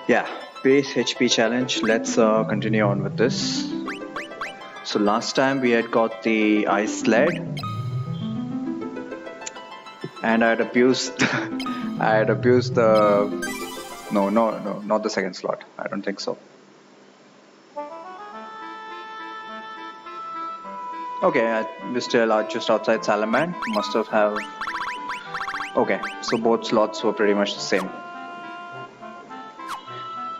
Yeah, base HP challenge. Let's continue on with this. So last time we had got the ice sled, and I had abused. I had abused the. No, not the second slot. I don't think so. Okay, we still are just outside Salaman. Must have. Okay, so both slots were pretty much the same.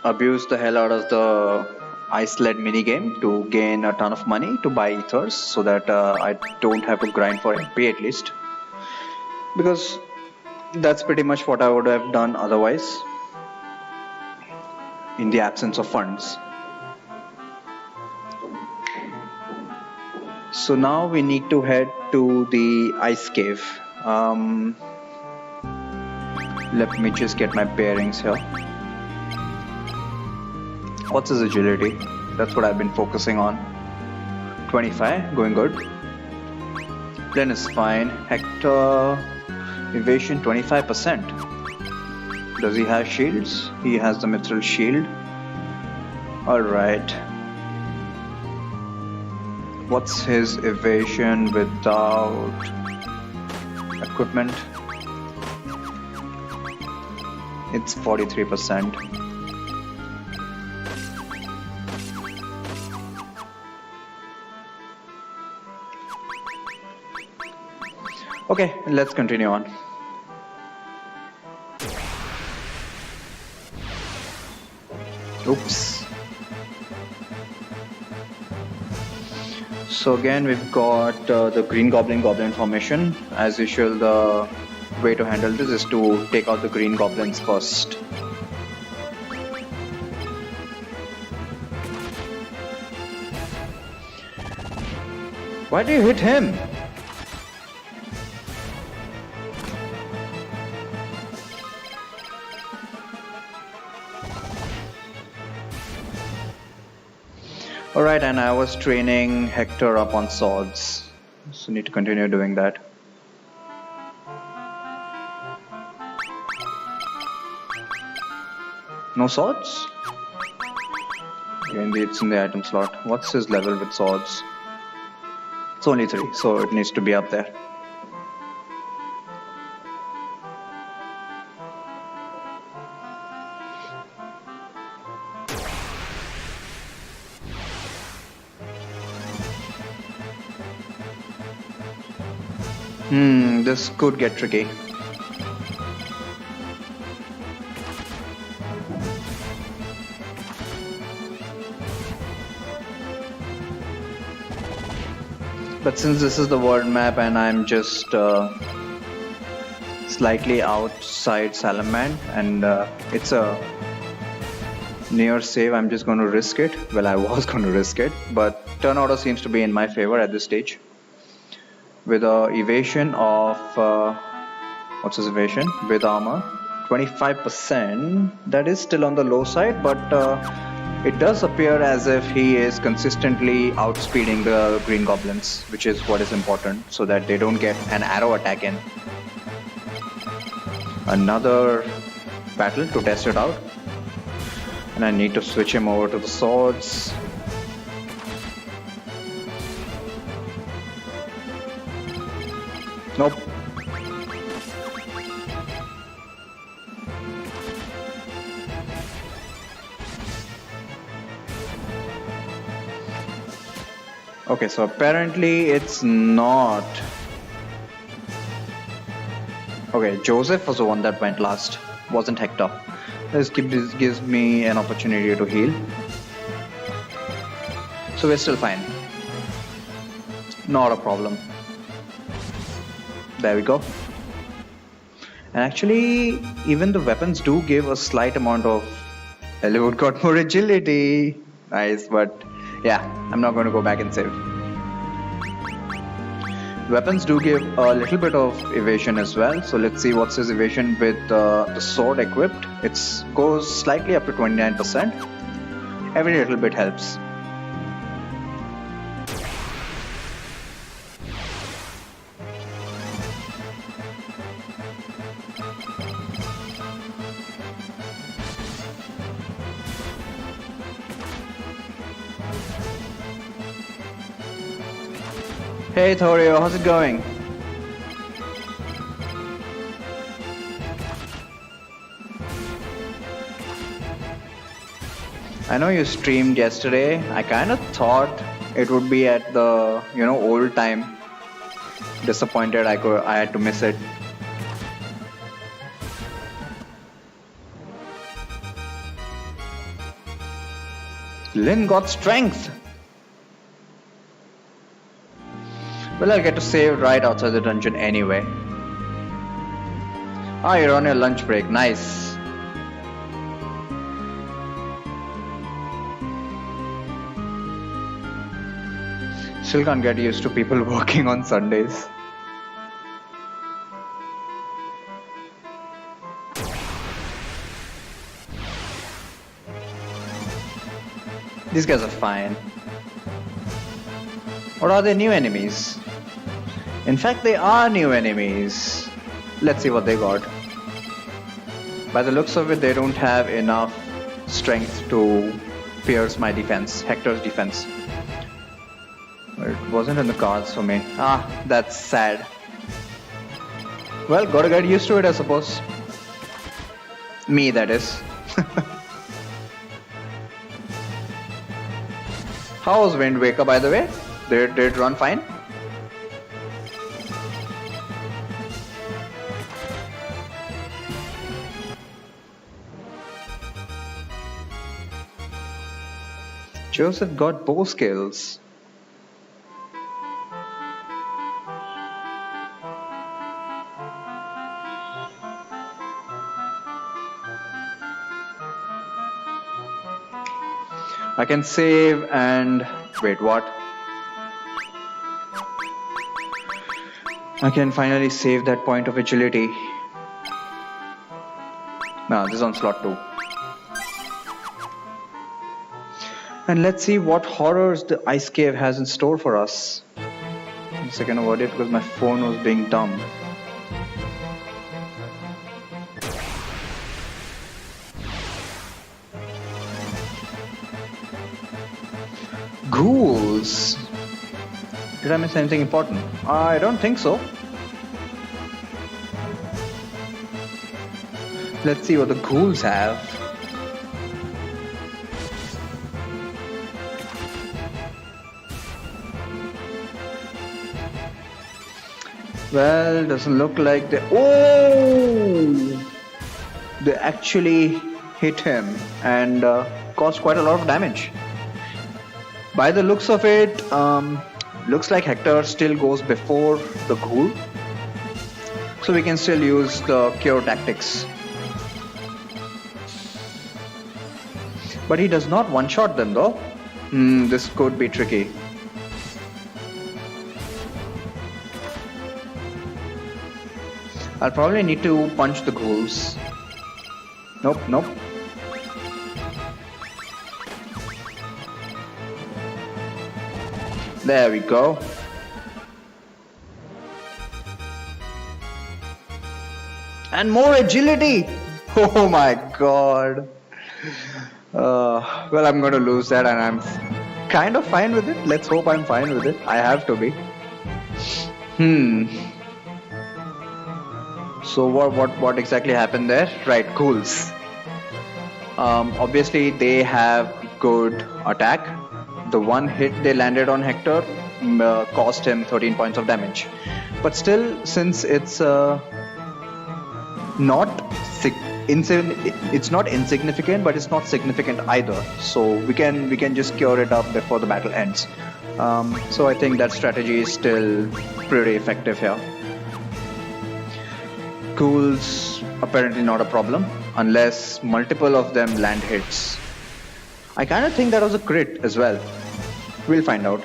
Abused the hell out of the ice sled mini game to gain a ton of money to buy ethers so that I don't have to grind for MP at least, because that's pretty much what I would have done otherwise in the absence of funds. So now we need to head to the ice cave. Let me just get my bearings here. What's his agility? That's what I've been focusing on. 25, going good. Then is fine. Hector, evasion 25%. Does he have shields? He has the mithril shield. Alright. What's his evasion without equipment? It's 43%. Okay, let's continue on. Oops. So again, we've got the green goblin formation. As usual, the way to handle this is to take out the green goblins first. Why do you hit him? Alright, and I was training Hector up on swords, so need to continue doing that. No swords? Again, it's in the item slot. What's his level with swords? It's only 3, so it needs to be up there. This could get tricky. But since this is the world map and I'm just slightly outside Salaman and it's a near save, I'm just going to risk it. Well, I was going to risk it, but turn order seems to be in my favor at this stage. With a evasion of what's his evasion? With armor 25%. That is still on the low side, but it does appear as if he is consistently outspeeding the green goblins, which is what is important, so that they don't get an arrow attack in. Another battle to test it out, and I need to switch him over to the swords. Nope. Okay, so apparently it's not. Okay, Joseph was the one that went last, wasn't Hector. This gives me an opportunity to heal. So we're still fine. Not a problem. There we go. And actually, even the weapons do give a slight amount of. Hollywood got more agility. Nice, but yeah, I'm not going to go back and save. Weapons do give a little bit of evasion as well. So let's see what's his evasion with the sword equipped. It goes slightly up to 29%. Every little bit helps. Hey Thorio, how's it going? I know you streamed yesterday. I kind of thought it would be at the, old time. Disappointed I had to miss it. Lynn got strength. Well, I'll get to save right outside the dungeon anyway. Ah, you're on your lunch break. Nice. Still can't get used to people working on Sundays. These guys are fine. Or are they new enemies? In fact, they are new enemies. Let's see what they got. By the looks of it, they don't have enough strength to pierce my defense, Hector's defense. It wasn't in the cards for me. Ah, that's sad. Well, gotta get used to it, I suppose. Me, that is. How was Wind Waker, by the way? Did it run fine? Joseph got bow skills. I can save and... wait, what? I can finally save that point of agility. No, this is on slot 2. And let's see what horrors the Ice Cave has in store for us. One second, avoid it because my phone was being dumb. Ghouls. Did I miss anything important? I don't think so. Let's see what the ghouls have. Well, doesn't look like they... oh! They actually hit him and caused quite a lot of damage. By the looks of it, looks like Hector still goes before the ghoul. So we can still use the cure tactics. But he does not one-shot them though. This could be tricky. I'll probably need to punch the ghouls. Nope. There we go. And more agility! Oh my god. Well, I'm going to lose that and I'm kind of fine with it. Let's hope I'm fine with it. I have to be. So what exactly happened there? Right, ghouls. Obviously they have good attack. The one hit they landed on Hector cost him 13 points of damage. But still, since it's it's not insignificant, but it's not significant either. So we can just cure it up before the battle ends. So I think that strategy is still pretty effective here. Ghouls apparently not a problem unless multiple of them land hits. I kind of think that was a crit as well. We'll find out.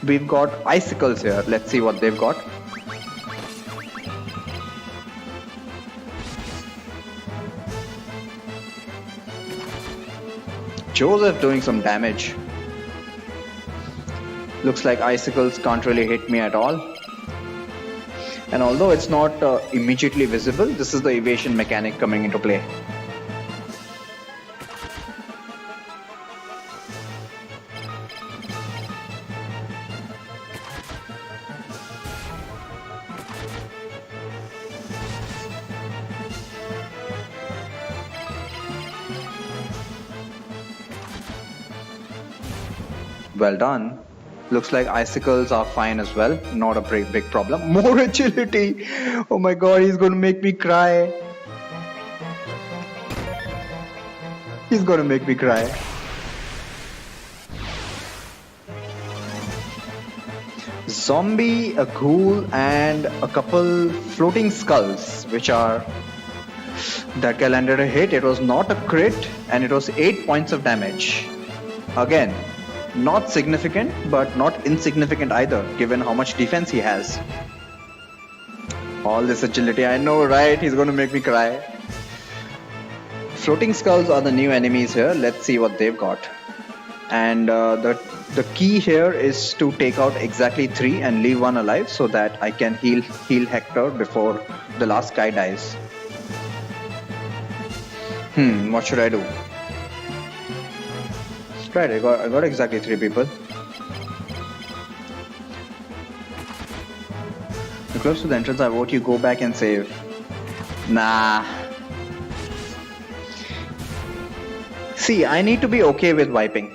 We've got icicles here. Let's see what they've got. Joseph doing some damage. Looks like icicles can't really hit me at all. And although it's not immediately visible, this is the evasion mechanic coming into play. Well done. Looks like icicles are fine as well. Not a big problem. More agility. Oh my god, he's going to make me cry. He's going to make me cry. Zombie, a ghoul, and a couple floating skulls, which are... That guy landed a hit. It was not a crit, and it was 8 points of damage. Again, not significant, but not insignificant either, given how much defense he has. All this agility, I know, right? He's going to make me cry. Floating skulls are the new enemies here. Let's see what they've got. And the key here is to take out exactly 3 and leave 1 alive so that I can heal Hector before the last guy dies. What should I do? Right, I got exactly 3 people. You're close to the entrance, I vote you go back and save. Nah. See, I need to be okay with wiping.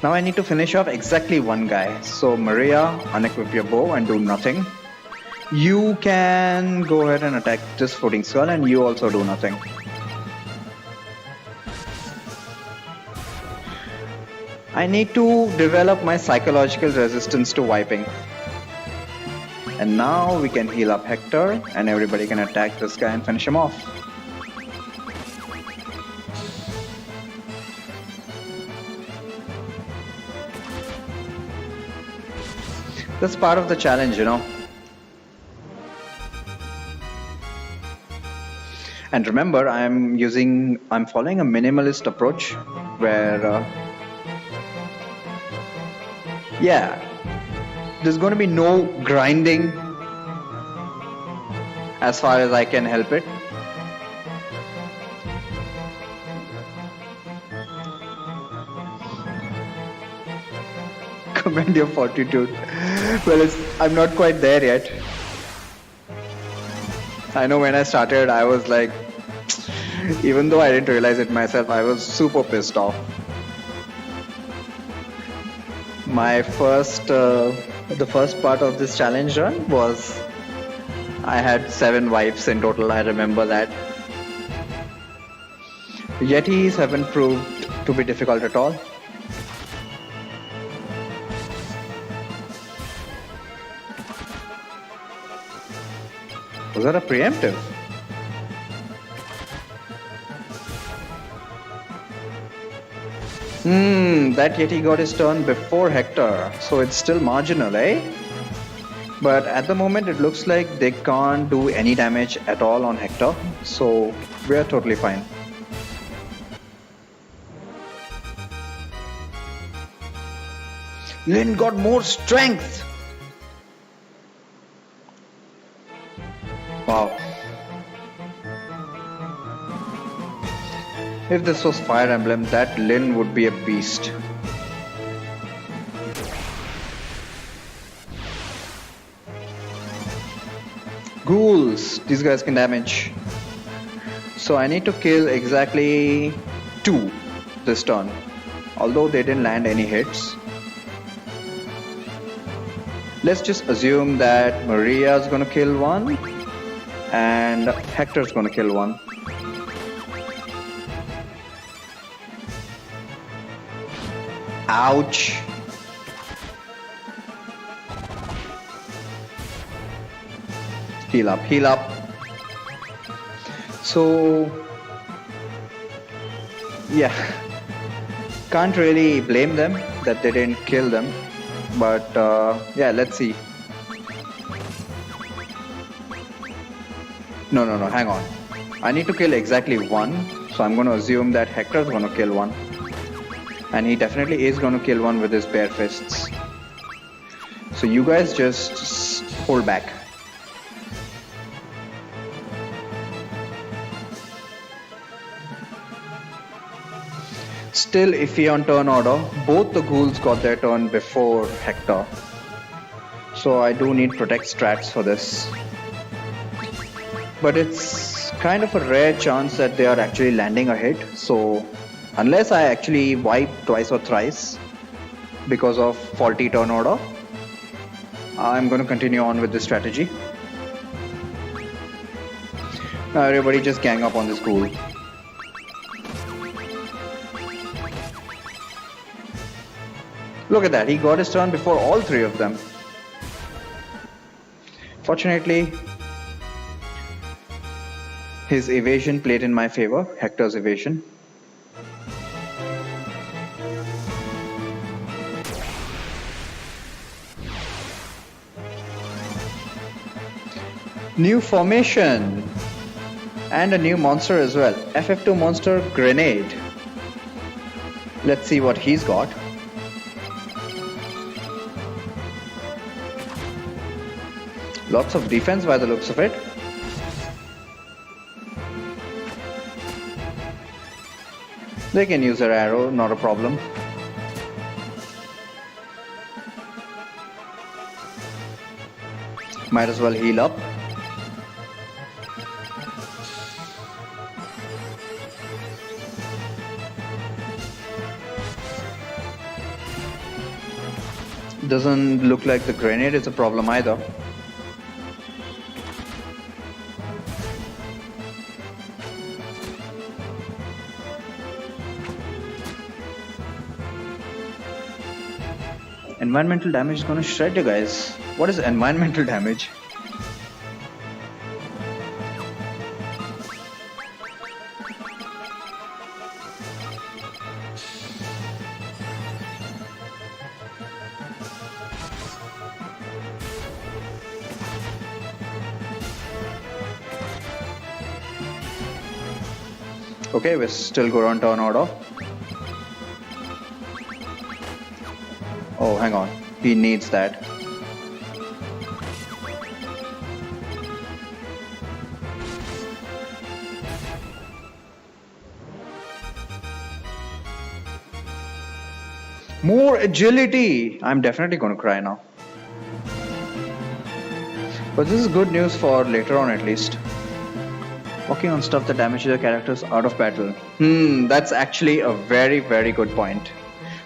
Now I need to finish off exactly 1 guy. So Maria, unequip your bow and do nothing. You can go ahead and attack this floating skull, and you also do nothing. I need to develop my psychological resistance to wiping. And now we can heal up Hector, and everybody can attack this guy and finish him off. That's part of the challenge, you know. And remember, I'm following a minimalist approach where, yeah, there's going to be no grinding as far as I can help it. Commend your fortitude. Well, I'm not quite there yet. I know when I started, I was like, even though I didn't realize it myself, I was super pissed off. My the first part of this challenge run was, I had 7 wipes in total, I remember that. Yetis haven't proved to be difficult at all. Was that a preemptive? That Yeti got his turn before Hector, so it's still marginal, eh? But at the moment it looks like they can't do any damage at all on Hector, so we're totally fine. Lyn got more strength! Wow. If this was Fire Emblem, that Lyn would be a beast. Ghouls! These guys can damage. So I need to kill exactly 2 this turn. Although they didn't land any hits. Let's just assume that Maria's gonna kill 1 and Hector's gonna kill 1. Ouch! Heal up, heal up. So, yeah, can't really blame them that they didn't kill them, but yeah, let's see. No, hang on. I need to kill exactly 1, so I'm going to assume that Hector's going to kill 1. And he definitely is going to kill 1 with his bare fists. So you guys just hold back. Still iffy on turn order. Both the ghouls got their turn before Hector. So I do need protect strats for this. But it's kind of a rare chance that they are actually landing a hit. So Unless I actually wipe twice or thrice because of faulty turn order, I'm going to continue on with this strategy. Now everybody just gang up on this ghoul. Look at that, he got his turn before all three of them. Fortunately, his evasion played in my favor, Hector's evasion. New formation and a new monster as well. FF2 monster Grenade. Let's see what he's got. Lots of defense by the looks of it. They can use their arrow, not a problem. Might as well heal up. Doesn't look like the grenade is a problem either. Environmental damage is gonna shred you guys. What is environmental damage? Okay, we're still good on turn order. Oh, hang on. He needs that. More agility! I'm definitely going to cry now. But this is good news for later on at least. Working on stuff that damages your characters out of battle. That's actually a very, very good point.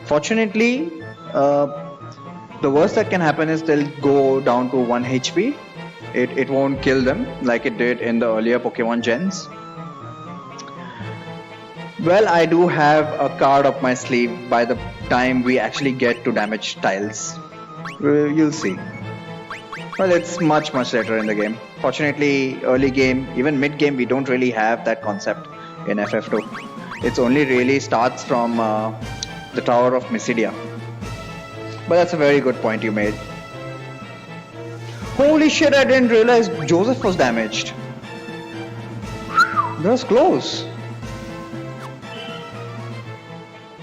Fortunately, the worst that can happen is they'll go down to 1 HP. It won't kill them like it did in the earlier Pokemon gens. Well, I do have a card up my sleeve by the time we actually get to damage tiles. You'll see. Well, it's much later in the game. Fortunately, early game, even mid game, we don't really have that concept in FF2. It's only really starts from the Tower of Mysidia. But that's a very good point you made. Holy shit, I didn't realize Joseph was damaged. That was close.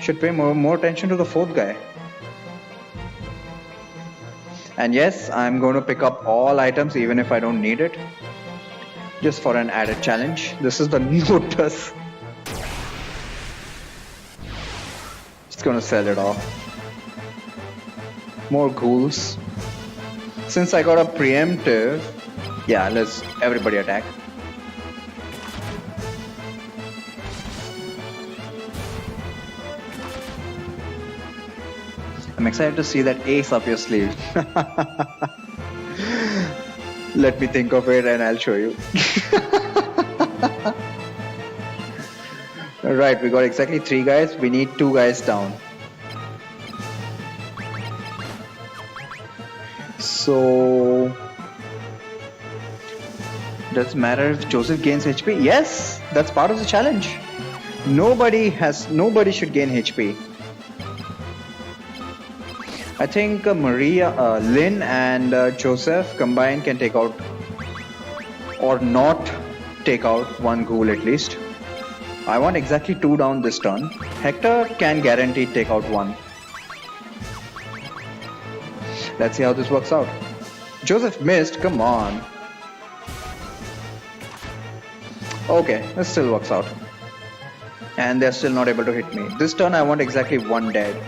Should pay more attention to the fourth guy. And yes, I'm going to pick up all items even if I don't need it. Just for an added challenge. This is the Notus. Just going to sell it off. More ghouls. Since I got a preemptive, yeah, let's everybody attack. I'm excited to see that ace up your sleeve. Let me think of it and I'll show you. Alright, we got exactly 3 guys. We need 2 guys down. So, does it matter if Joseph gains HP? Yes, that's part of the challenge. Nobody should gain HP. I think Lynn and Joseph combined can take out or not take out 1 ghoul at least. I want exactly 2 down this turn. Hector can guarantee take out 1. Let's see how this works out. Joseph missed, come on. Okay, this still works out. And they're still not able to hit me. This turn I want exactly 1 dead.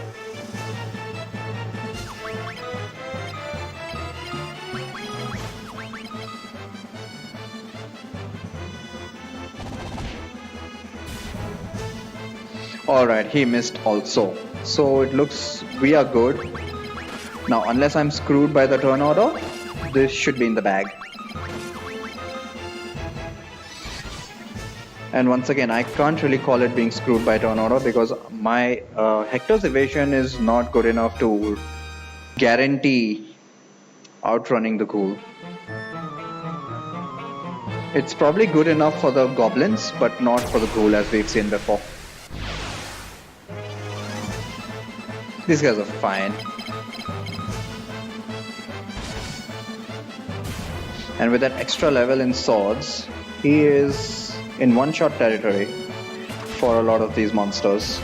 Alright, he missed also. So it looks we are good. Now, unless I'm screwed by the turn order, this should be in the bag. And once again, I can't really call it being screwed by turn order because my Hector's evasion is not good enough to guarantee outrunning the ghoul. It's probably good enough for the goblins, but not for the ghoul as we've seen before. These guys are fine. And with that extra level in swords, he is in one-shot territory for a lot of these monsters.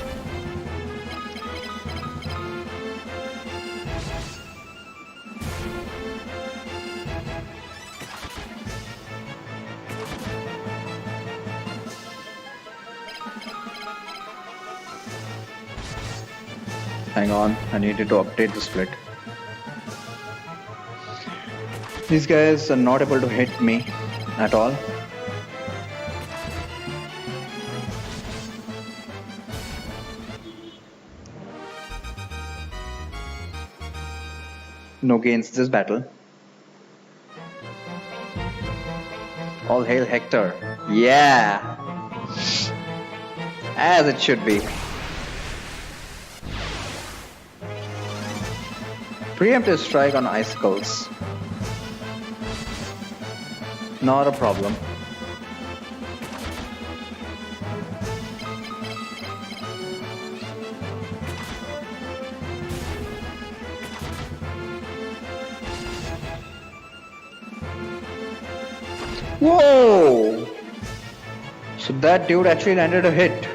Hang on, I needed to update the split. These guys are not able to hit me at all. No gains this battle. All hail Hector. Yeah! As it should be. Preemptive strike on icicles. Not a problem. Whoa! So that dude actually landed a hit.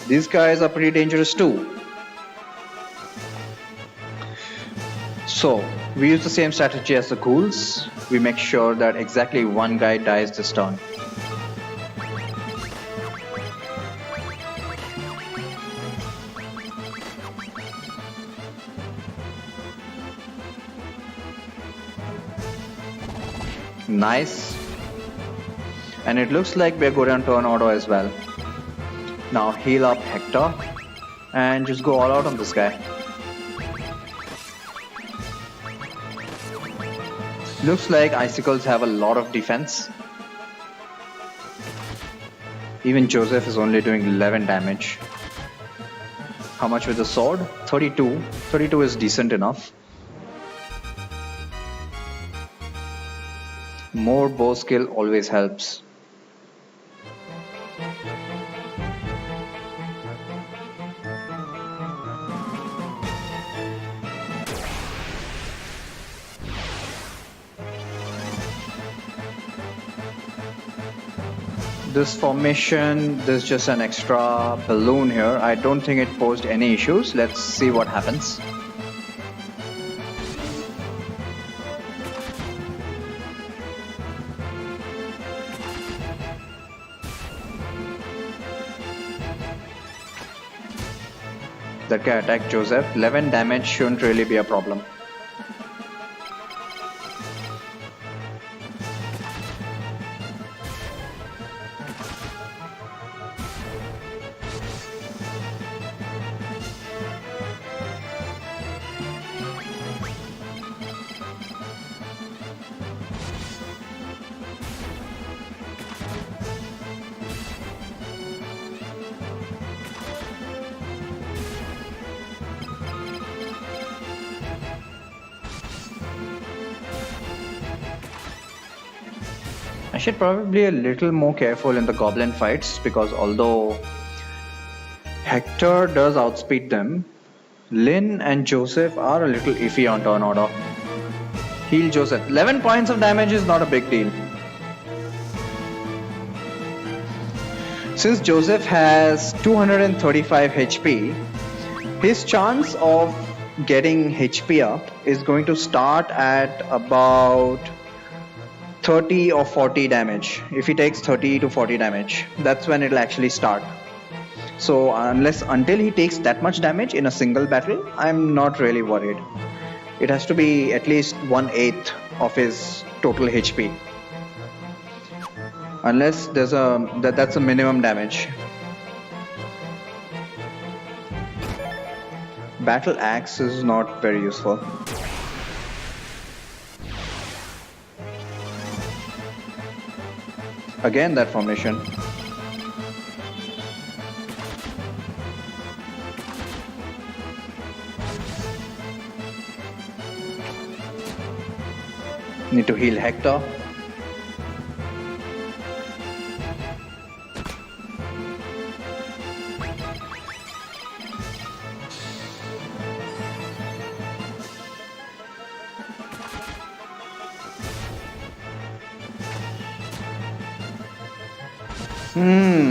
These guys are pretty dangerous too. So, we use the same strategy as the ghouls. We make sure that exactly one guy dies this turn. Nice. And it looks like we're going on turn order as well. Now heal up Hector and just go all out on this guy. Looks like icicles have a lot of defense. Even Joseph is only doing 11 damage. How much with the sword? 32. 32 is decent enough. More bow skill always helps. This formation, there's just an extra balloon here. I don't think it posed any issues. Let's see what happens. That guy attacked Joseph. 11 damage shouldn't really be a problem. I should probably be a little more careful in the goblin fights because although Hector does outspeed them, Lynn and Joseph are a little iffy on turn order. Heal Joseph. 11 points of damage is not a big deal. Since Joseph has 235 HP, his chance of getting HP up is going to start at about 30 or 40 damage. If he takes 30 to 40 damage, that's when it'll actually start. So until he takes that much damage in a single battle, I'm not really worried. It has to be at least 1/8 of his total HP. Unless there's that's a minimum damage. Battle axe is not very useful. Again, that formation. Need to heal Hector.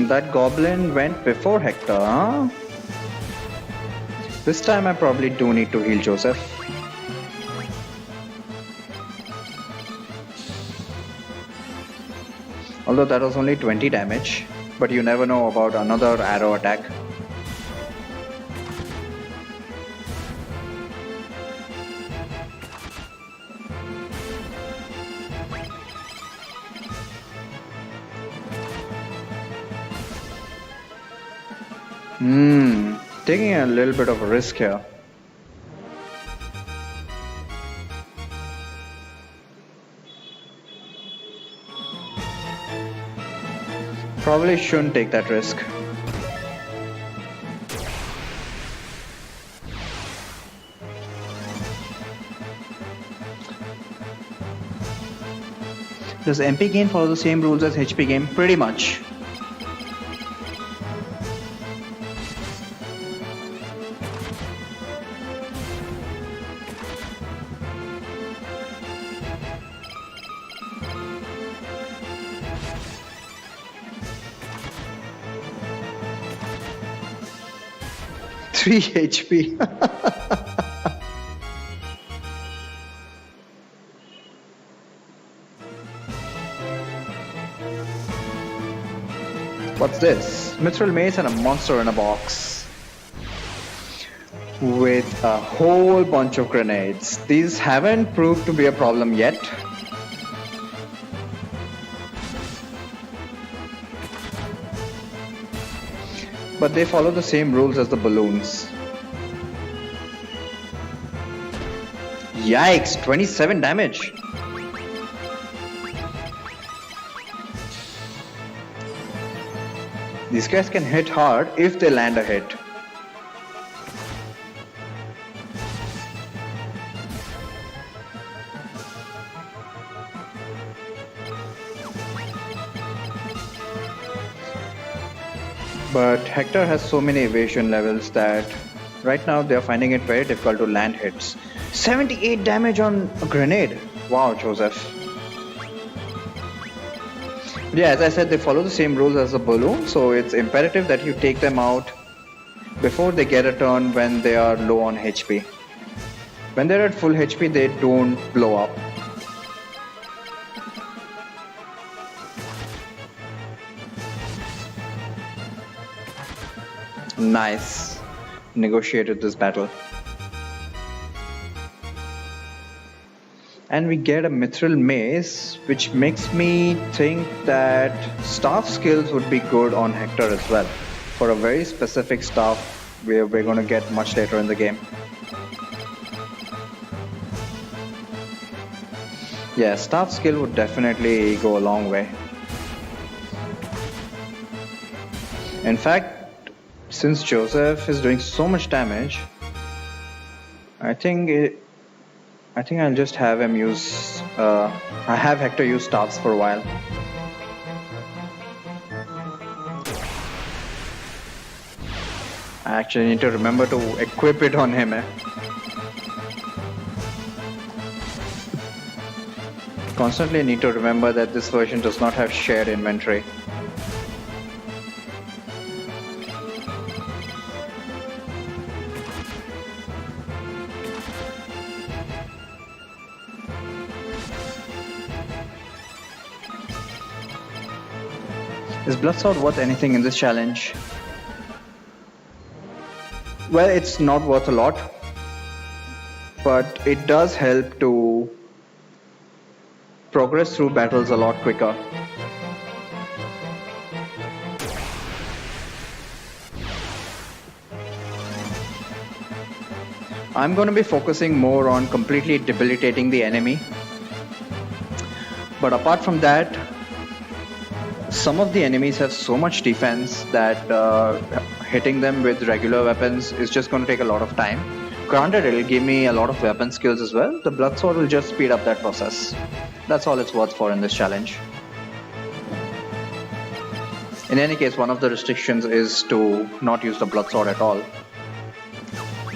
That goblin went before Hector, huh? This time I probably do need to heal Joseph. Although that was only 20 damage, but you never know about another arrow attack. Taking a little bit of a risk here. Probably shouldn't take that risk. Does MP gain follow the same rules as HP gain? Pretty much. Three HP. What's this? Mithril Mace and a monster in a box. With a whole bunch of grenades. These haven't proved to be a problem yet. But they follow the same rules as the balloons. Yikes, 27 damage. These guys can hit hard if they land a hit. But Hector has so many evasion levels that right now they are finding it very difficult to land hits. 78 damage on a grenade. Wow, Joseph. Yeah, as I said, they follow the same rules as the balloon, so it's imperative that you take them out before they get a turn when they are low on HP. When they're at full HP, they don't blow up. Nice. Negotiated this battle. And we get a Mithril Mace, which makes me think that staff skills would be good on Hector as well, for a very specific staff we're going to get much later in the game. Yeah, staff skill would definitely go a long way. In fact, since Joseph is doing so much damage, I think I'll just have him use. I have Hector use staffs for a while. I actually need to remember to equip it on him. Constantly need to remember that this version does not have shared inventory. Is Bloodsword worth anything in this challenge? Well, it's not worth a lot, but it does help to progress through battles a lot quicker. I'm going to be focusing more on completely debilitating the enemy. But apart from that, some of the enemies have so much defense that hitting them with regular weapons is just going to take a lot of time. Granted, it'll give me a lot of weapon skills as well. The Blood Sword will just speed up that process. That's all it's worth for in this challenge. In any case, one of the restrictions is to not use the Blood Sword at all.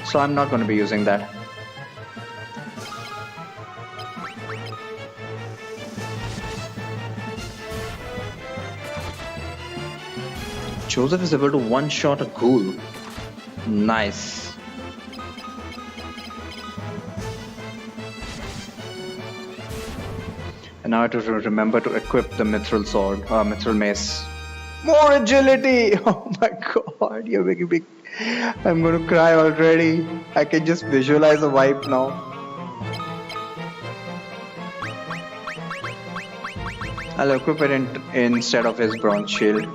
So I'm not going to be using that. Joseph is able to one-shot a ghoul. Nice. And now I have to remember to equip the Mithril Sword, Mithril Mace. More agility! Oh my god, you're making me... I'm gonna cry already. I can just visualize a wipe now. I'll equip it instead of his bronze shield.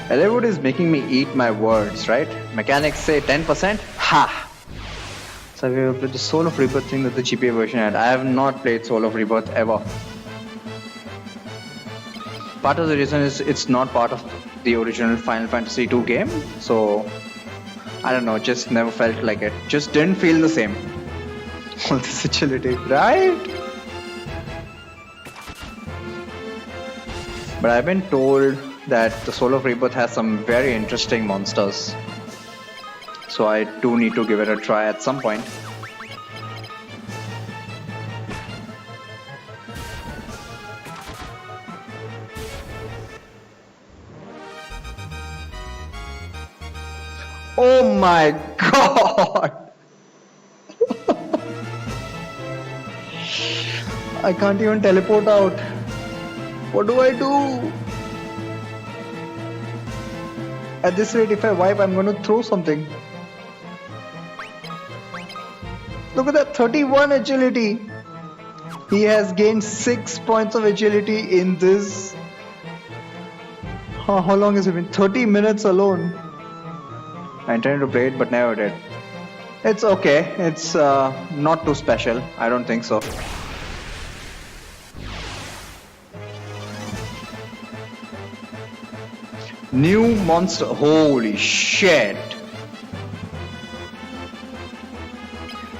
Eliwood is making me eat my words, right? Mechanics say 10%? Ha! So we have played the Soul of Rebirth thing that the GPA version had. I have not played Soul of Rebirth ever. Part of the reason is it's not part of the original Final Fantasy II game. So, I don't know, just never felt like it. Just didn't feel the same. All this agility, right? But I've been told that the Soul of Rebirth has some very interesting monsters. So I do need to give it a try at some point. Oh my god! I can't even teleport out. What do I do? At this rate, if I wipe, I'm going to throw something. Look at that, 31 agility. He has gained 6 points of agility in this. How long has it been? 30 minutes alone. I intended to play it, but never did. It's okay. It's not too special. I don't think so. New monster. Holy shit.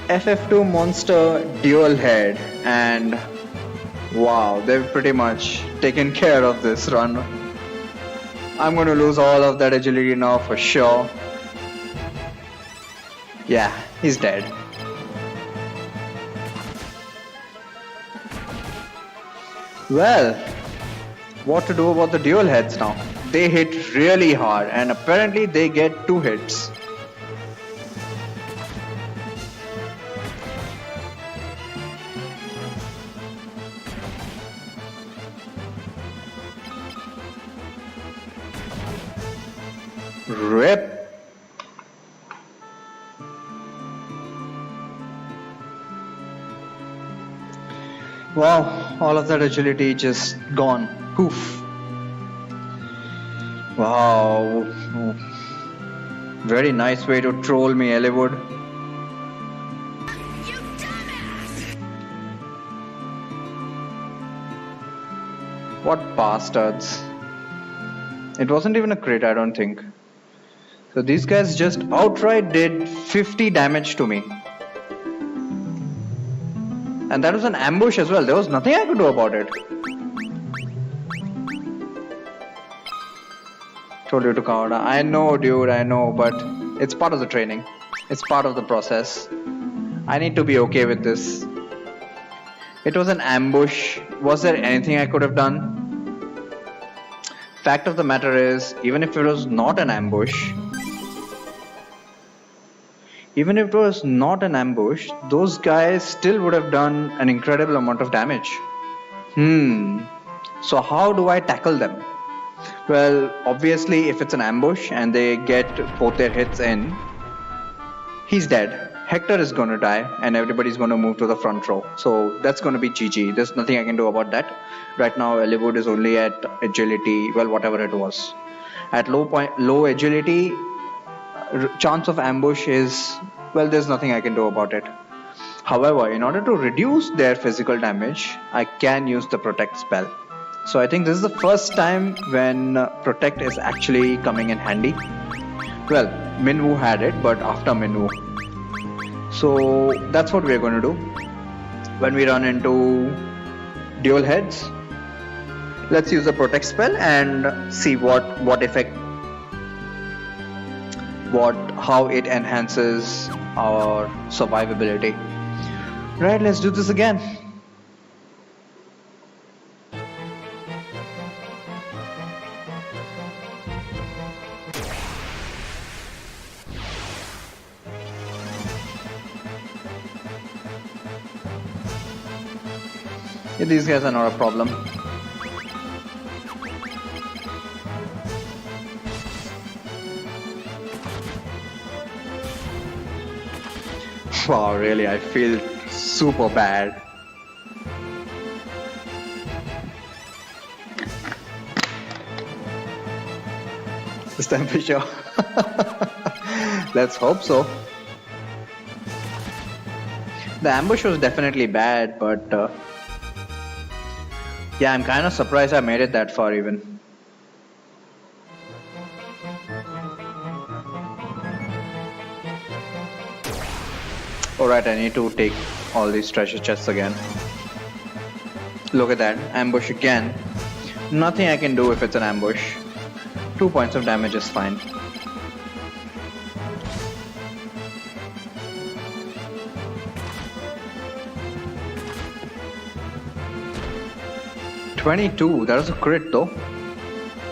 FF2 monster dual head, and wow, they've pretty much taken care of this run. I'm going to lose all of that agility now for sure. Yeah, he's dead. Well, what to do about the dual heads now? They hit really hard, and apparently they get 2 hits. Rip. Wow, all of that agility just gone. Poof. Wow. Very nice way to troll me, Eliwood. You dumbass! What bastards. It wasn't even a crit, I don't think. So these guys just outright did 50 damage to me. And that was an ambush as well. There was nothing I could do about it. Told you to counter. I know, dude, I know, but it's part of the training. It's part of the process. I need to be okay with this. It was an ambush. Was there anything I could have done? Fact of the matter is, even if it was not an ambush, those guys still would have done an incredible amount of damage. So how do I tackle them? Well, obviously, if it's an ambush and they get both their hits in, he's dead. Hector is going to die and everybody's going to move to the front row. So that's going to be GG. There's nothing I can do about that. Right now, Eliwood is only at agility, well, whatever it was. At low agility, chance of ambush is, well, there's nothing I can do about it. However, in order to reduce their physical damage, I can use the protect spell. So I think this is the first time when protect is actually coming in handy. Well, Minwoo had it, but after Minwoo. So that's what we're going to do. When we run into dual heads, let's use the protect spell and see what effect, how it enhances our survivability. Right, let's do this again. Yeah, these guys are not a problem. Wow, really, I feel super bad. This temperature. Let's hope so. The ambush was definitely bad, but yeah, I'm kind of surprised I made it that far even. Alright, I need to take all these treasure chests again. Look at that, ambush again. Nothing I can do if it's an ambush. 2 points of damage is fine. $22, that was a crit though.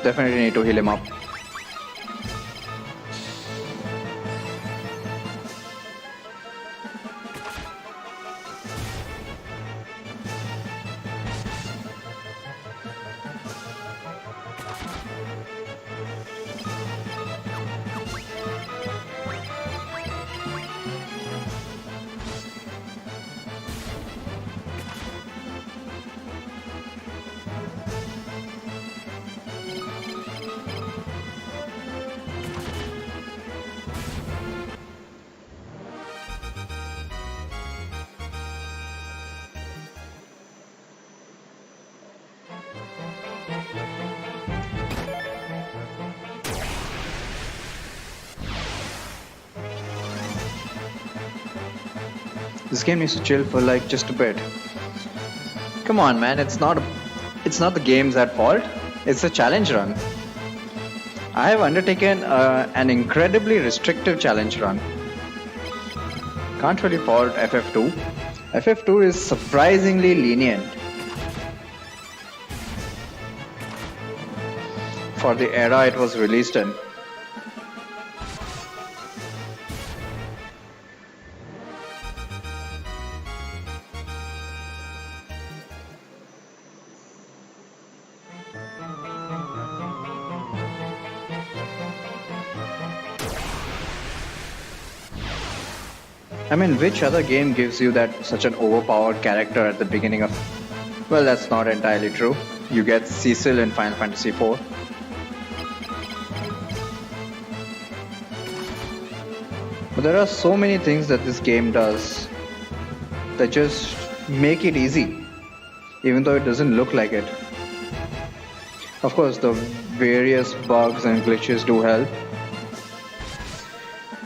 Definitely need to heal him up. This game needs to chill for like just a bit. Come on, man, it's not the game's at fault. It's a challenge run. I have undertaken an incredibly restrictive challenge run. Can't really fault FF2. FF2 is surprisingly lenient. For the era it was released in. I mean, which other game gives you that such an overpowered character at the beginning of... Well, that's not entirely true. You get Cecil in Final Fantasy IV. But there are so many things that this game does that just make it easy, even though it doesn't look like it. Of course, the various bugs and glitches do help.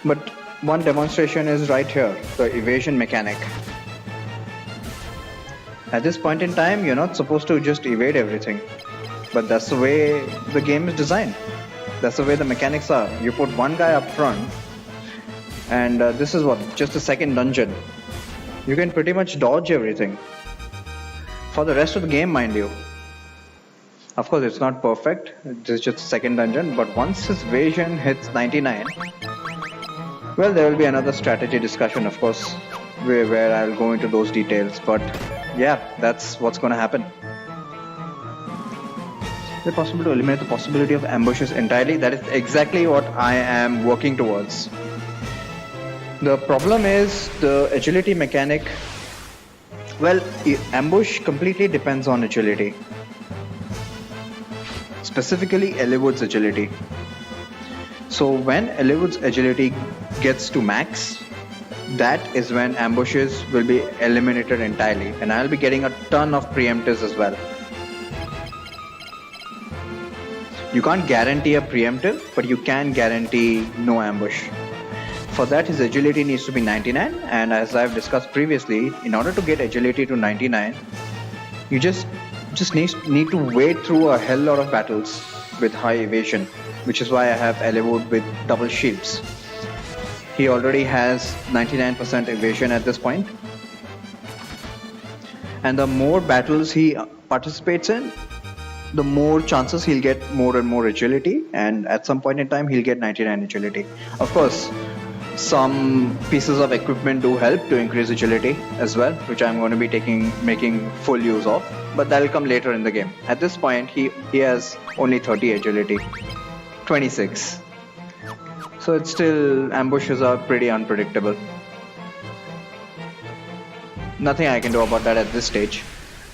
But one demonstration is right here, the evasion mechanic. At this point in time, you're not supposed to just evade everything. But that's the way the game is designed. That's the way the mechanics are. You put one guy up front, and this is what, just the second dungeon. You can pretty much dodge everything. For the rest of the game, mind you. Of course, it's not perfect. This is just the second dungeon, but once his evasion hits 99, well, there will be another strategy discussion, of course, where I'll go into those details. But yeah, that's what's going to happen. Is it possible to eliminate the possibility of ambushes entirely? That is exactly what I am working towards. The problem is the agility mechanic. Well, ambush completely depends on agility, specifically Eliwood's agility. So when Eliwood's agility gets to max, that is when ambushes will be eliminated entirely, and I'll be getting a ton of preemptives as well. You can't guarantee a preemptive, but you can guarantee no ambush. For that, his agility needs to be 99, and as I've discussed previously, in order to get agility to 99, you just need to wade through a hell lot of battles with high evasion, which is why I have Eliwood with double shields. He already has 99% evasion at this point, and the more battles he participates in, the more chances he'll get more and more agility, and at some point in time he'll get 99 agility. Of course, some pieces of equipment do help to increase agility as well, which I'm going to be making full use of, but that'll come later in the game. At this point he has only 30 agility, 26. So it's still, ambushes are pretty unpredictable. Nothing I can do about that at this stage.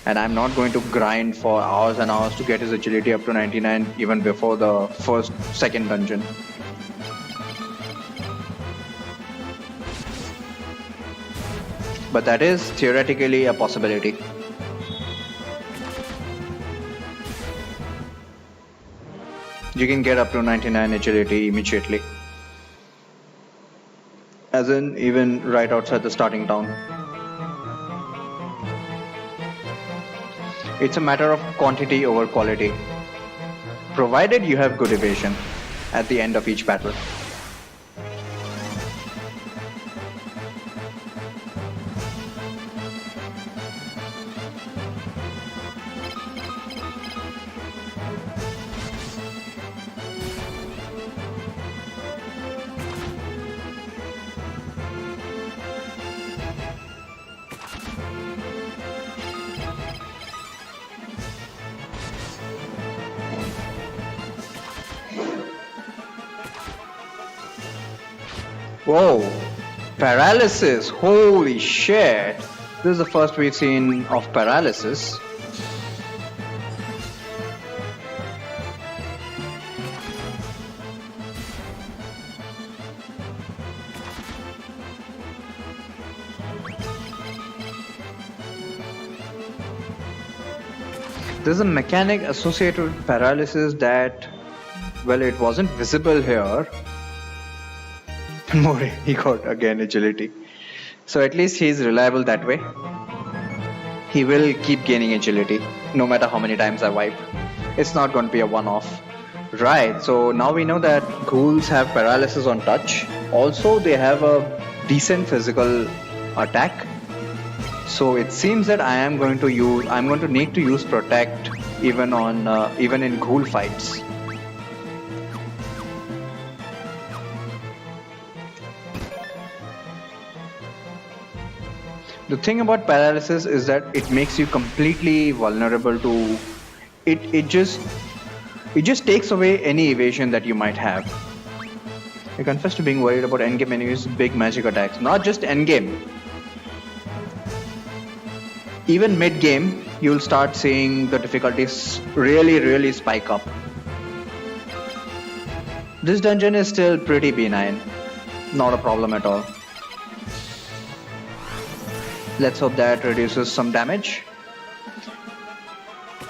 And I'm not going to grind for hours and hours to get his agility up to 99 even before the second dungeon. But that is theoretically a possibility. You can get up to 99 agility immediately. As in, even right outside the starting town. It's a matter of quantity over quality, provided you have good evasion at the end of each battle. Whoa, paralysis, holy shit. This is the first we've seen of paralysis. There's a mechanic associated with paralysis that, well, it wasn't visible here. More, he got again agility. So at least he's reliable that way. He will keep gaining agility no matter how many times I wipe. It's not going to be a one-off. Right, so now we know that ghouls have paralysis on touch. Also, they have a decent physical attack. So it seems that I'm going to need to use protect even in ghoul fights. The thing about paralysis is that it makes you completely vulnerable to it. It just takes away any evasion that you might have. I confess to being worried about endgame enemies' big magic attacks. Not just endgame. Even mid-game, you'll start seeing the difficulties really spike up. This dungeon is still pretty benign. Not a problem at all. Let's hope that reduces some damage.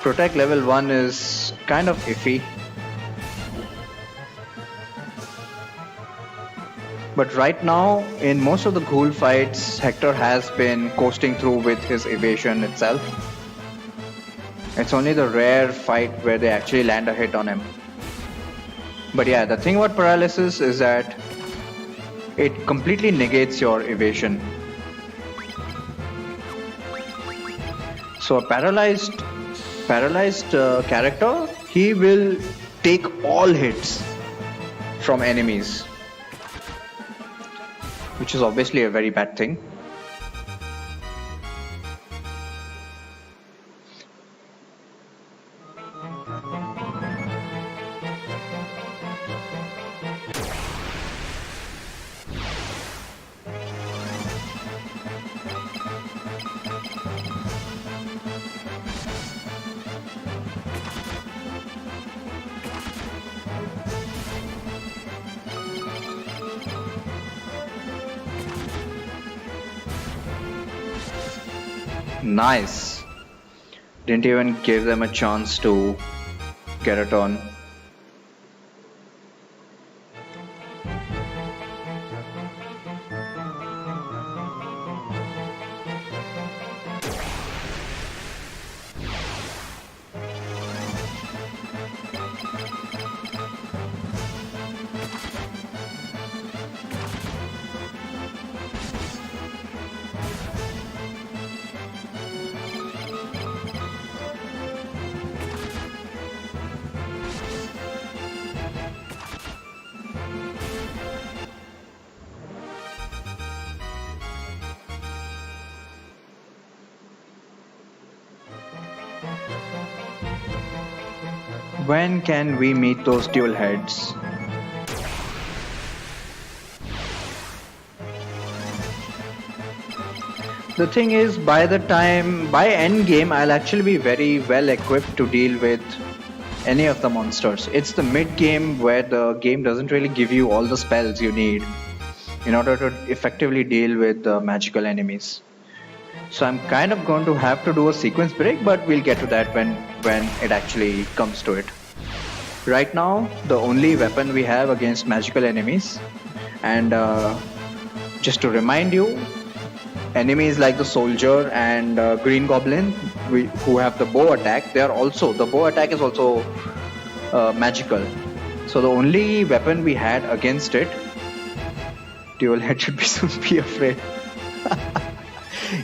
Protect level 1 is kind of iffy. But right now, in most of the ghoul fights, Hector has been coasting through with his evasion itself. It's only the rare fight where they actually land a hit on him. But yeah, the thing about paralysis is that it completely negates your evasion. So a paralyzed character, he will take all hits from enemies, which is obviously a very bad thing. Nice. Didn't even give them a chance to get a turn. When can we meet those dual heads? The thing is, by end game, I'll actually be very well equipped to deal with any of the monsters. It's the mid game where the game doesn't really give you all the spells you need in order to effectively deal with the magical enemies. So I'm kind of going to have to do a sequence break, but we'll get to that when it actually comes to it. Right now, the only weapon we have against magical enemies, and just to remind you, enemies like the soldier and green goblin, who have the bow attack, the bow attack is also magical. So the only weapon we had against it, dual head should be soon be afraid.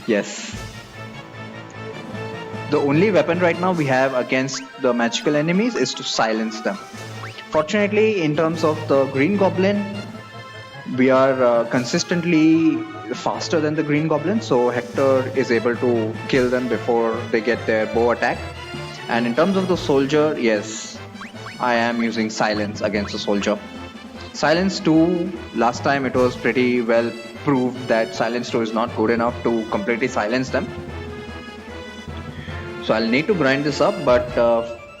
Yes. The only weapon right now we have against the magical enemies is to silence them. Fortunately, in terms of the green goblin, we are consistently faster than the green goblin, so Hector is able to kill them before they get their bow attack. And in terms of the soldier, yes, I am using silence against the soldier. Silence 2, last time it was pretty well proved that silence 2 is not good enough to completely silence them. So I'll need to grind this up, but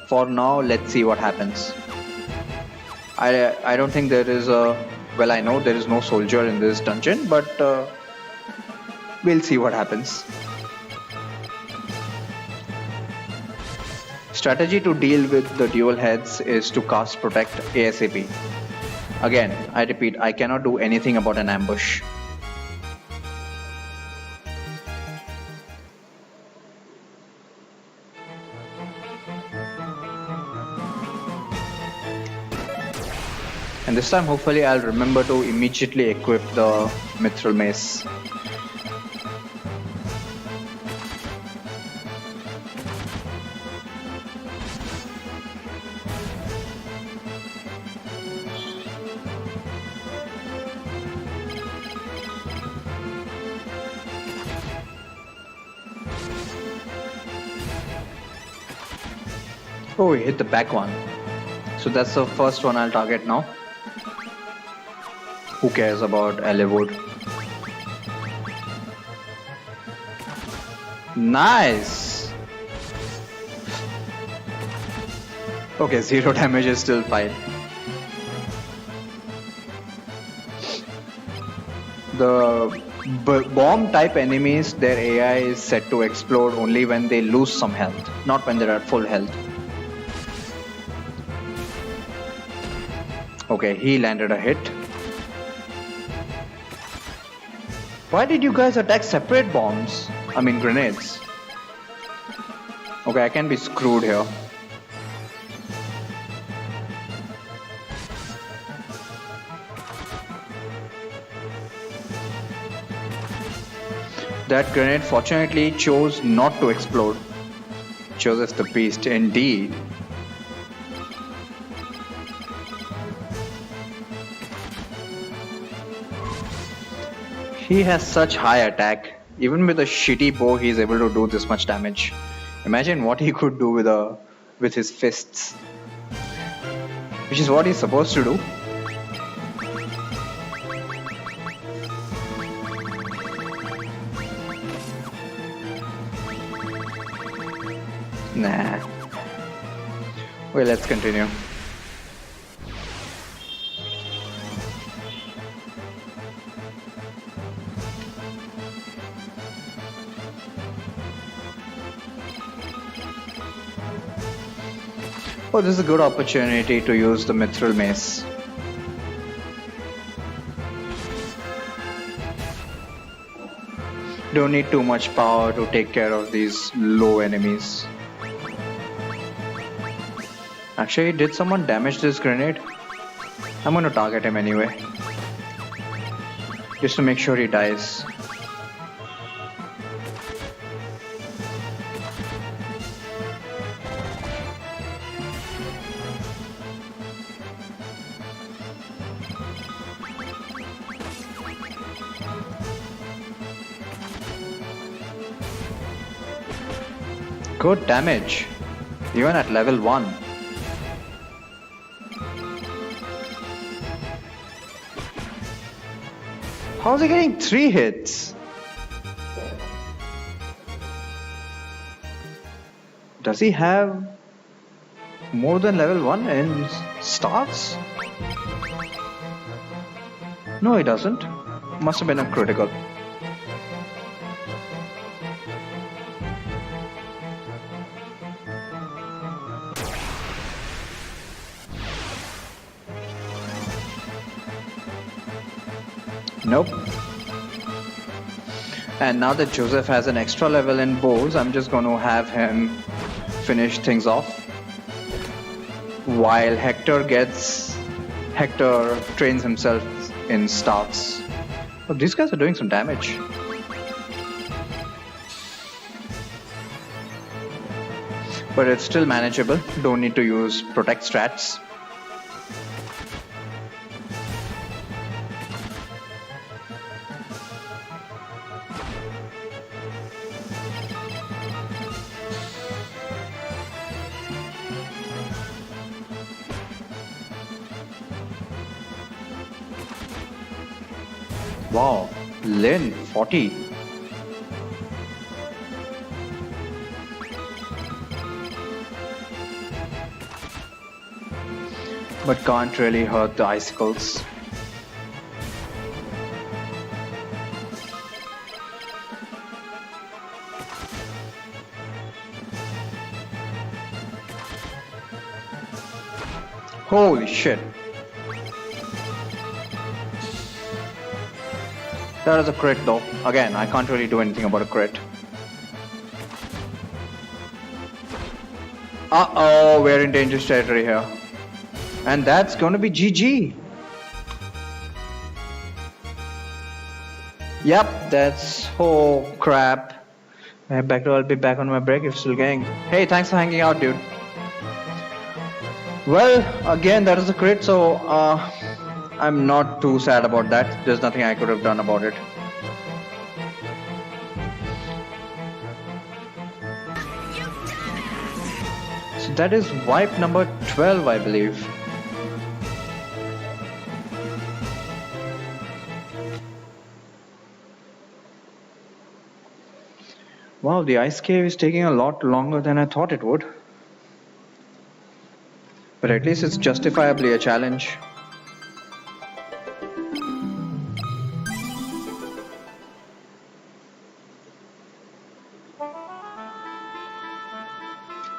for now, let's see what happens. I don't think there is I know there is no soldier in this dungeon, but we'll see what happens. Strategy to deal with the dual heads is to cast Protect ASAP. Again, I repeat, I cannot do anything about an ambush. And this time, hopefully, I'll remember to immediately equip the Mithril Mace. Oh, we hit the back one. So that's the first one I'll target now. Who cares about Eliwood? Nice! Okay, 0 damage is still fine. The bomb type enemies, their AI is set to explode only when they lose some health, not when they're at full health. Okay, he landed a hit. Why did you guys attack separate bombs? I mean grenades. Okay, I can be screwed here. That grenade fortunately chose not to explode. Joseph the Beast, indeed. He has such high attack. Even with a shitty bow, he is able to do this much damage. Imagine what he could do with his fists. Which is what he's supposed to do. Nah. Well, let's continue. Oh, this is a good opportunity to use the Mithril Mace. Don't need too much power to take care of these low enemies. Actually, did someone damage this grenade? I'm gonna target him anyway. Just to make sure he dies. Good damage, even at level 1. How's he getting 3 hits? Does he have more than level 1 in staffs? No, he doesn't. Must have been a critical. Nope. And now that Joseph has an extra level in bows, I'm just going to have him finish things off. While Hector trains himself in staffs. Oh, these guys are doing some damage. But it's still manageable. Don't need to use protect strats. Wow, Lyn, 40. But can't really hurt the icicles. Holy shit. That is a crit though. Again, I can't really do anything about a crit. Uh-oh, we're in dangerous territory here. And that's gonna be GG. Yep, that's... oh crap. I'll be back on my break if still going. Hey, thanks for hanging out, dude. Well, again, that is a crit, so I'm not too sad about that. There's nothing I could have done about it. So that is wipe number 12, I believe. Wow, the ice cave is taking a lot longer than I thought it would. But at least it's justifiably a challenge.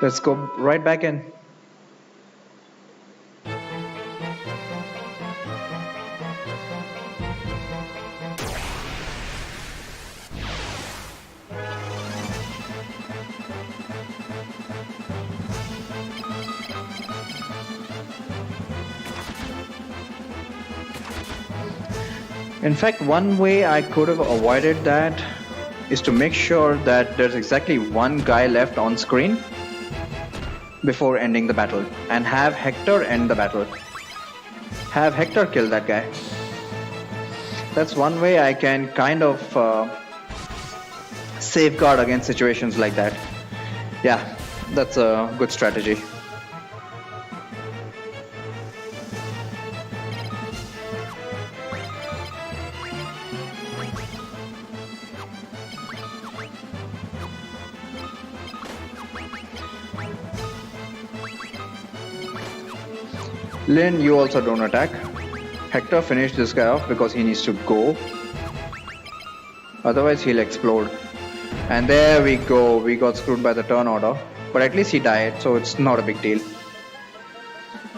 Let's go right back in. In fact, one way I could have avoided that is to make sure that there's exactly one guy left on screen before ending the battle, and have Hector end the battle. Have Hector kill that guy. That's one way I can kind of safeguard against situations like that. Yeah, that's a good strategy. Lyn, you also don't attack. Hector, finish this guy off because he needs to go. Otherwise he'll explode. And there we go. We got screwed by the turn order. But at least he died, so it's not a big deal.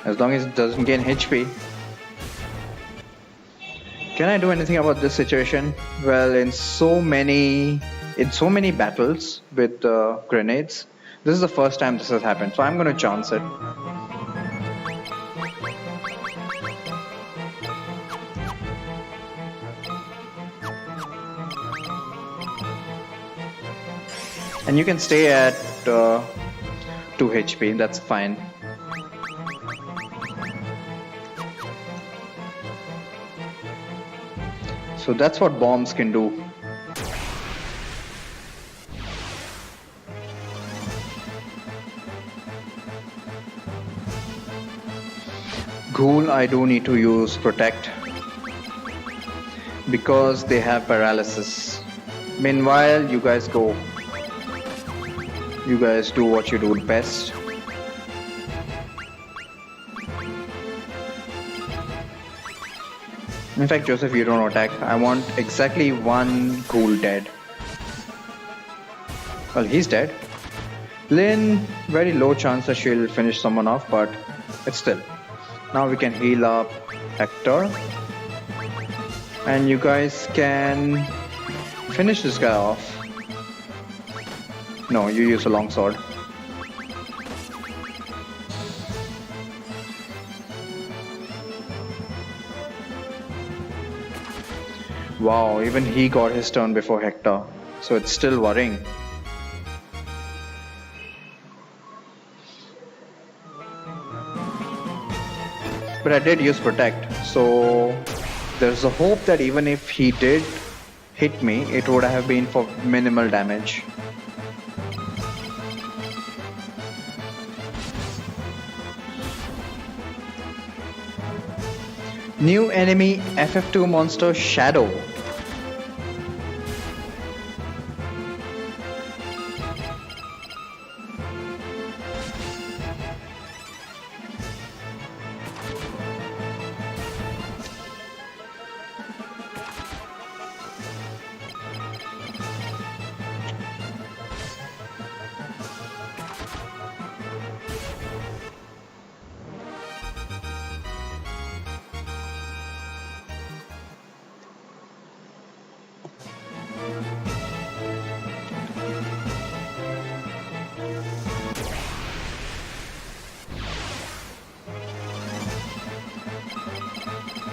As long as it doesn't gain HP. Can I do anything about this situation? Well, in so many battles with grenades, this is the first time this has happened, so I'm going to chance it. And you can stay at 2 HP, that's fine. So that's what bombs can do. Ghoul, I do need to use Protect because they have paralysis. Meanwhile, you guys go. You guys do what you do best. In fact, Joseph, you don't attack. I want exactly one ghoul dead. Well, he's dead. Lynn, very low chance that she'll finish someone off, but it's still. Now we can heal up Hector. And you guys can finish this guy off. No, you use a longsword. Wow, even he got his turn before Hector. So it's still worrying. But I did use Protect. So there's a hope that even if he did hit me, it would have been for minimal damage. New enemy FF2 monster Shadow.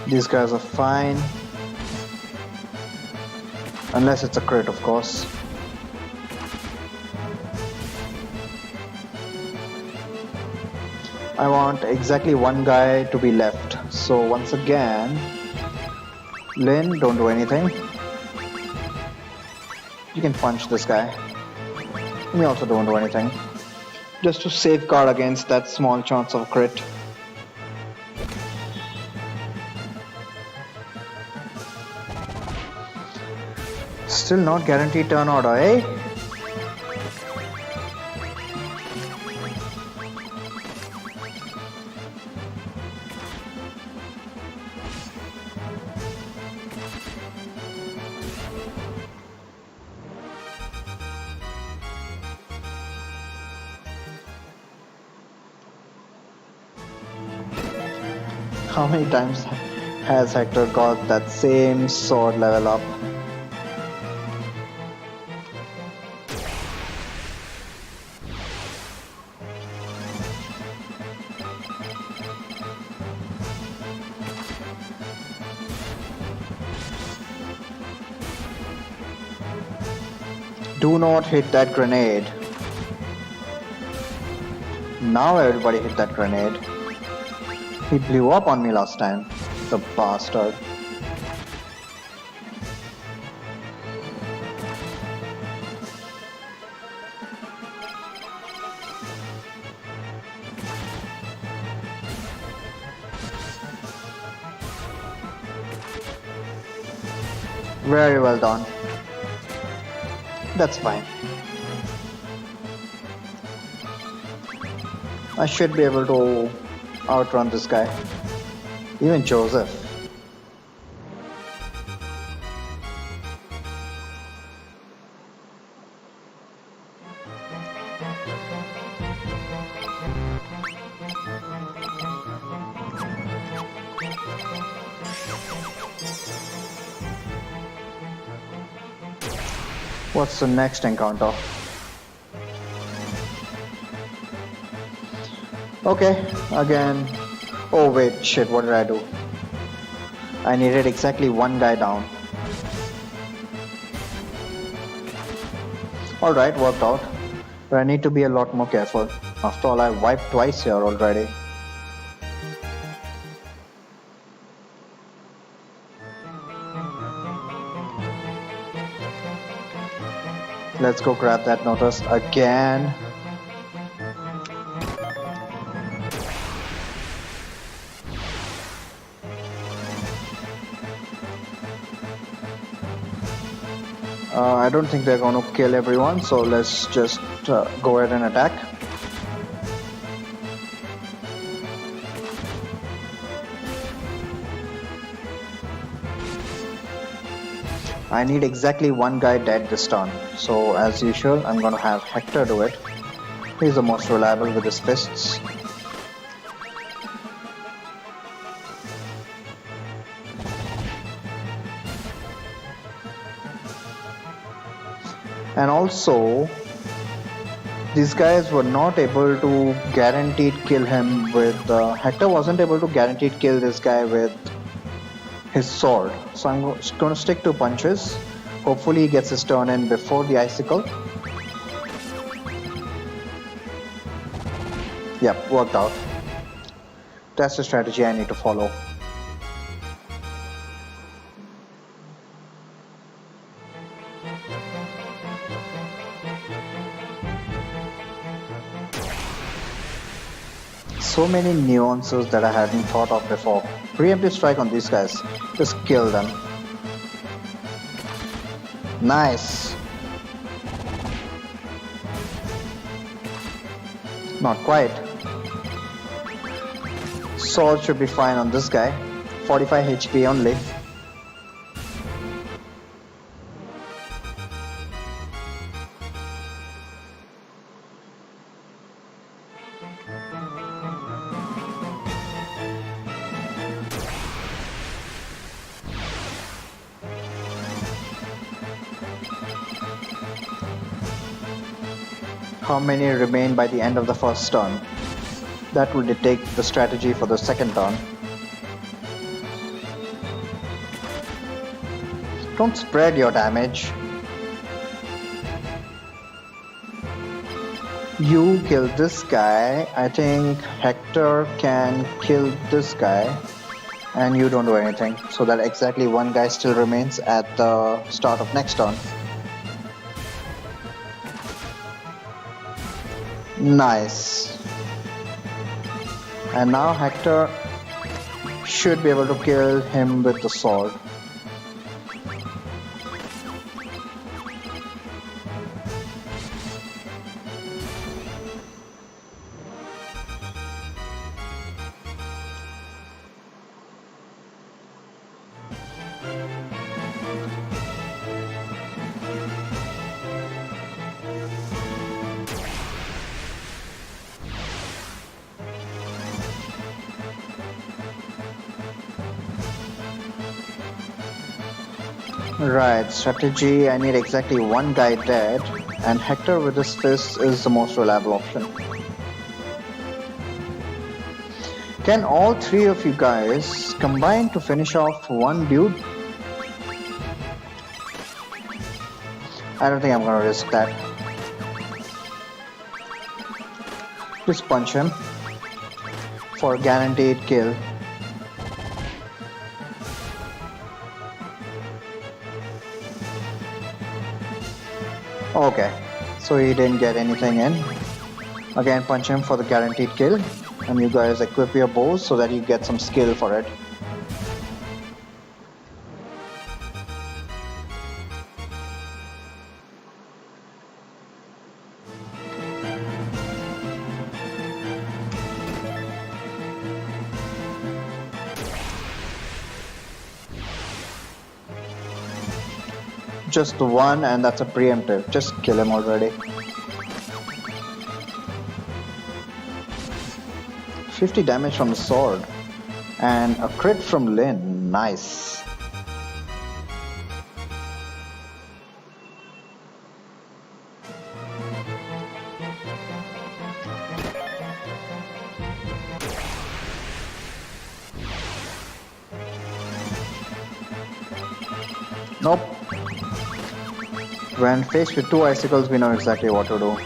These guys are fine. Unless it's a crit, of course. I want exactly one guy to be left. So once again, Lynn, don't do anything. You can punch this guy. Me also don't do anything. Just to safeguard against that small chance of crit. Still not guaranteed turn order, eh? How many times has Hector got that same sword level up? Do not hit that grenade. Now everybody hit that grenade. He blew up on me last time. The bastard. Very well done. That's fine. I should be able to outrun this guy. Even Joseph. What's the next encounter? Okay, again. Oh wait, shit, what did I do? I needed exactly one guy down. Alright, worked out. But I need to be a lot more careful. After all, I wiped twice here already. Let's go grab that notice again. I don't think they're going to kill everyone, so let's just go ahead and attack. I need exactly one guy dead this turn, so as usual, I'm going to have Hector do it. He's the most reliable with his fists. And also, these guys were not able to guaranteed kill him with Hector wasn't able to guaranteed kill this guy with his sword, so I'm going to stick to punches. Hopefully he gets his turn in before the icicle. Yep, worked out. That's the strategy I need to follow. So many nuances that I hadn't thought of before. Preemptive strike on these guys. Just kill them. Nice. Not quite. Sword should be fine on this guy. 45 HP only. How many remain by the end of the first turn? That will dictate the strategy for the second turn. Don't spread your damage. You kill this guy. I think Hector can kill this guy. And you don't do anything. So that exactly one guy still remains at the start of next turn. Nice. And now Hector should be able to kill him with the sword. Right, strategy, I need exactly one guy dead, and Hector with his fist is the most reliable option. Can all three of you guys combine to finish off one dude? I don't think I'm gonna risk that. Just punch him for a guaranteed kill. Okay, so he didn't get anything in. Again, punch him for the guaranteed kill, and you guys equip your bows so that you get some skill for it. Just one, and that's a preemptive. Just kill him already. 50 damage from the sword. And a crit from Lyn. Nice. Nope. When faced with two icicles, we know exactly what to do.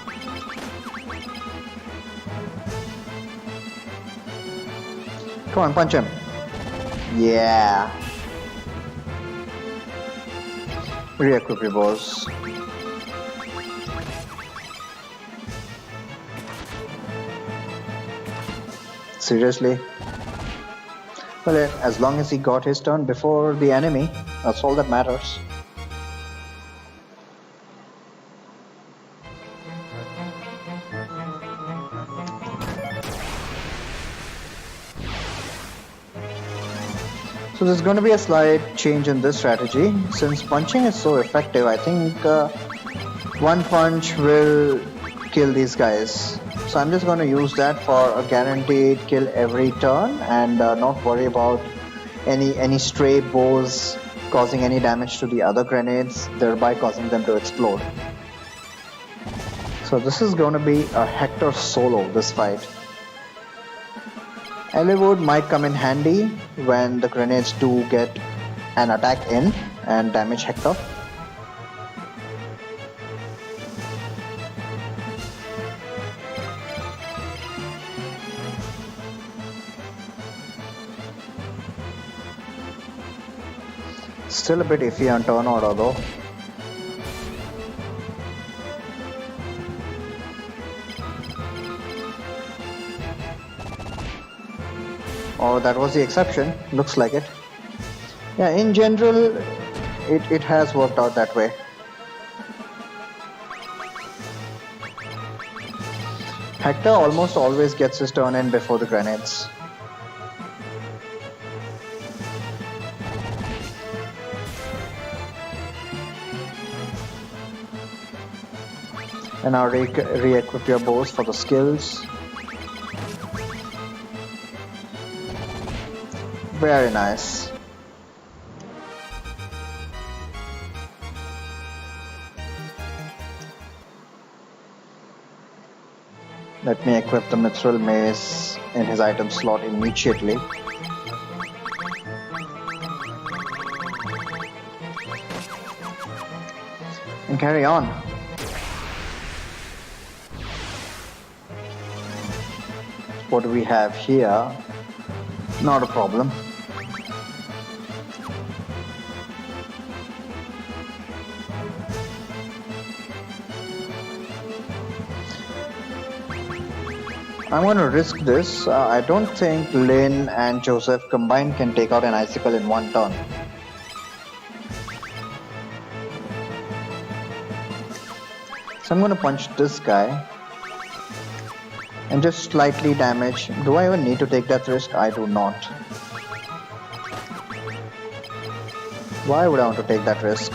Come on, punch him. Yeah. Re-equip your bows. Seriously? Well, as long as he got his turn before the enemy, that's all that matters. So there's going to be a slight change in this strategy. Since punching is so effective, I think one punch will kill these guys. So I'm just going to use that for a guaranteed kill every turn and not worry about any stray bows causing any damage to the other grenades, thereby causing them to explode. So this is going to be a Hector solo, this fight. Eliwood might come in handy when the grenades do get an attack in and damage Hector. Still a bit iffy on turn order though. Oh, that was the exception. Looks like it. Yeah, in general, it has worked out that way. Hector almost always gets his turn in before the grenades. And now re-equip your bows for the skills. Very nice. Let me equip the Mithril Mace in his item slot immediately. And carry on. What do we have here? Not a problem. I'm going to risk this. I don't think Lynn and Joseph combined can take out an icicle in one turn. So I'm going to punch this guy and just slightly damage. Do I even need to take that risk? I do not. Why would I want to take that risk?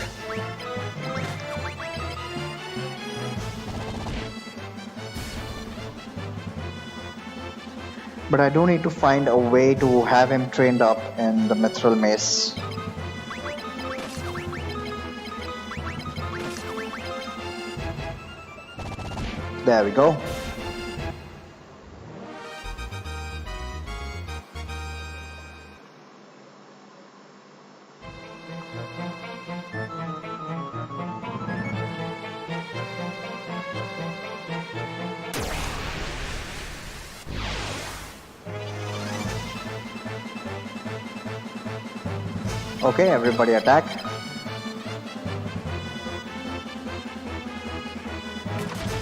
But I do need to find a way to have him trained up in the Mithril Mace. There we go. Okay, everybody attack.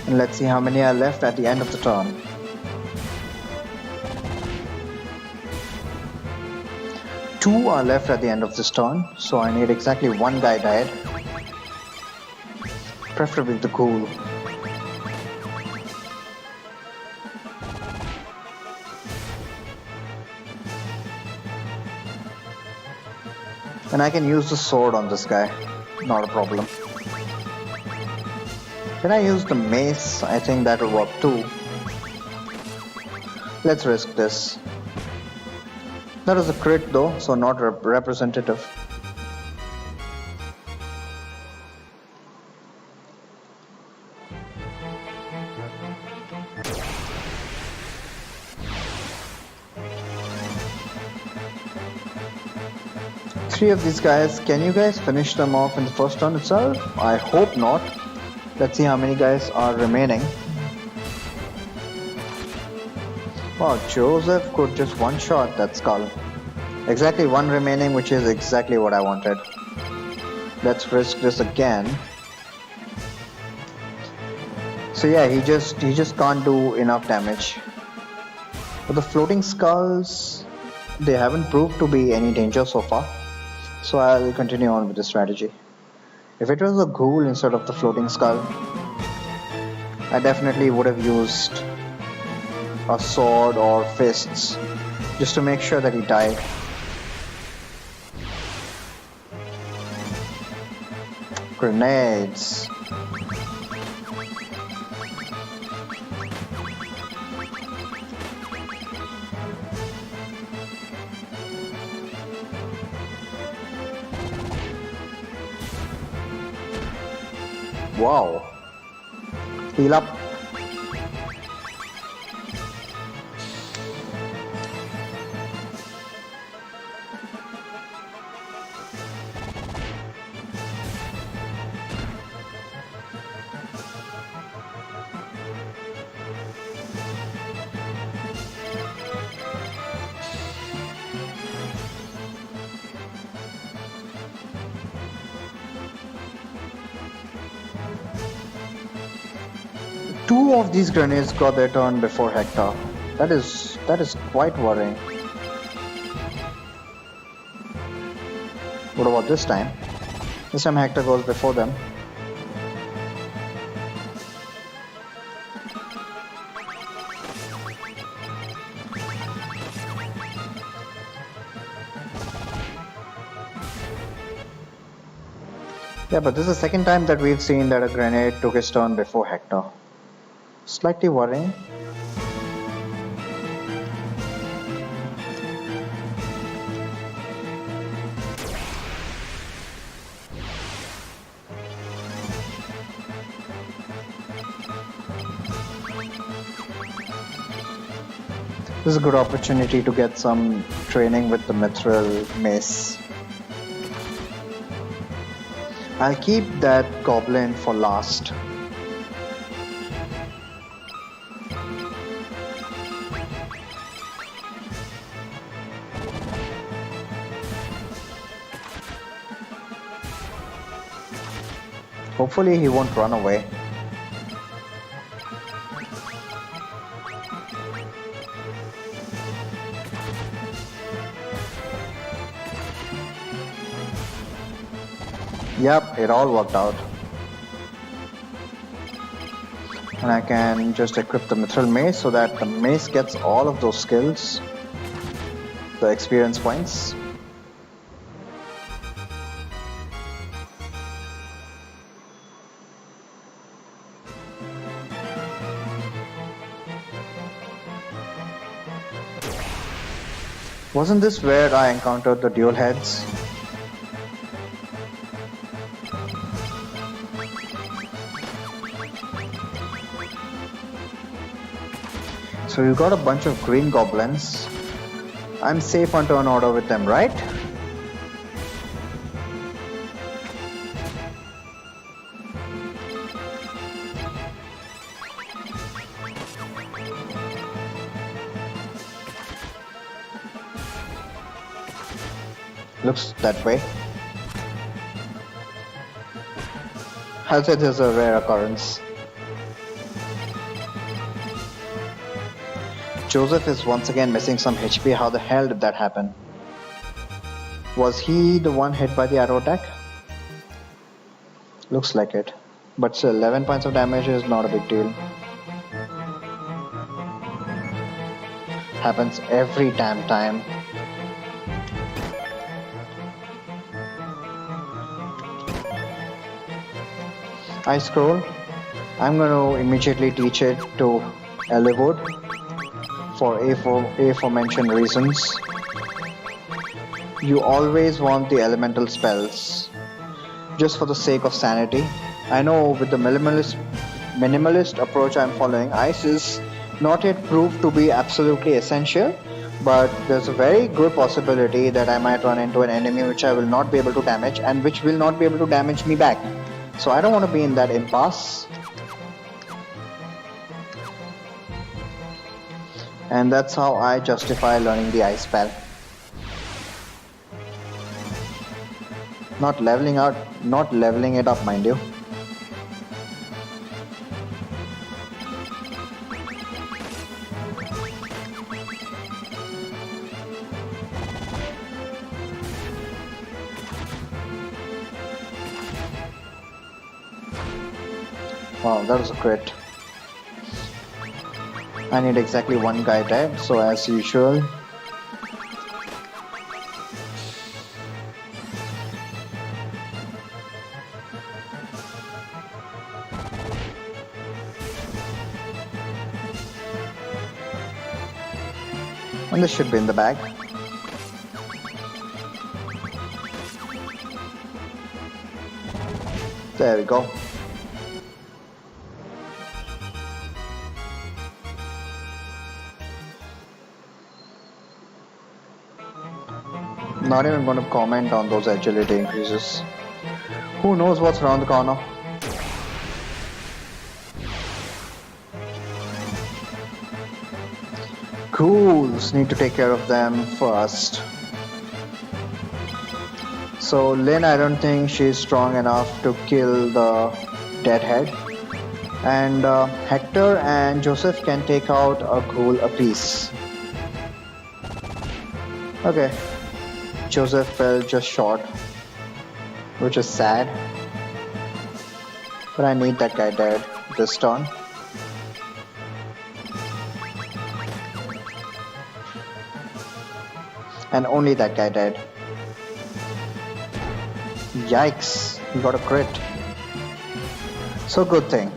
And let's see how many are left at the end of the turn. Two are left at the end of this turn, so I need exactly one guy dead. Preferably the ghoul. And I can use the sword on this guy, not a problem. Can I use the mace? I think that will work too. Let's risk this. That was a crit though, so not representative. Three of these guys, can you guys finish them off in the first turn itself? I hope not. Let's see how many guys are remaining. Wow, Joseph could just one-shot that skull. Exactly one remaining, which is exactly what I wanted. Let's risk this again. So yeah, he just can't do enough damage. But the floating skulls, they haven't proved to be any danger so far. So I'll continue on with the strategy. If it was a ghoul instead of the floating skull, I definitely would have used a sword or fists just to make sure that he died. Grenades. Wow. Heal up. Two of these grenades got their turn before Hector. That is quite worrying. What about this time? This time Hector goes before them. Yeah, but this is the second time that we've seen that a grenade took his turn before Hector. Slightly worrying. This is a good opportunity to get some training with the Mithril Mace. I'll keep that goblin for last. Hopefully he won't run away. Yep, it all worked out. And I can just equip the Mithril Mace so that the mace gets all of those skills, the experience points. Wasn't this where I encountered the dual heads? So you got a bunch of green goblins. I'm safe on turn order with them, right? Looks that way. I'll say this is a rare occurrence. Joseph is once again missing some HP. How the hell did that happen? Was he the one hit by the arrow attack? Looks like it. But still, 11 points of damage is not a big deal. Happens every damn time. Ice Scroll. I'm going to immediately teach it to Eliwood for aforementioned reasons. You always want the elemental spells, just for the sake of sanity. I know with the minimalist approach I'm following, ice is not yet proved to be absolutely essential, But there's a very good possibility that I might run into an enemy which I will not be able to damage and which will not be able to damage me back. So I don't want to be in that impasse. And that's how I justify learning the ice spell. Not leveling it up, mind you. Wow, that was a crit. I need exactly one guy dead, so as usual. And this should be in the bag. There we go. Not even going to comment on those agility increases. Who knows what's around the corner? Ghouls, need to take care of them first. So Lynn, I don't think she's strong enough to kill the deadhead. And Hector and Joseph can take out a ghoul apiece. Okay. Joseph fell just short, which is sad. But I need that guy dead this turn. And only that guy dead. Yikes, he got a crit. So good thing.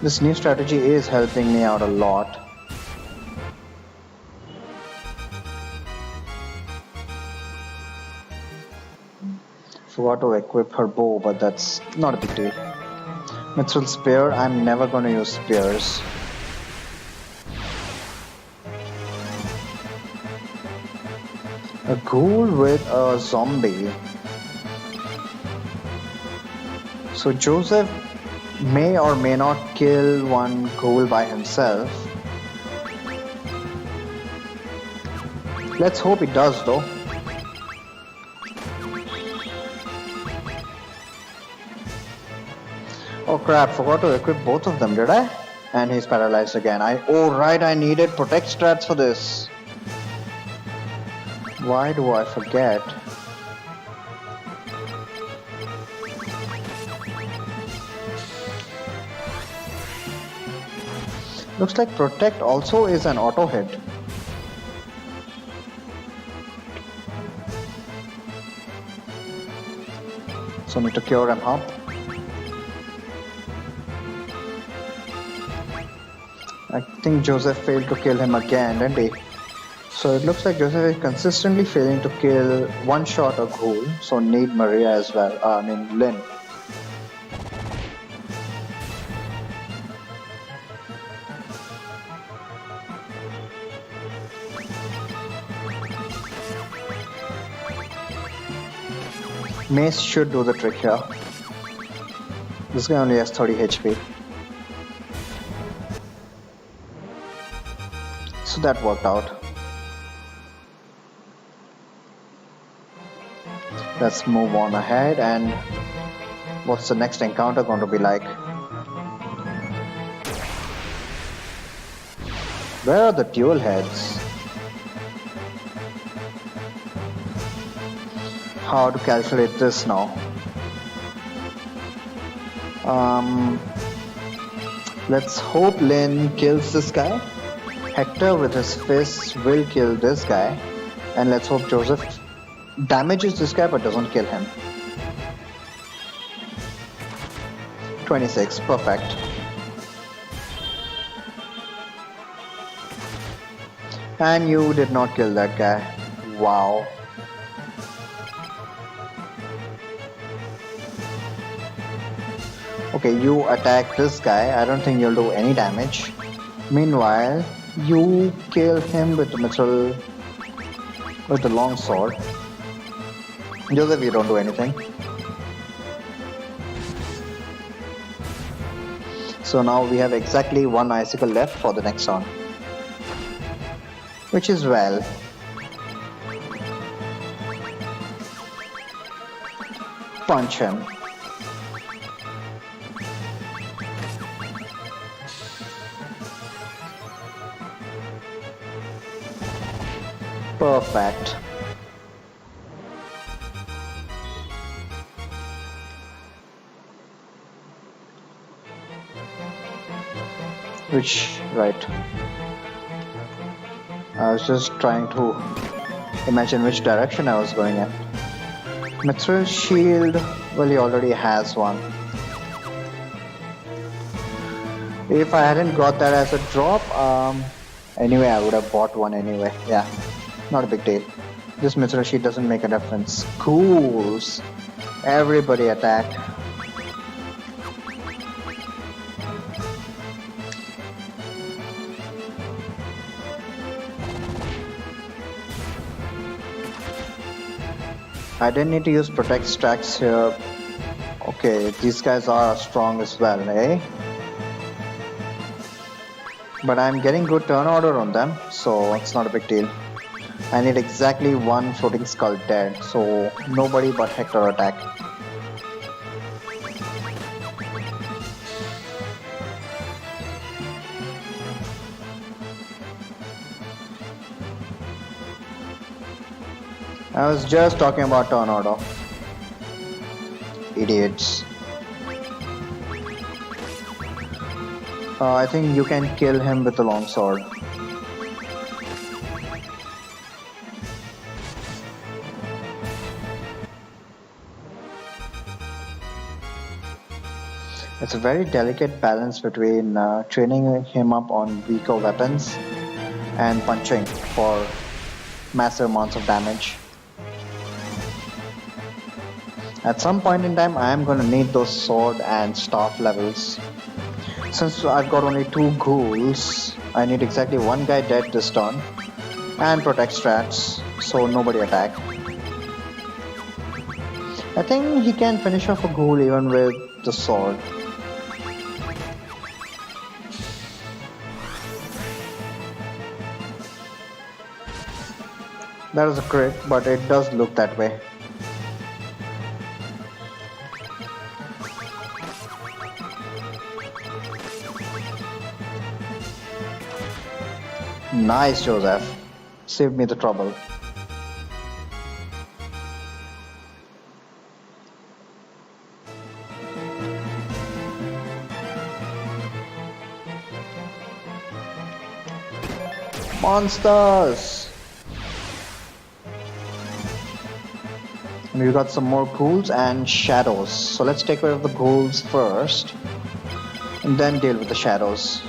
This new strategy is helping me out a lot. Forgot to equip her bow, but that's not a big deal. Mithril spear, I'm never gonna use spears. A ghoul with a zombie. So Joseph may or may not kill one ghoul by himself. Let's hope he does though. Oh crap, forgot to equip both of them, did I? And he's paralyzed again. Oh right, I needed protect strats for this. Why do I forget? Looks like protect also is an auto hit. So need to cure him up. I think Joseph failed to kill him again, didn't he? So it looks like Joseph is consistently failing to kill one shot a ghoul, so need Maria as well, Lynn. Mace should do the trick here. This guy only has 30 HP. So that worked out. Let's move on ahead, and what's the next encounter going to be like? Where are the dual heads? How to calculate this now? Let's hope Lynn kills this guy. Hector with his fists will kill this guy. And let's hope Joseph damages this guy but doesn't kill him. 26, perfect. And you did not kill that guy. Wow. Okay, you attack this guy. I don't think you'll do any damage. Meanwhile, you kill him with the mithril with the long sword. Joseph, you don't do anything. So now we have exactly one icicle left for the next round, which is well. Punch him. Perfect. Right. I was just trying to imagine which direction I was going in. Mithril shield, well, he already has one. If I hadn't got that as a drop, anyway, I would have bought one anyway. Yeah, not a big deal. This mithril shield doesn't make a difference. Cools. Everybody attack. I didn't need to use protect stacks here. Okay, these guys are strong as well, eh? But I'm getting good turn order on them, so it's not a big deal. I need exactly one floating skull dead, so nobody but Hector attack. I was just talking about turn order. Idiots. I think you can kill him with a long sword. It's a very delicate balance between training him up on weaker weapons and punching for massive amounts of damage. At some point in time, I am going to need those sword and staff levels. Since I've got only 2 ghouls, I need exactly one guy dead this turn and protect strats, so nobody attack. I think he can finish off a ghoul even with the sword. That is a crit, but it does look that way. Nice, Joseph. Saved me the trouble. Monsters! And we got some more ghouls and shadows. So let's take care of the ghouls first, and then deal with the shadows.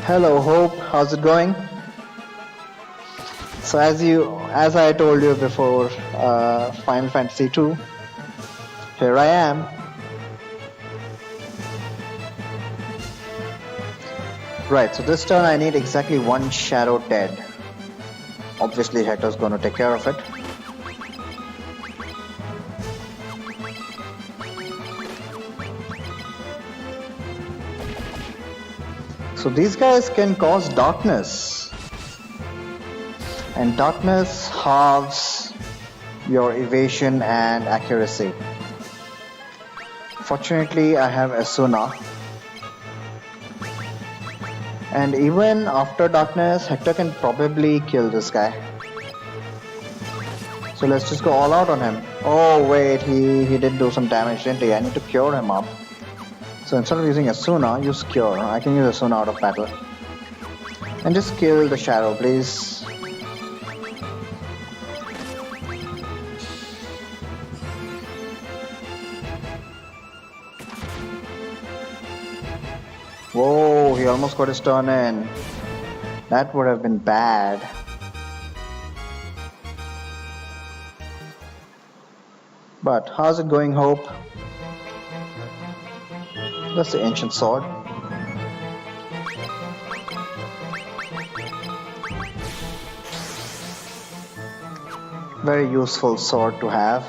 Hello Hope, how's it going? So as I told you before, Final Fantasy 2, here I am. Right, so this turn I need exactly one shadow dead. Obviously Hector's gonna take care of it. So these guys can cause darkness, and darkness halves your evasion and accuracy. Fortunately, I have Esuna, and even after darkness, Hector can probably kill this guy. So let's just go all out on him. Oh wait, he did do some damage, didn't he? I need to cure him up. So instead of using Esuna, use Cure. I can use Esuna out of battle. And just kill the shadow, please. Whoa, he almost got his turn in. That would have been bad. But how's it going, Hope? That's the ancient sword. Very useful sword to have.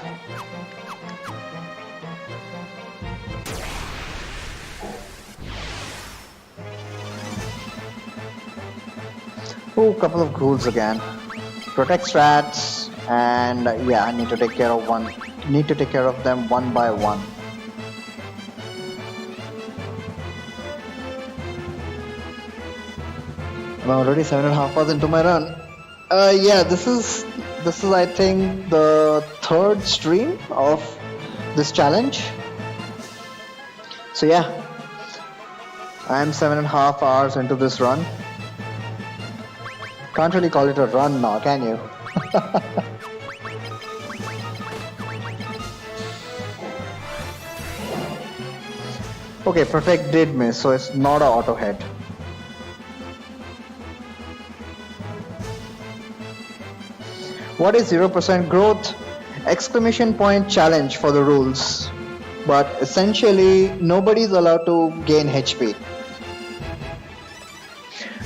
Oh, couple of ghouls again. Protect strats, and yeah, I need to take care of one. Need to take care of them one by one. I'm already 7.5 hours into my run. Yeah, this is I think the third stream of this challenge. So yeah, I am 7.5 hours into this run. Can't really call it a run now, can you? Okay, protect did miss, so it's not a auto hit. What is 0% growth? Exclamation point challenge for the rules. But essentially, nobody's allowed to gain HP.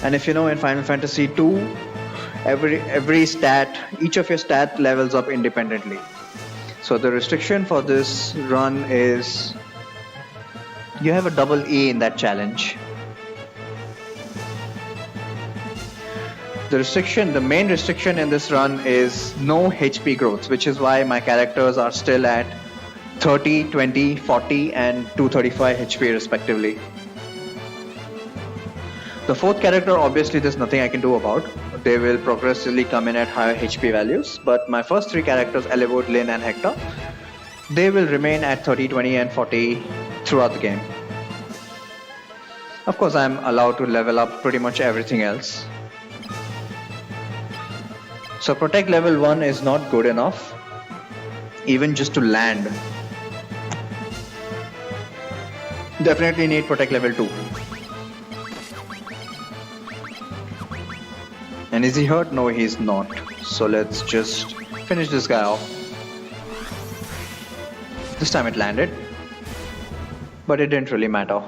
And if you know, in Final Fantasy 2, every stat, each of your stat levels up independently. So the restriction for this run is you have a double E in that challenge. The main restriction in this run is no HP growth, which is why my characters are still at 30, 20, 40 and 235 HP respectively. The fourth character, obviously there's nothing I can do about. They will progressively come in at higher HP values, but my first three characters, Eliwood, Lyn and Hector, they will remain at 30, 20 and 40 throughout the game. Of course, I'm allowed to level up pretty much everything else. So protect level 1 is not good enough, even just to land. Definitely need protect level 2. And is he hurt? No, he's not. So let's just finish this guy off. This time it landed, but it didn't really matter.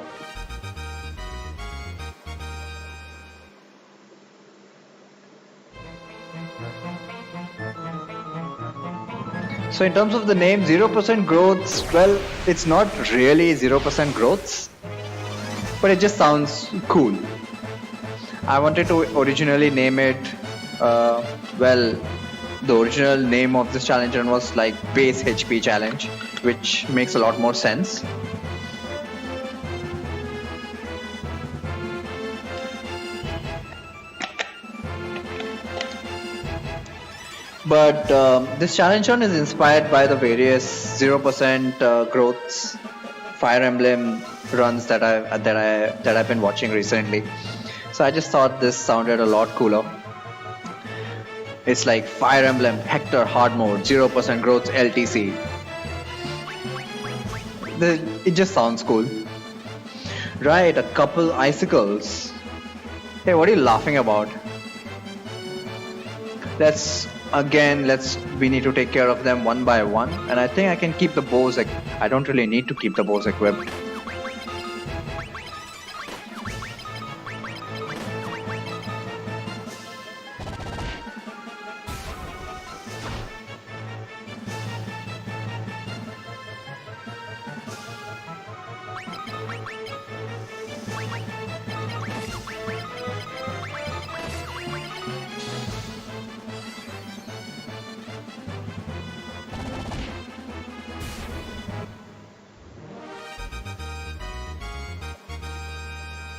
So in terms of the name, 0% growths, well, it's not really 0% growths, but it just sounds cool. I wanted to originally name it, well, the original name of this challenge run was like base HP challenge, which makes a lot more sense. But this challenge run is inspired by the various 0% growths, Fire Emblem runs that I've been watching recently. So I just thought this sounded a lot cooler. It's like Fire Emblem Hector Hard Mode, 0% growth LTC. It just sounds cool. Right, a couple icicles. Hey, what are you laughing about? We need to take care of them one by one. And I think I can keep the bows. I don't really need to keep the bows equipped.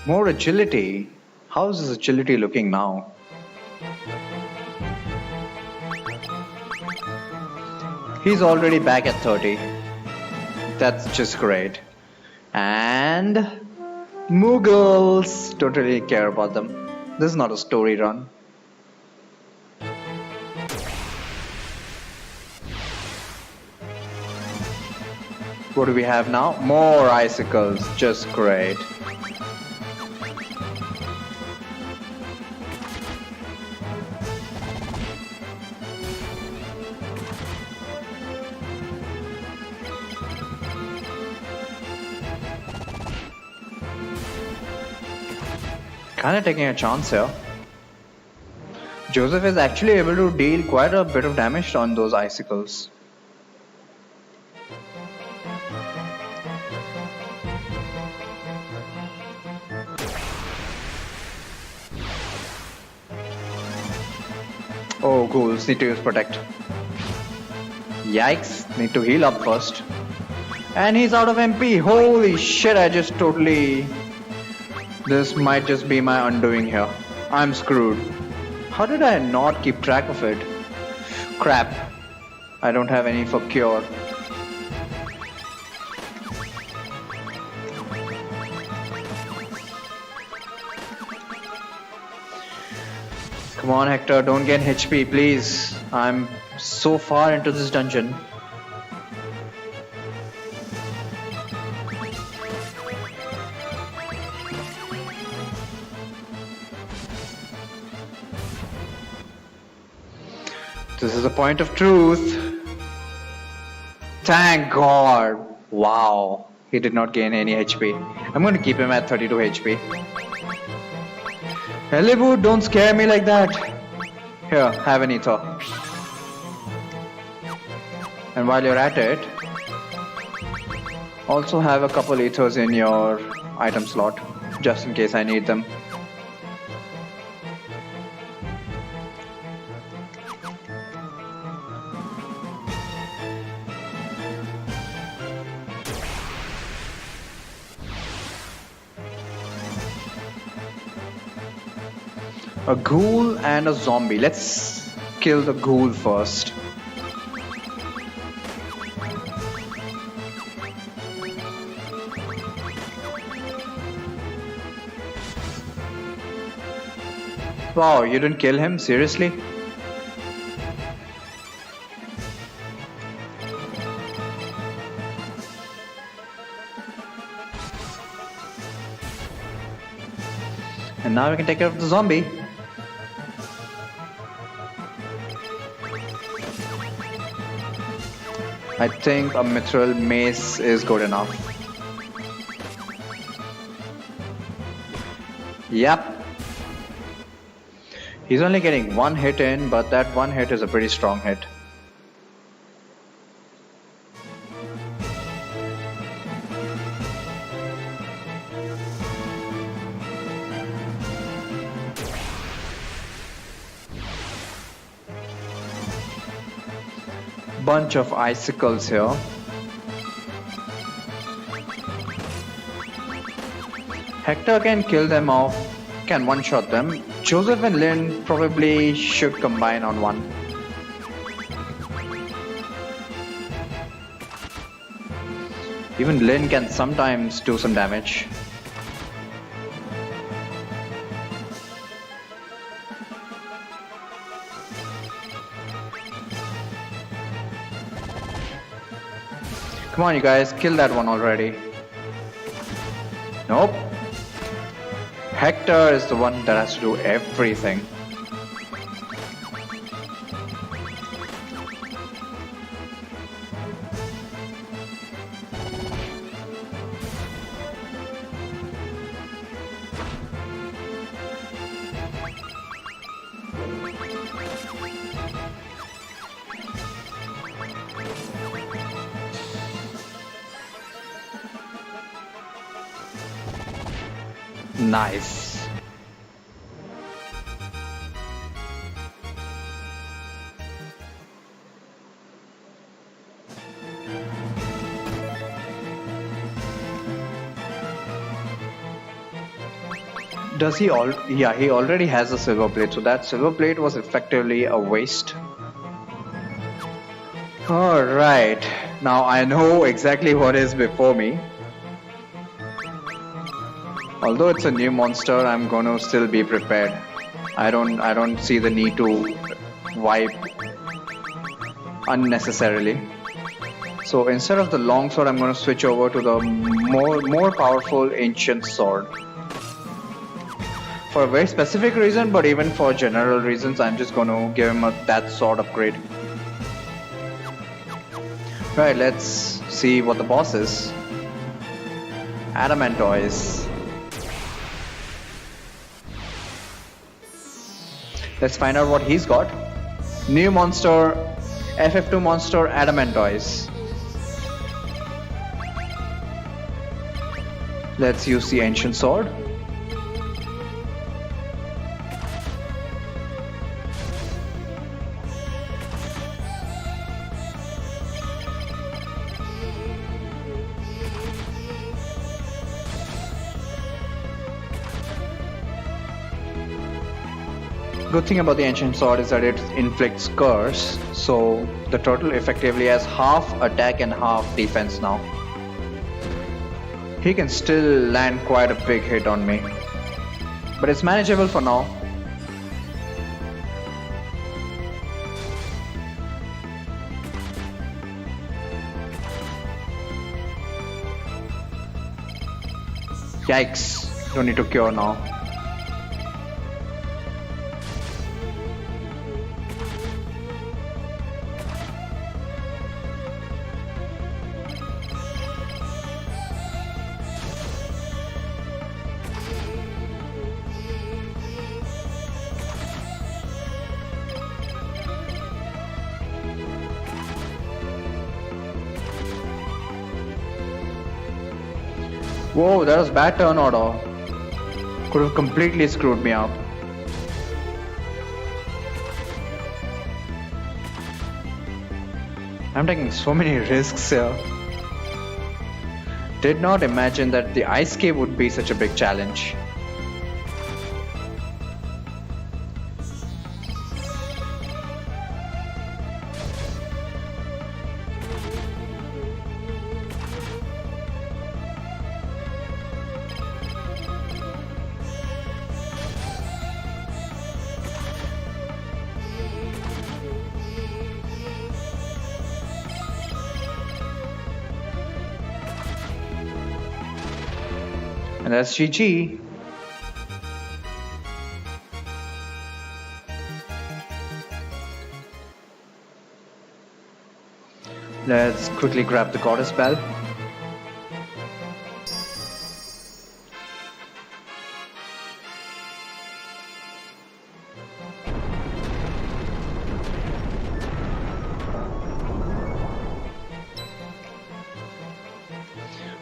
More agility. How's his agility looking now? He's already back at 30. That's just great. And Moogles. Don't really care about them. This is not a story run. What do we have now? More icicles. Just great. Kinda taking a chance here. Joseph is actually able to deal quite a bit of damage on those icicles. Oh, ghouls need to use protect. Yikes, need to heal up first. And he's out of MP. Holy shit, I just totally... This might just be my undoing here. I'm screwed. How did I not keep track of it? Crap. I don't have any for cure. Come on, Hector, don't get HP, please. I'm so far into this dungeon. This is a point of truth. Thank God. Wow. He did not gain any HP. I'm going to keep him at 32 HP. Hollywood, don't scare me like that. Here, have an ether. And while you're at it, also have a couple ethers in your item slot, just in case I need them. A ghoul and a zombie. Let's kill the ghoul first. Wow, you didn't kill him? Seriously? And now we can take care of the zombie. I think a mithril mace is good enough. Yep. He's only getting one hit in, but that one hit is a pretty strong hit. Bunch of icicles here. Hector can kill them off, can one-shot them. Joseph and Lynn probably should combine on one. Even Lynn can sometimes do some damage. Come on, you guys, kill that one already. Nope. Hector is the one that has to do everything. Nice. Does he yeah, he already has a silver plate, so that silver plate was effectively a waste. Alright, now I know exactly what is before me. Although it's a new monster, I'm gonna still be prepared. I don't see the need to wipe unnecessarily. So instead of the long sword, I'm gonna switch over to the more powerful ancient sword. For a very specific reason, but even for general reasons, I'm just gonna give him that sword upgrade. Right, let's see what the boss is. Let's find out what he's got. New monster, FF2 monster, Adamantoise. Let's use the ancient sword. Good thing about the ancient sword is that it inflicts curse, so the turtle effectively has half attack and half defense now. He can still land quite a big hit on me, but it's manageable for now. Yikes, don't need to cure now. Whoa, that was bad turn order. Could have completely screwed me up. I'm taking so many risks here. Did not imagine that the ice cave would be such a big challenge. And that's GG. Let's quickly grab the goddess bell.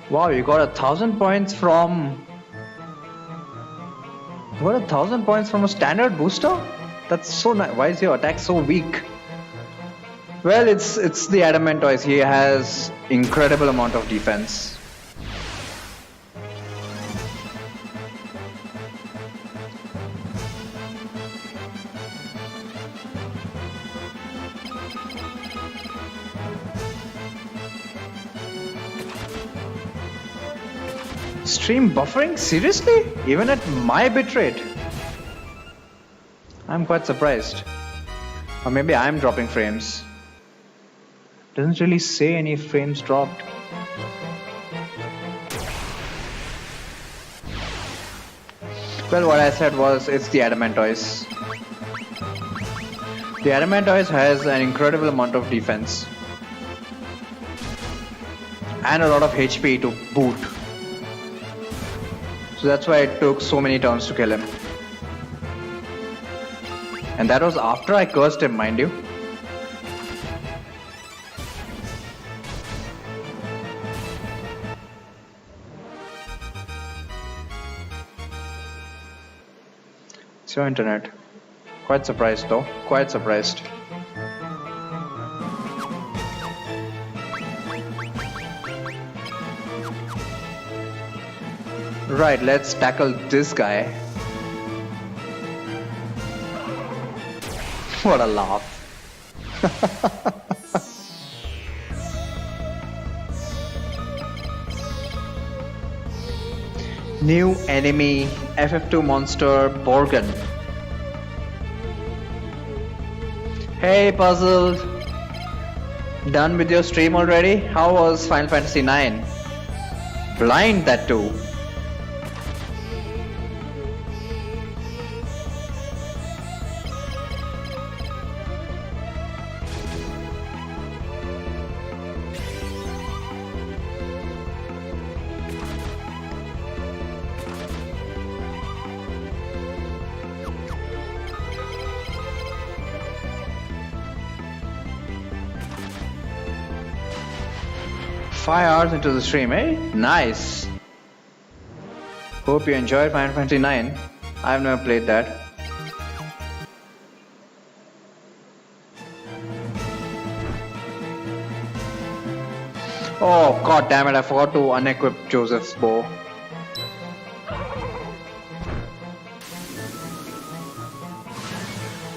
Wow, you got 1,000 points from... You got 1,000 points from a standard booster? That's so nice. Why is your attack so weak? Well, it's the Adamantoise. He has incredible amount of defense. Stream buffering? Seriously? Even at my bitrate? I'm quite surprised. Or maybe I'm dropping frames. Doesn't really say any frames dropped. Well, what I said was it's the Adamantoise. The Adamantoise has an incredible amount of defense. And a lot of HP to boot. So that's why it took so many turns to kill him. And that was after I cursed him, mind you. It's your internet. Quite surprised though. Quite surprised. Right, let's tackle this guy. What a laugh. New enemy, FF2 monster, Borgen. Hey Puzzled, done with your stream already? How was Final Fantasy IX? Blind that too. 5 hours into the stream, eh? Nice. Hope you enjoyed Final Fantasy 9. I've never played that. Oh god damn it, I forgot to unequip Joseph's bow.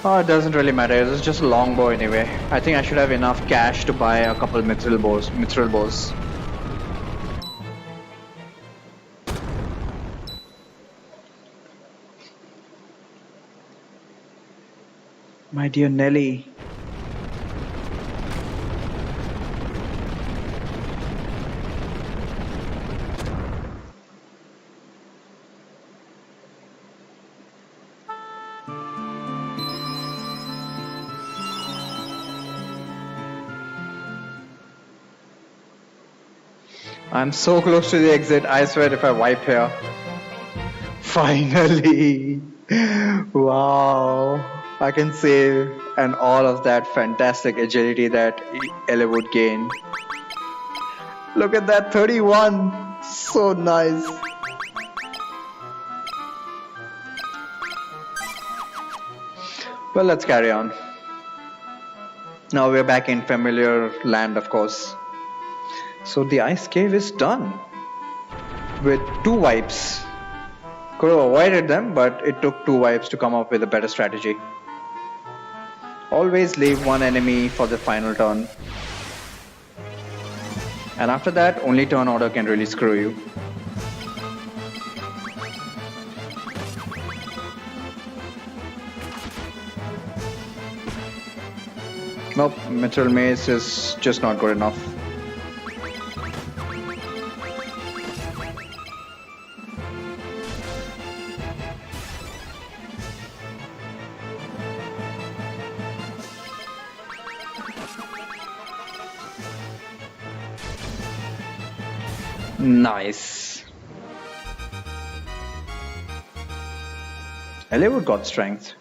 Oh, it doesn't really matter, it's just a long bow anyway. I think I should have enough cash to buy a couple mithril bows. My dear Nelly. I'm so close to the exit, I swear if I wipe here. Finally! Wow! I can save and all of that fantastic agility that Ellie would gain. Look at that, 31! So nice! Well, let's carry on. Now we're back in familiar land, of course. So the ice cave is done with 2 wipes. Could have avoided them, but it took 2 wipes to come up with a better strategy. Always leave one enemy for the final turn. And after that, only turn order can really screw you. Nope, Mithril Mace is just not good enough. Nice. Eliwood got strength.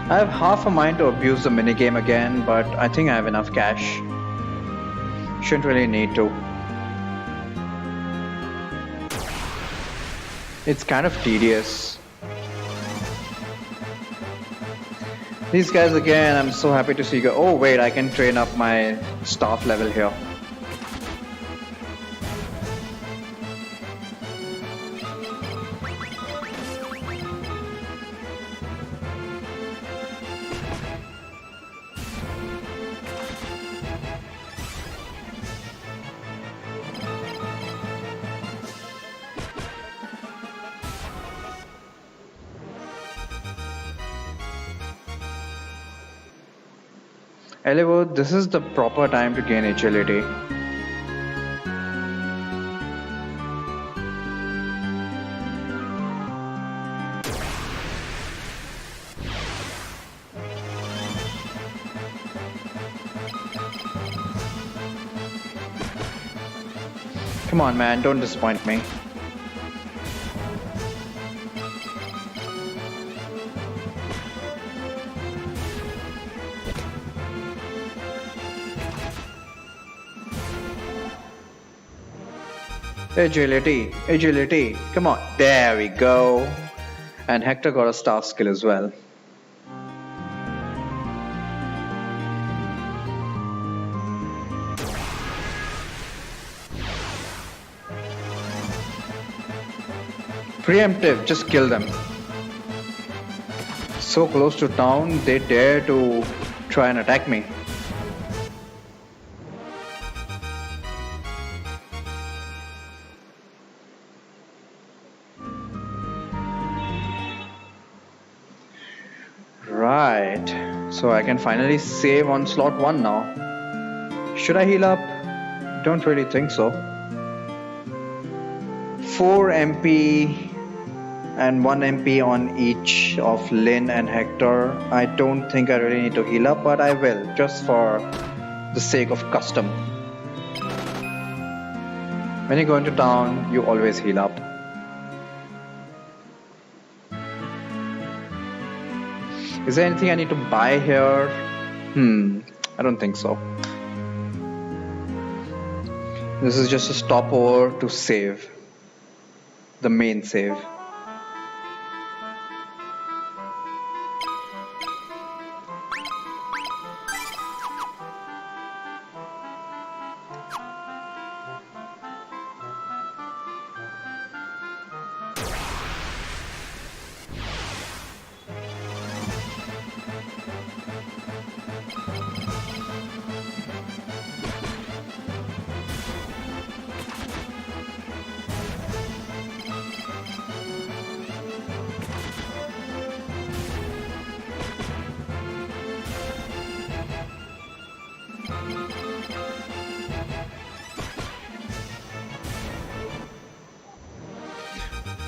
I have half a mind to abuse the minigame again, but I think I have enough cash. Shouldn't really need to. It's kind of tedious. These guys again, I'm so happy to see go. Oh wait, I can train up my staff level here. Eliwood, this is the proper time to gain agility. Come on man, don't disappoint me. Agility, come on, there we go. And Hector got a staff skill as well. Preemptive, just kill them. So close to town, they dare to try and attack me. Right, so I can finally save on slot 1 now. Should I heal up? Don't really think so. 4 MP and 1 MP on each of Lynn and Hector. I don't think I really need to heal up, but I will, just for the sake of custom. When you go into town, you always heal up. Is there anything I need to buy here? I don't think so. This is just a stopover to save. The main save.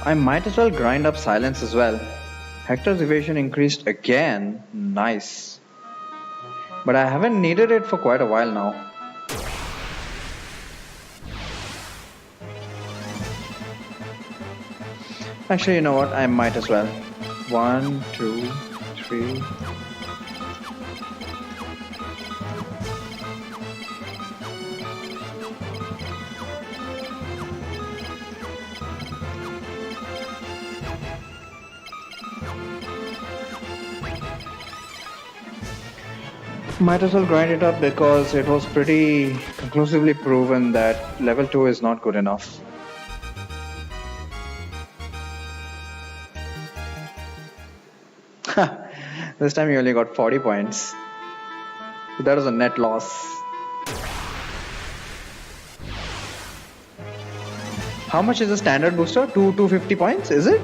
I might as well grind up silence as well. Hector's evasion increased again. Nice. But I haven't needed it for quite a while now. Actually, you know what? I might as well. 1, 2, 3. Might as well grind it up because it was pretty conclusively proven that level 2 is not good enough. This time you only got 40 points. That was a net loss. How much is the standard booster? 250 points, is it?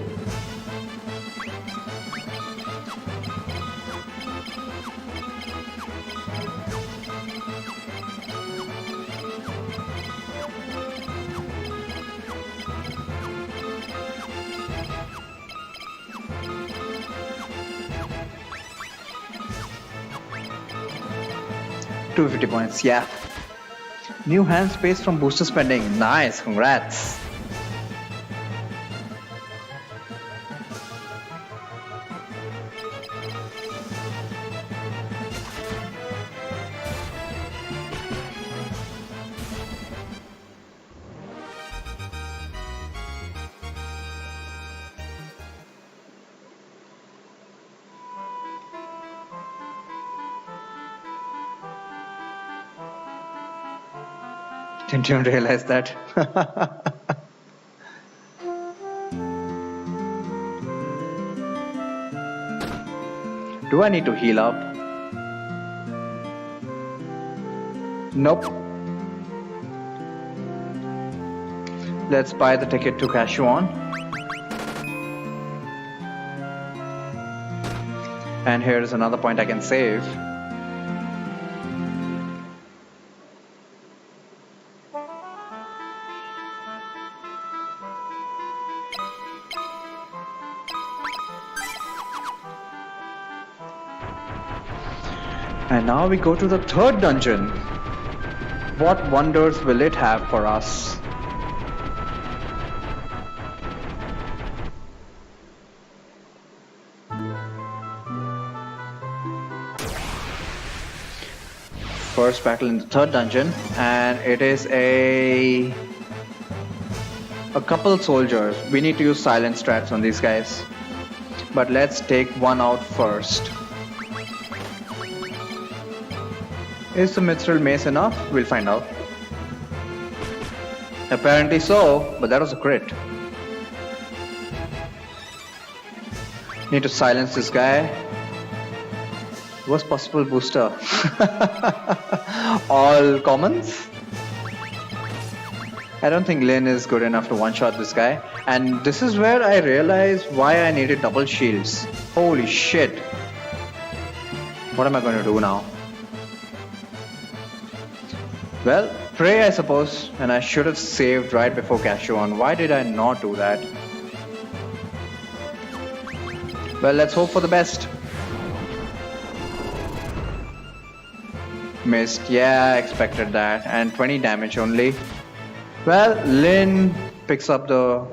$250 points, yeah. New hand space from booster spending. Nice, congrats. Didn't even realize that. Do I need to heal up? Nope. Let's buy the ticket to Kashuan. And here's another point I can save. And now we go to the third dungeon. What wonders will it have for us? First battle in the third dungeon, and it is a couple soldiers. We need to use silent strats on these guys. But let's take one out first. Is the Mithril Mace enough? We'll find out. Apparently so, but that was a crit. Need to silence this guy. Worst possible booster. All commons? I don't think Lyn is good enough to one-shot this guy. And this is where I realized why I needed double shields. Holy shit. What am I going to do now? Well, pray I suppose, and I should have saved right before Kashuan. Why did I not do that? Well, let's hope for the best. Missed, yeah, I expected that. And 20 damage only. Well, Lyn picks up the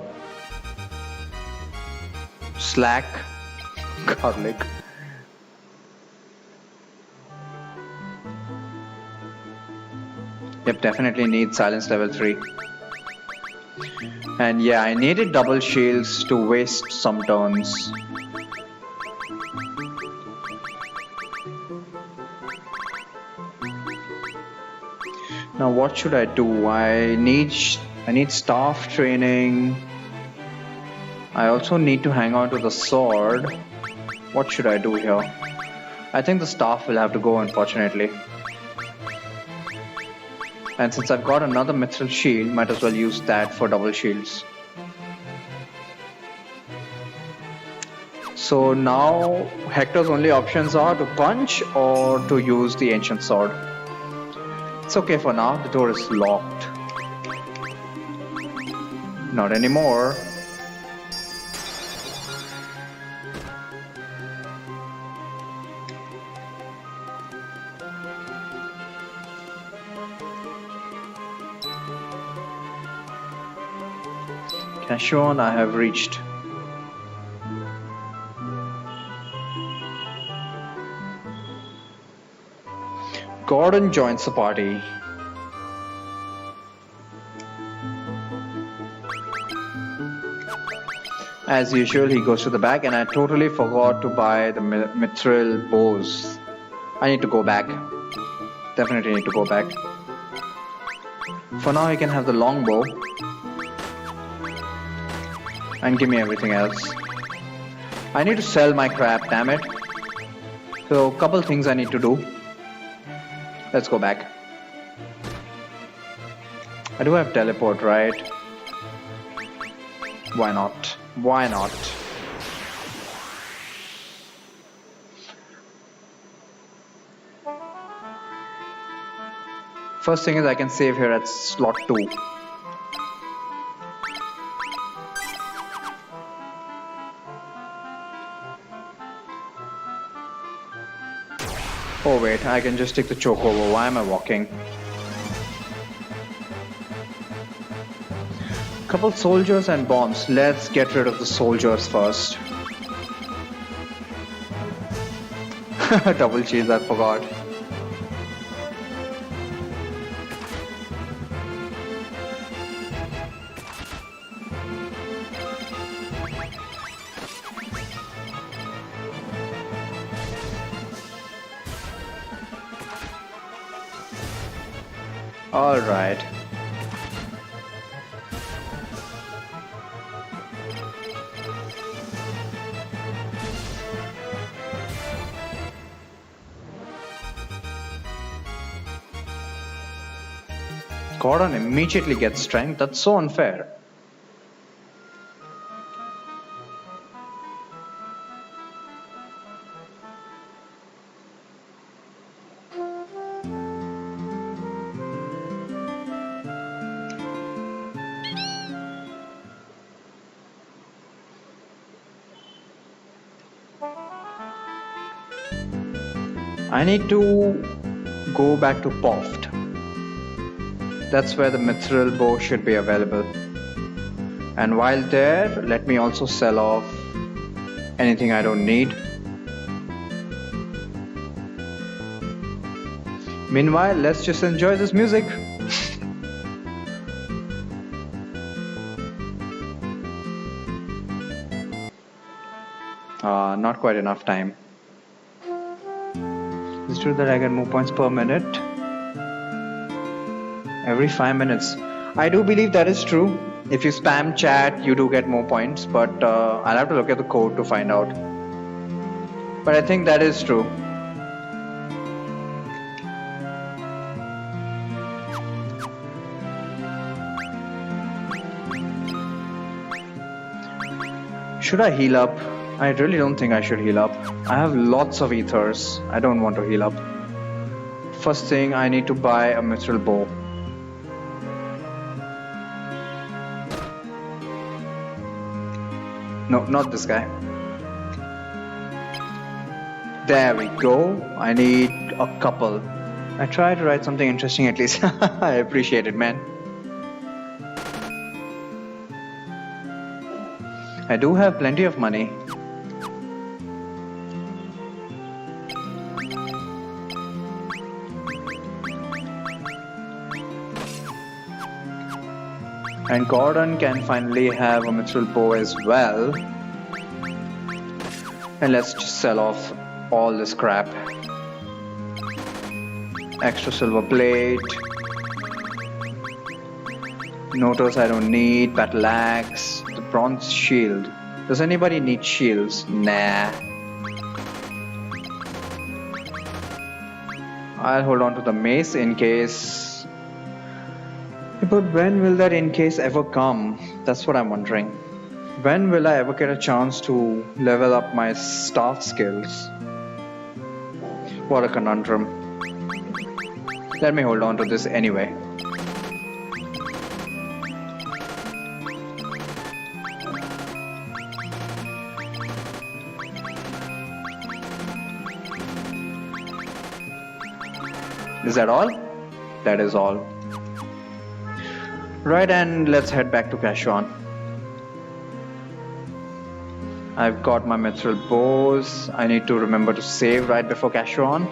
slack. Garlic. Yep, definitely need silence level 3. And yeah, I needed double shields to waste some turns. Now what should I do? I need staff training. I also need to hang on to the sword. What should I do here? I think the staff will have to go, unfortunately. And since I've got another mithril shield, might as well use that for double shields. So now Hector's only options are to punch or to use the ancient sword. It's okay for now, the door is locked. Not anymore. Cashon, I have reached. Gordon joins the party. As usual, he goes to the back, and I totally forgot to buy the mithril bows. I need to go back. Definitely need to go back. For now, he can have the longbow. And give me everything else. I need to sell my crap, damn it. So, couple things I need to do. Let's go back. I do have teleport, right? Why not? Why not? First thing is I can save here at slot 2. Oh wait, I can just take the chocobo. Why am I walking? Couple soldiers and bombs. Let's get rid of the soldiers first. Double cheese, I forgot. All right. Gordon immediately gets strength. That's so unfair. I need to go back to Poft. That's where the mithril bow should be available. And while there, let me also sell off anything I don't need. Meanwhile, let's just enjoy this music. Not quite enough time. It's true that I get more points per minute. Every 5 minutes. I do believe that is true. If you spam chat, you do get more points, but I'll have to look at the code to find out. But I think that is true. Should I heal up? I really don't think I should heal up. I have lots of ethers. I don't want to heal up. First thing, I need to buy a mithril bow. No, not this guy. There we go. I need a couple. I tried to write something interesting at least. I appreciate it, man. I do have plenty of money. And Gordon can finally have a mithril bow as well. And let's just sell off all this crap. Extra silver plate. Notos I don't need. Battle axe. The bronze shield. Does anybody need shields? Nah. I'll hold on to the mace in case. But when will that in case ever come? That's what I'm wondering. When will I ever get a chance to level up my staff skills? What a conundrum. Let me hold on to this anyway. Is that all? That is all. Right, and let's head back to Kashuan. I've got my mithril bows. I need to remember to save right before Kashuan.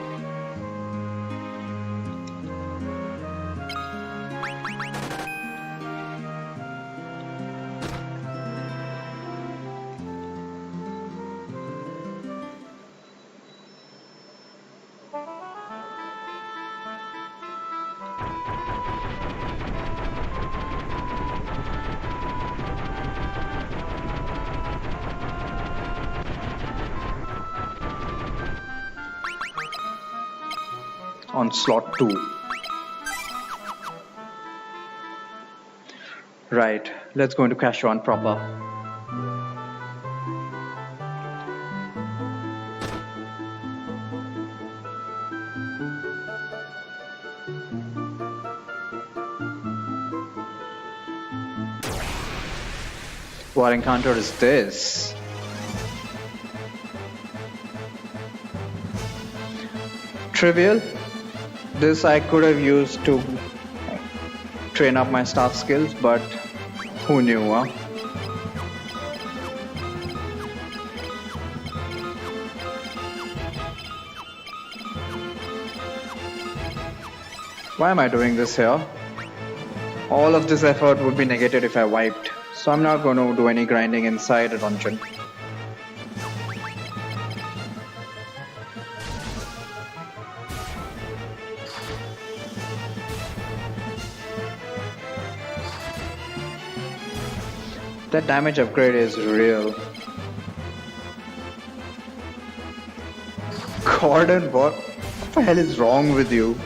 On slot 2. Right, let's go into Kashuan proper. What encounter is this? Trivial. This I could have used to train up my staff skills, but who knew, huh? Why am I doing this here? All of this effort would be negated if I wiped, so I'm not going to do any grinding inside a dungeon. That damage upgrade is real. Gordon, what the hell is wrong with you?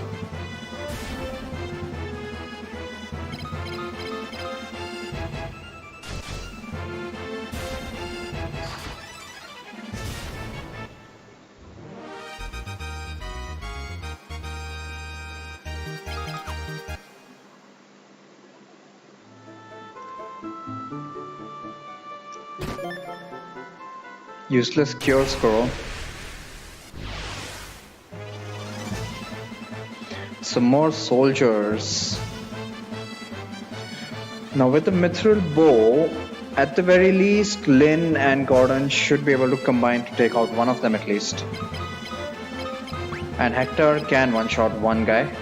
Useless cure scroll. Some more soldiers. Now with the mithril bow, at the very least, Lynn and Gordon should be able to combine to take out one of them at least. And Hector can one-shot one guy.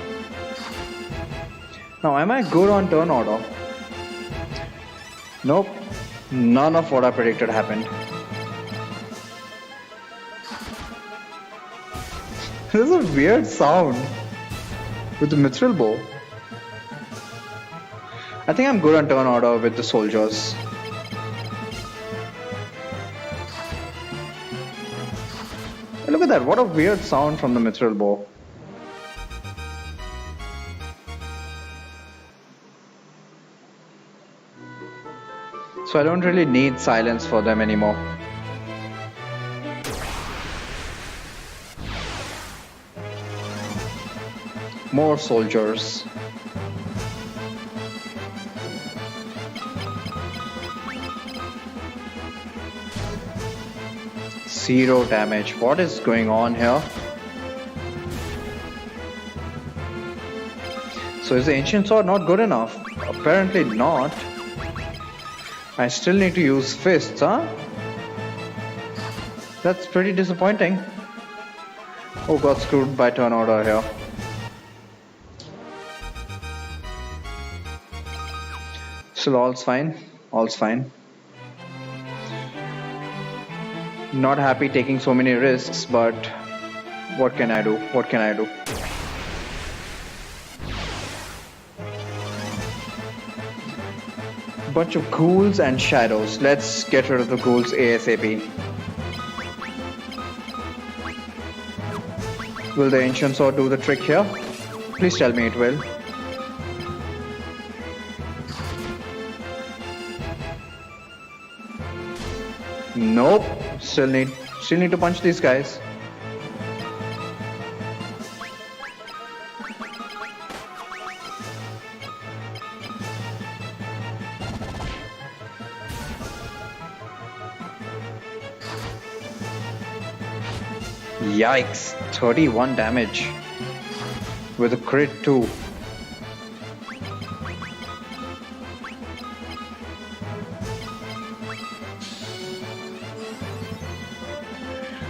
Now am I good on turn order? Nope. None of what I predicted happened. This is a weird sound with the mithril bow. I think I'm good on turn order with the soldiers. Hey, look at that, what a weird sound from the mithril bow. So I don't really need silence for them anymore. More soldiers. Zero damage. What is going on here? So is the ancient sword not good enough? Apparently not. I still need to use fists, huh? That's pretty disappointing. Oh, got screwed by turn order here. Still, all's fine. All's fine. Not happy taking so many risks, but what can I do? What can I do? Bunch of ghouls and shadows. Let's get rid of the ghouls ASAP. Will the ancient sword do the trick here? Please tell me it will. Nope. Still need to punch these guys. Yikes, 31 damage with a crit too.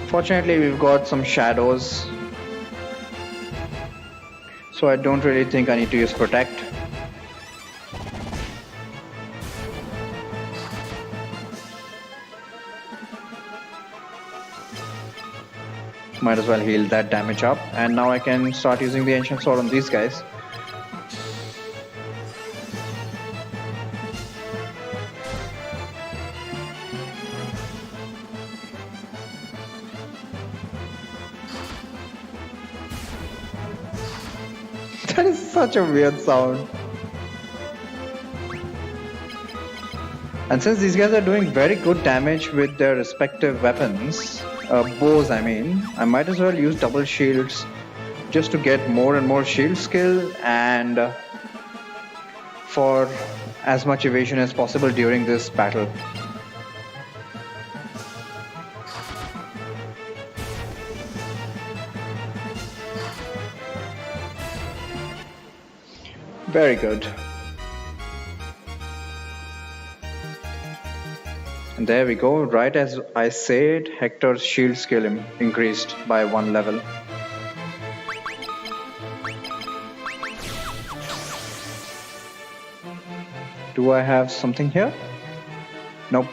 Fortunately, we've got some shadows, so I don't really think I need to use protect. Might as well heal that damage up, and now I can start using the ancient sword on these guys. That is such a weird sound. And since these guys are doing very good damage with their respective weapons, bows I mean, I might as well use double shields just to get more and more shield skill and for as much evasion as possible during this battle. Very good. And there we go, right as I said, Hector's shield skill increased by 1 level. Do I have something here? Nope.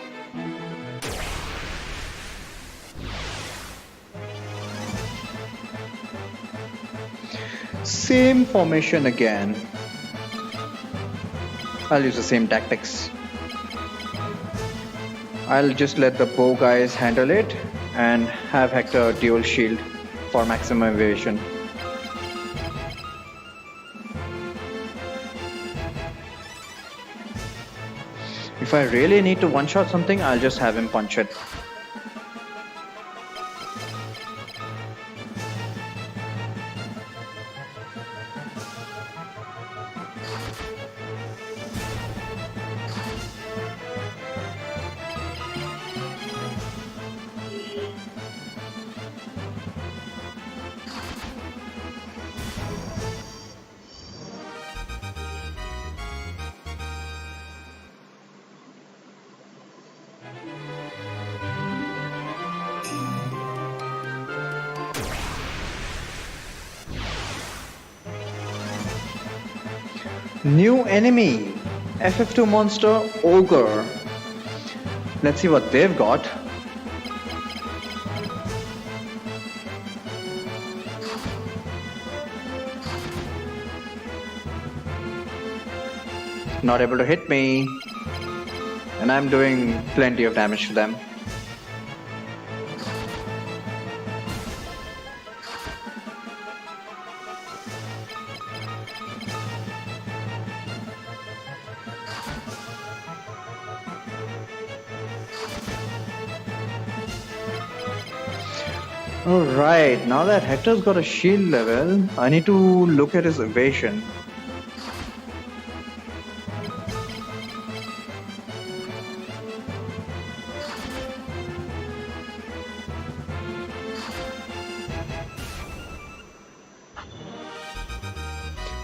Same formation again. I'll use the same tactics. I'll just let the bow guys handle it and have Hector dual shield for maximum evasion. If I really need to one-shot something, I'll just have him punch it. New enemy, FF2 monster Ogre. Let's see what they've got. Not able to hit me, and I'm doing plenty of damage to them. Alright, now that Hector's got a shield level, I need to look at his evasion.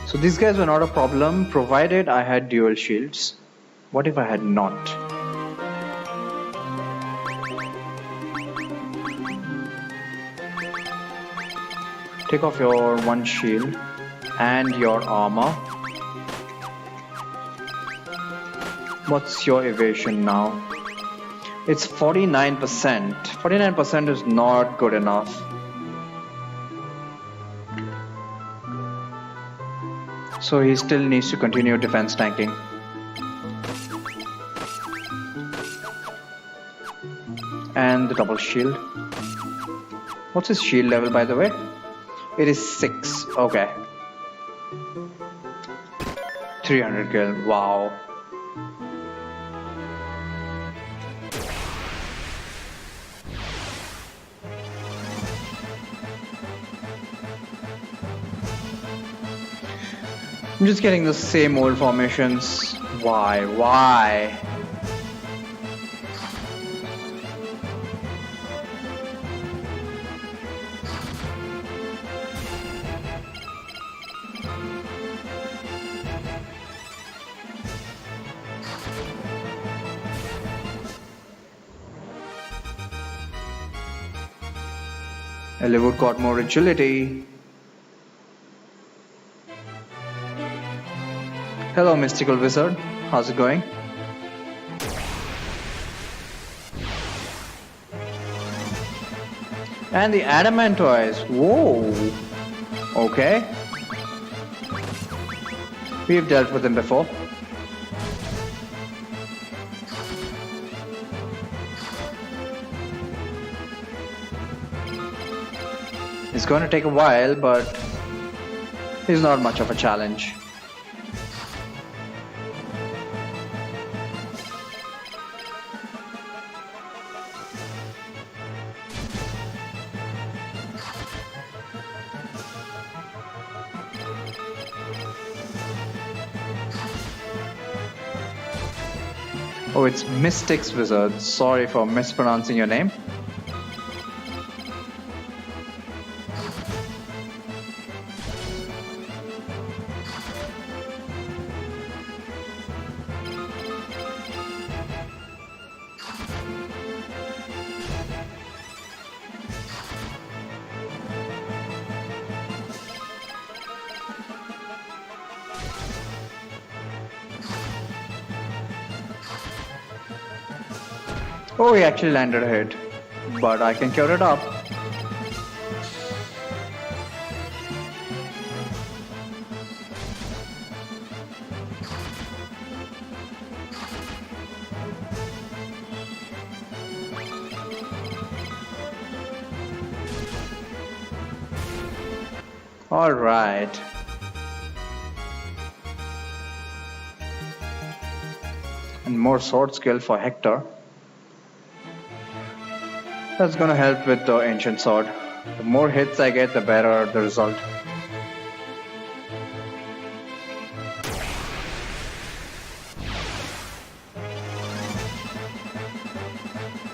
So these guys were not a problem provided I had dual shields. What if I had not? Take off your one shield and your armor. What's your evasion now? It's 49%. 49% is not good enough. So he still needs to continue defense tanking. And the double shield. What's his shield level, by the way? It is 6. Okay. 300 kill. Wow. I'm just getting the same old formations. Why? Why? Eliwood got more agility. Hello, Mystical Wizard. How's it going? And the Adamantoise. Whoa. Okay. We've dealt with him before. It's going to take a while, but he's not much of a challenge. Oh, it's Mystics Wizard. Sorry for mispronouncing your name. Oh, he actually landed a hit, but I can cure it up. All right. And more sword skill for Hector. That's gonna help with the ancient sword. The more hits I get, the better the result.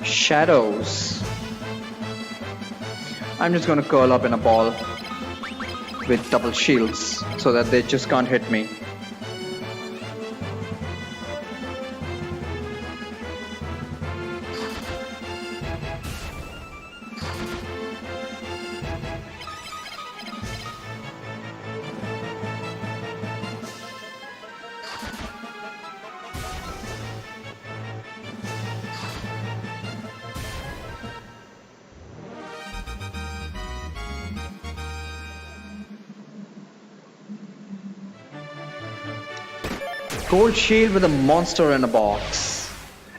Shadows. I'm just gonna curl up in a ball with double shields so that they just can't hit me. Gold shield with a monster in a box.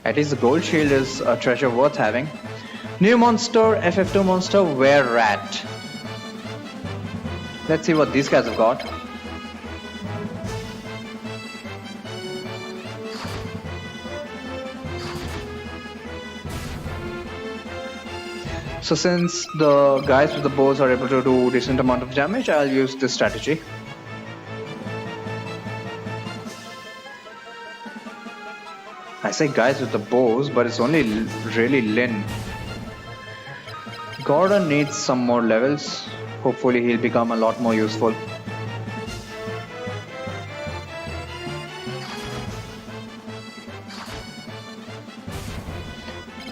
At least the gold shield is a treasure worth having. New monster, FF2 monster, Were Rat. Let's see what these guys have got. So since the guys with the bows are able to do decent amount of damage, I'll use this strategy. I say guys with the bows, but it's only really Lyn. Gordon needs some more levels. Hopefully he'll become a lot more useful.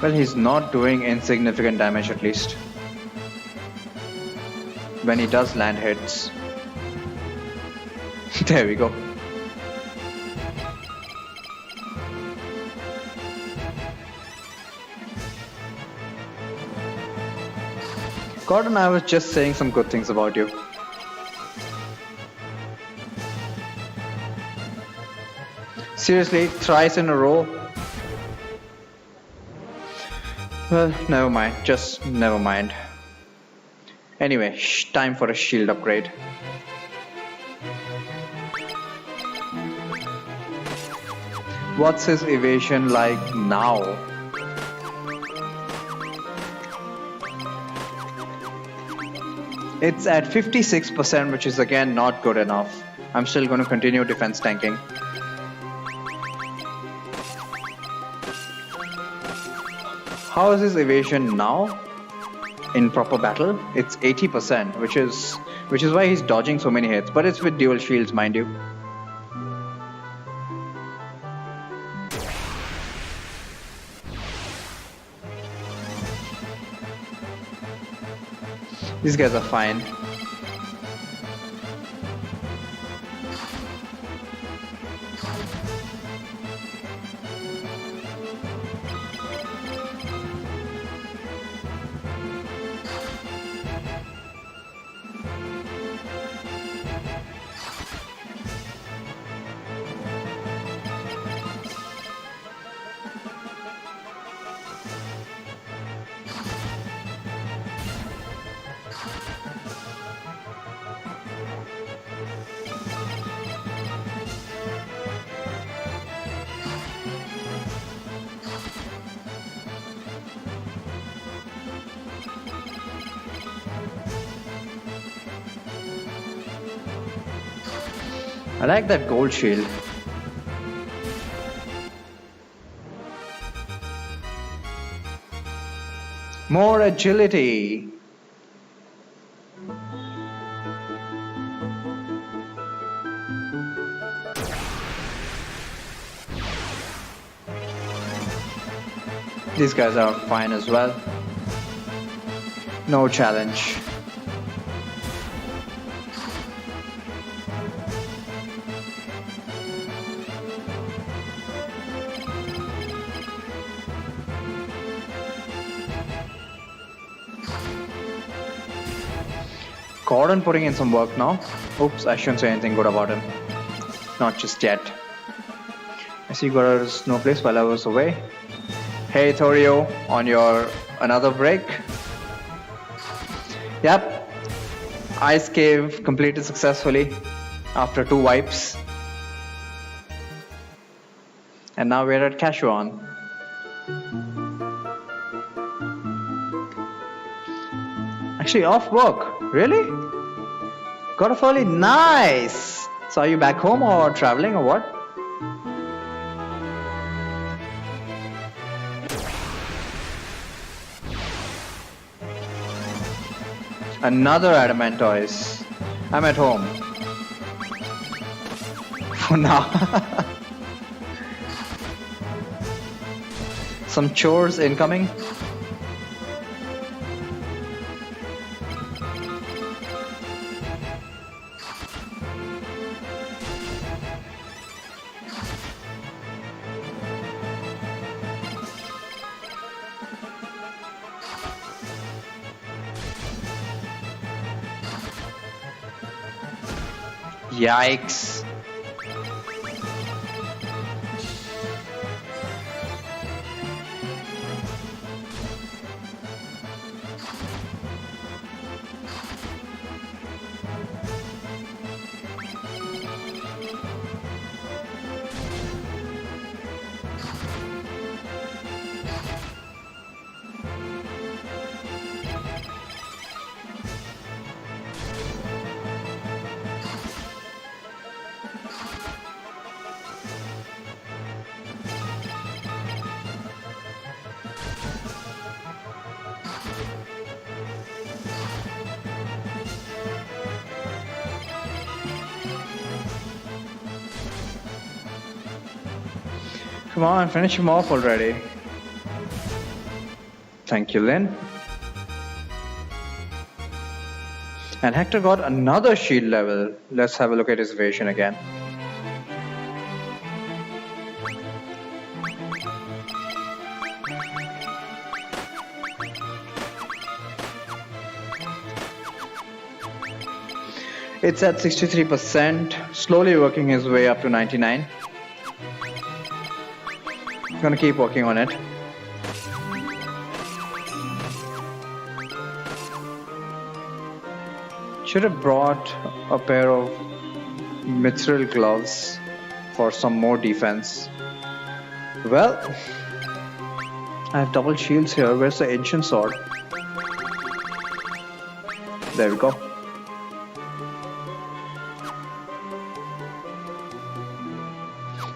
Well, he's not doing insignificant damage at least. When he does land hits. There we go. Gordon, I was just saying some good things about you. Seriously, thrice in a row? Well, never mind. Just never mind. Anyway, time for a shield upgrade. What's his evasion like now? It's at 56%, which is again not good enough. I'm still going to continue defense tanking. How is his evasion now? In proper battle, it's 80%, which is why he's dodging so many hits. But it's with dual shields, mind you. These guys are fine. I like that gold shield. More agility. These guys are fine as well. No challenge. Gordon putting in some work now. Oops, I shouldn't say anything good about him. Not just yet. I see Gordon's no place while I was away. Hey Thorio, on your another break. Yep. Ice Cave completed successfully after 2 wipes. And now we're at Kashuan. Actually off work. Really? Got off early? Nice! So are you back home or traveling or what? Another Adamantoise. I'm at home. For now. Some chores incoming. Yikes. Come on, finish him off already. Thank you, Lynn. And Hector got another shield level. Let's have a look at his evasion again. It's at 63%, slowly working his way up to 99. Gonna keep working on it. Should have brought a pair of mithril gloves for some more defense. Well, I have double shields here. Where's the ancient sword? There we go.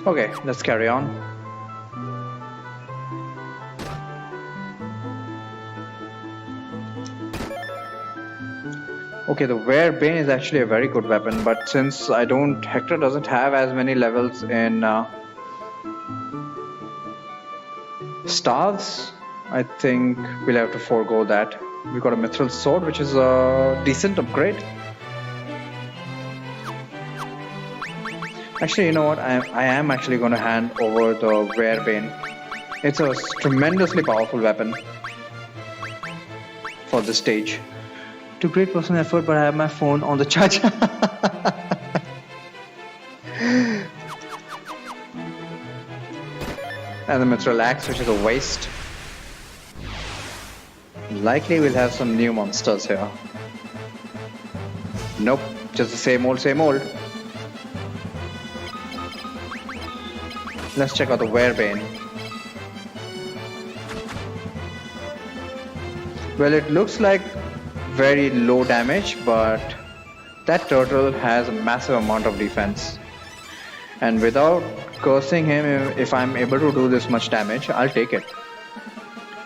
Okay, let's carry on. Okay, the Werebane is actually a very good weapon, but since Hector doesn't have as many levels in staves, I think we'll have to forego that. We got a mithril sword, which is a decent upgrade. Actually, you know what? I am actually going to hand over the Werebane. It's a tremendously powerful weapon for this stage. To great personal effort, but I have my phone on the charger. And the mithril axe, which is a waste. Likely we'll have some new monsters here. Nope, just the same old, same old. Let's check out the Werebane. Well, it looks like very low damage, but that turtle has a massive amount of defense. And without cursing him, if I'm able to do this much damage, I'll take it.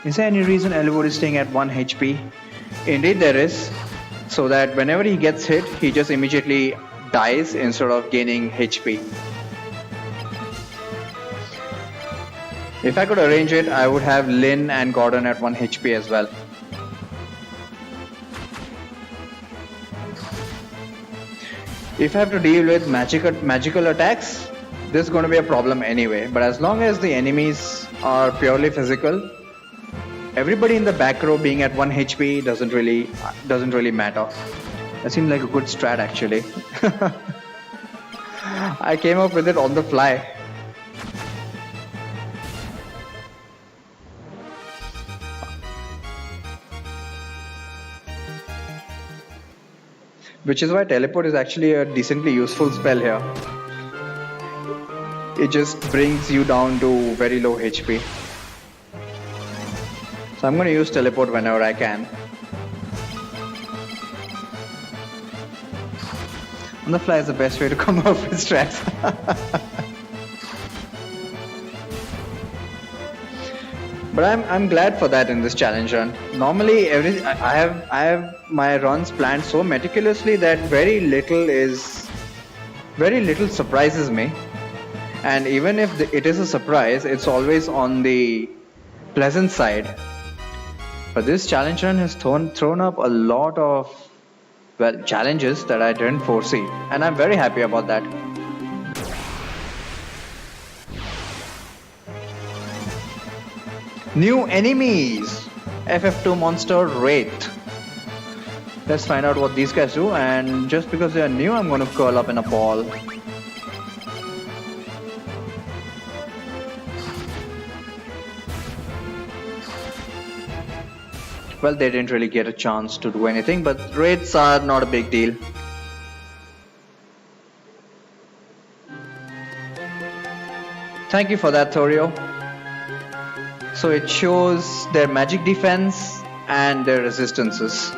Is there any reason Eliwood is staying at 1 HP? Indeed there is. So that whenever he gets hit, he just immediately dies instead of gaining HP. If I could arrange it, I would have Lyn and Gordon at 1 HP as well. If I have to deal with magical attacks, this is going to be a problem anyway. But as long as the enemies are purely physical, everybody in the back row being at 1 HP doesn't really matter. That seems like a good strat actually. I came up with it on the fly. Which is why teleport is actually a decently useful spell here. It just brings you down to very low HP. So I'm going to use teleport whenever I can. On the fly is the best way to come up with strats. But I'm glad for that in this challenge run. Normally, I have my runs planned so meticulously that very little surprises me. And even if it is a surprise, it's always on the pleasant side. But this challenge run has thrown up a lot of challenges that I didn't foresee, and I'm very happy about that. New enemies! FF2 monster Wraith. Let's find out what these guys do, and just because they are new, I'm going to curl up in a ball. Well, they didn't really get a chance to do anything, but Wraiths are not a big deal. Thank you for that, Thorio. So it shows their magic defense and their resistances.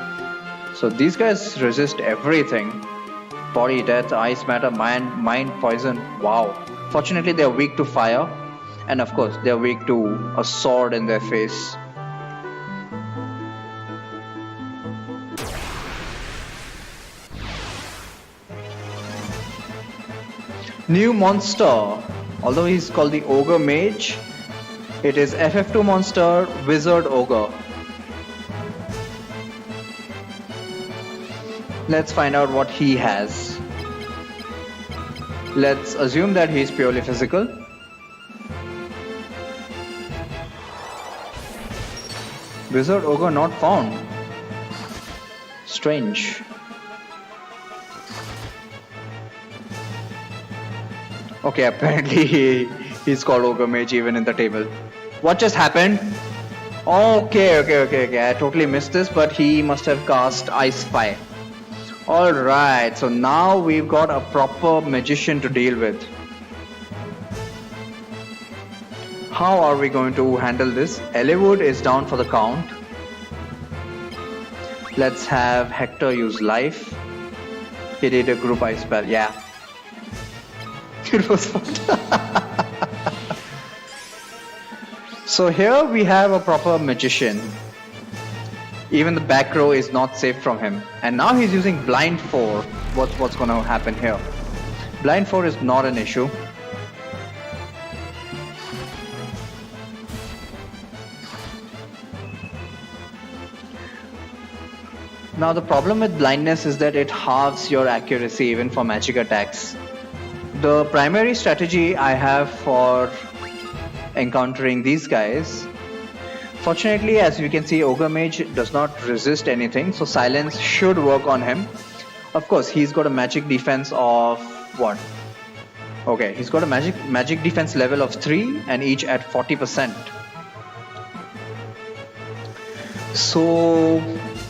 So these guys resist everything. Body, death, ice matter, mind, poison. Wow. Fortunately, they're weak to fire. And of course, they're weak to a sword in their face. New monster. Although he's called the Ogre Mage, it is FF2 monster Wizard Ogre. Let's find out what he has. Let's assume that he's purely physical. Wizard Ogre not found. Strange. Okay, apparently he's called Ogre Mage even in the table. What just happened? Okay. I totally missed this, but he must have cast Ice Spy. Alright, so now we've got a proper magician to deal with. How are we going to handle this? Eliwood is down for the count. Let's have Hector use life. He did a group ice spell, yeah. It was fun. So here we have a proper magician. Even the back row is not safe from him. And now he's using Blind 4. What's going to happen here? Blind 4 is not an issue. Now the problem with blindness is that it halves your accuracy even for magic attacks. The primary strategy I have for encountering these guys, fortunately, as you can see, Ogre Mage does not resist anything, so silence should work on him. Of course, he's got a magic defense of what? Okay, he's got a magic defense level of 3 and each at 40%. So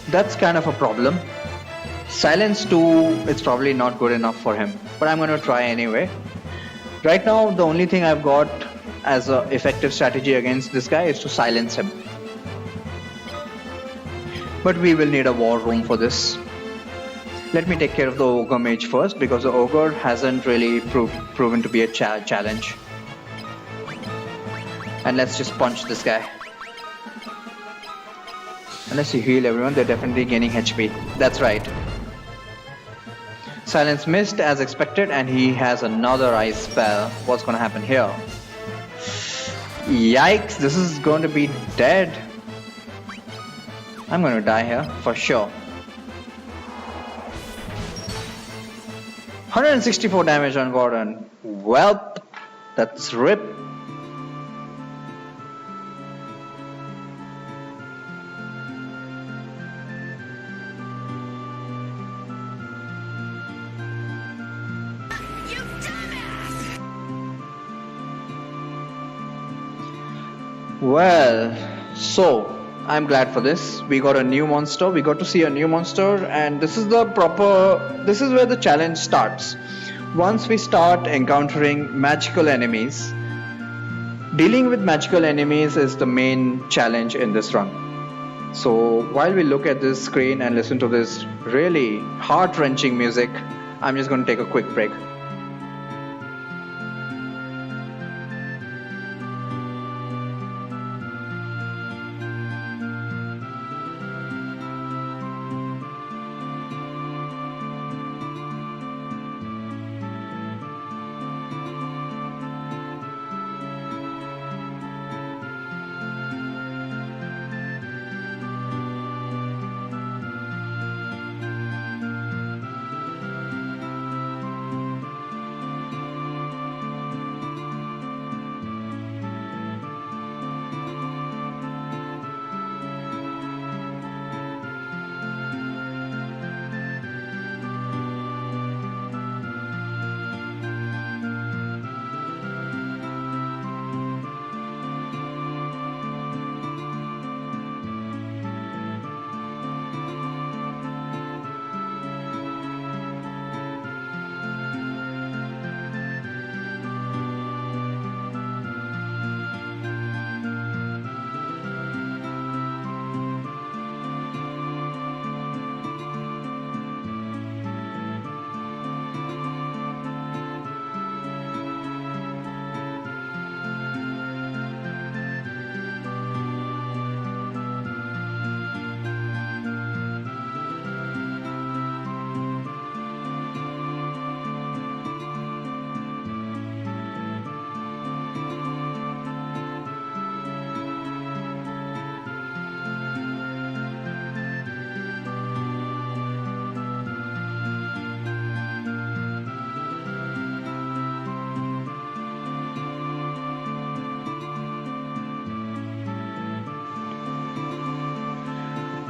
that's kind of a problem. Silence 2, it's probably not good enough for him, but I'm going to try anyway. Right now, the only thing I've got as an effective strategy against this guy is to silence him. But we will need a war room for this. Let me take care of the Ogre Mage first, because the Ogre hasn't really proven to be a challenge. And let's just punch this guy. Unless you heal everyone, they're definitely gaining HP. That's right. Silence missed as expected, and he has another ice spell. What's going to happen here? Yikes, this is going to be dead. I'm going to die here for sure. 164 damage on Gordon. Well, that's rip. Well, so I'm glad for this. We got a new monster. We got to see a new monster, and this is where the challenge starts. Once we start encountering magical enemies, dealing with magical enemies is the main challenge in this run. So while we look at this screen and listen to this really heart-wrenching music, I'm just going to take a quick break.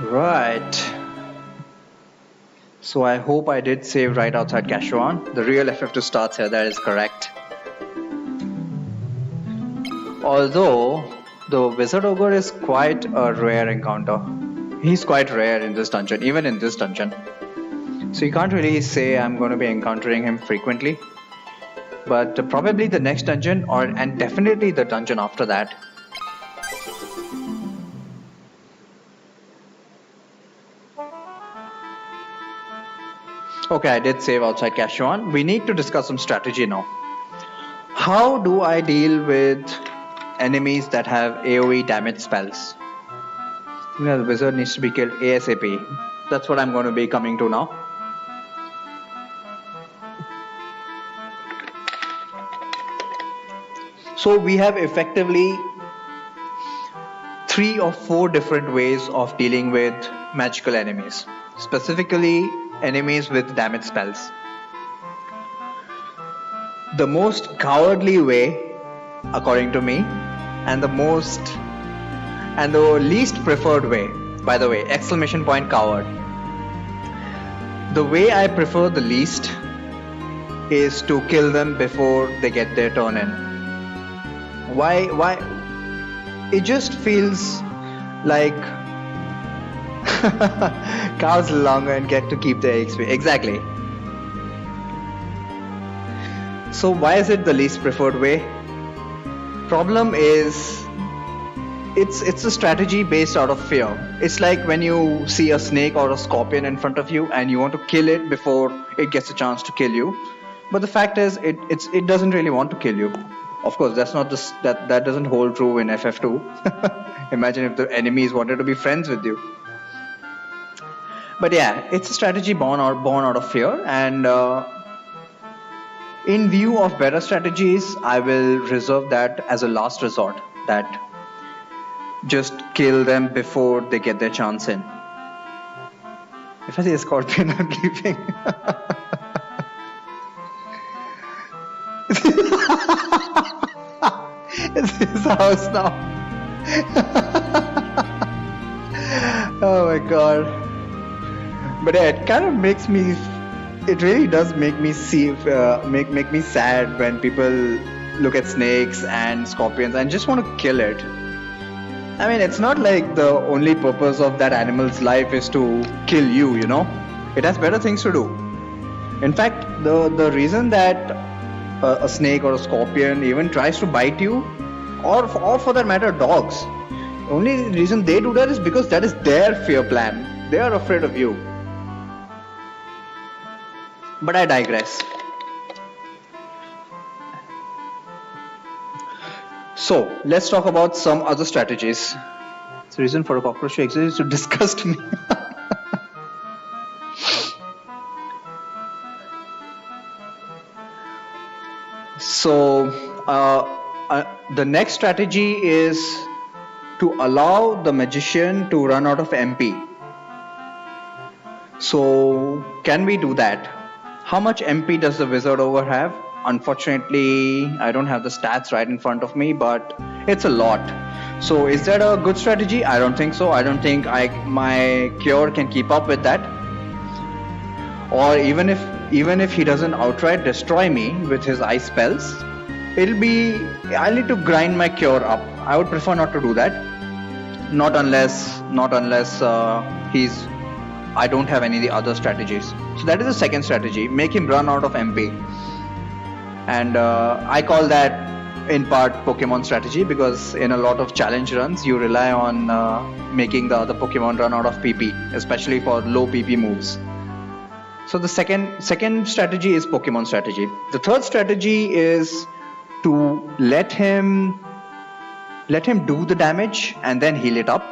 Right. So I hope I did save right outside Kashuan. The real FF2 starts here, that is correct. Although the Wizard Ogre is quite a rare encounter. He's quite rare in this dungeon, even in this dungeon. So you can't really say I'm going to be encountering him frequently. But probably the next dungeon, and definitely the dungeon after that. Okay, I did save outside Kashuan. We need to discuss some strategy now. How do I deal with enemies that have AoE damage spells? The wizard needs to be killed ASAP. That's what I'm going to be coming to now. So we have effectively 3 or 4 different ways of dealing with magical enemies. Specifically, enemies with damage spells. The most cowardly way, according to me, and the least preferred way, by the way, exclamation point coward. The way I prefer the least is to kill them before they get their turn in. Why? It just feels like cows live longer and get to keep their XP. Exactly. So why is it the least preferred way? Problem is, it's a strategy based out of fear. It's like when you see a snake or a scorpion in front of you and you want to kill it before it gets a chance to kill you. But the fact is, it doesn't really want to kill you. Of course, that doesn't hold true in FF2. Imagine if the enemies wanted to be friends with you. But yeah, it's a strategy born out of fear, and in view of better strategies, I will reserve that as a last resort. That just kill them before they get their chance in. If I see a scorpion, I'm leaving. It's his house now. Oh my god. But yeah, it kind of makes me. It really does make me make me sad when people look at snakes and scorpions and just want to kill it. I mean, it's not like the only purpose of that animal's life is to kill you, you know. It has better things to do. In fact, the reason that a snake or a scorpion even tries to bite you, or for that matter, dogs, the only reason they do that is because that is their fear plan. They are afraid of you. But I digress. So, let's talk about some other strategies. The reason for a cockroach to exist is to disgust me. So, the next strategy is to allow the magician to run out of MP. So, can we do that? How much MP does the Wizard Ogre have? Unfortunately, I don't have the stats right in front of me, but it's a lot. So is that a good strategy? I don't think so. I don't think my cure can keep up with that. Or even if he doesn't outright destroy me with his ice spells, I'll need to grind my cure up. I would prefer not to do that. Not unless I don't have any of the other strategies. So that is the second strategy. Make him run out of MP. And I call that in part Pokemon strategy, because in a lot of challenge runs you rely on making the other Pokemon run out of PP, especially for low PP moves. So the second strategy is Pokemon strategy. The third strategy is to let him do the damage and then heal it up.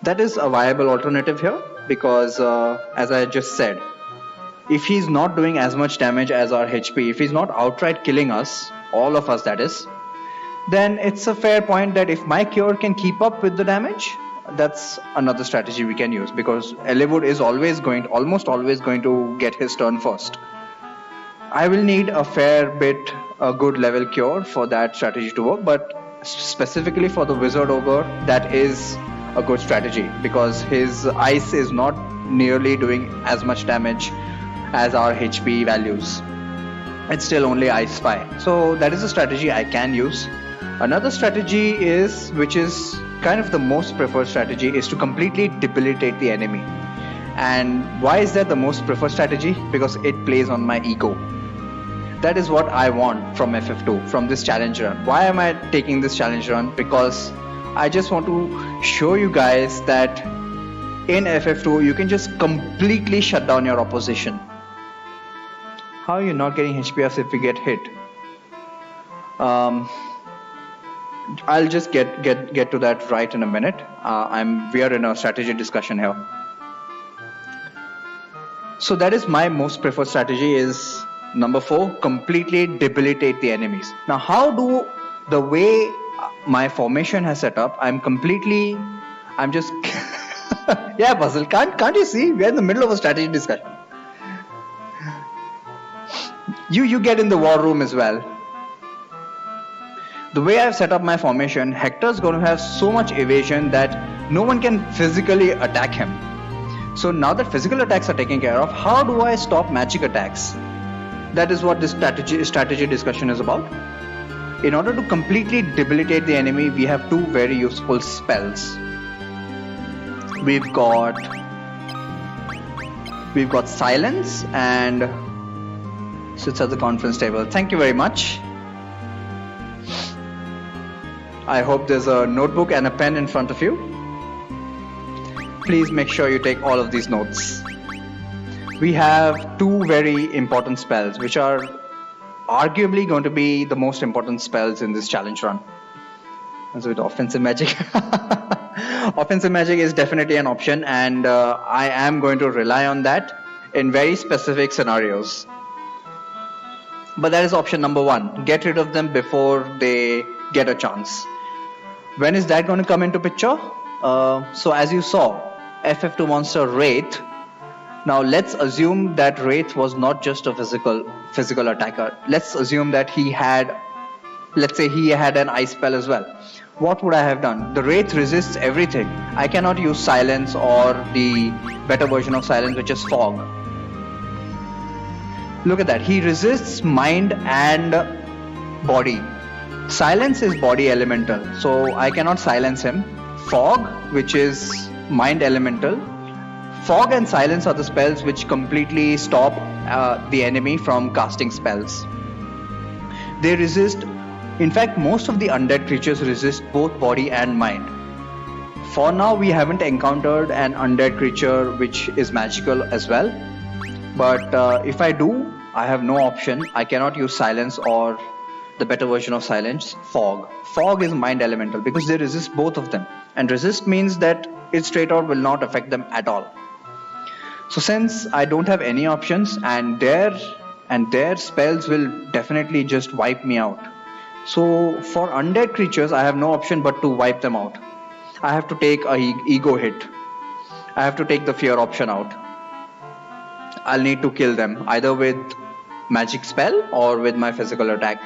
That is a viable alternative here, because as I just said, if he's not doing as much damage as our HP, if he's not outright killing us, all of us that is, then it's a fair point that if my cure can keep up with the damage, that's another strategy we can use, because Eliwood is almost always going to get his turn first. I will need a good level cure for that strategy to work, but specifically for the Wizard Ogre, that is a good strategy, because his ice is not nearly doing as much damage as our HP values. It's still only Ice Spy. So that is a strategy I can use. Another strategy is, which is kind of the most preferred strategy, is to completely debilitate the enemy. And why is that the most preferred strategy? Because it plays on my ego. That is what I want from FF2, from this challenge run. Why am I taking this challenge run? Because I just want to show you guys that in FF2 you can just completely shut down your opposition. How are you not getting HP ups if you get hit? I'll just get to that right in a minute. We are in a strategy discussion here. So that is my most preferred strategy, is number 4, completely debilitate the enemies. Now, how do the way my formation has set up, I'm just yeah, Puzzle, can't you see? We're in the middle of a strategy discussion. You get in the war room as well. The way I've set up my formation, Hector's going to have so much evasion that no one can physically attack him. So now that physical attacks are taken care of, how do I stop magic attacks? That is what this strategy discussion is about. In order to completely debilitate the enemy, we have 2 very useful spells. We've got Silence and sits at the conference table. Thank you very much. I hope there's a notebook and a pen in front of you. Please make sure you take all of these notes. We have 2 very important spells, which are arguably going to be the most important spells in this challenge run. As with offensive magic. Offensive magic is definitely an option, and I am going to rely on that in very specific scenarios. But that is option number 1. Get rid of them before they get a chance. When is that going to come into picture? So as you saw, FF2 monster Wraith. Now let's assume that Wraith was not just a physical attacker. Let's assume that he had an ice spell as well. What would I have done? The Wraith resists everything. I cannot use Silence or the better version of Silence, which is Fog. Look at that. He resists mind and body. Silence is body elemental, so I cannot silence him. Fog, which is mind elemental. Fog and Silence are the spells which completely stop the enemy from casting spells. They resist, in fact, most of the undead creatures resist both body and mind. For now, we haven't encountered an undead creature which is magical as well. But if I do, I have no option. I cannot use Silence or the better version of Silence, Fog. Fog is mind elemental because they resist both of them. And resist means that it straight out will not affect them at all. So since I don't have any options, and their spells will definitely just wipe me out. So for undead creatures, I have no option but to wipe them out. I have to take a ego hit. I have to take the fear option out. I'll need to kill them either with magic spell or with my physical attack.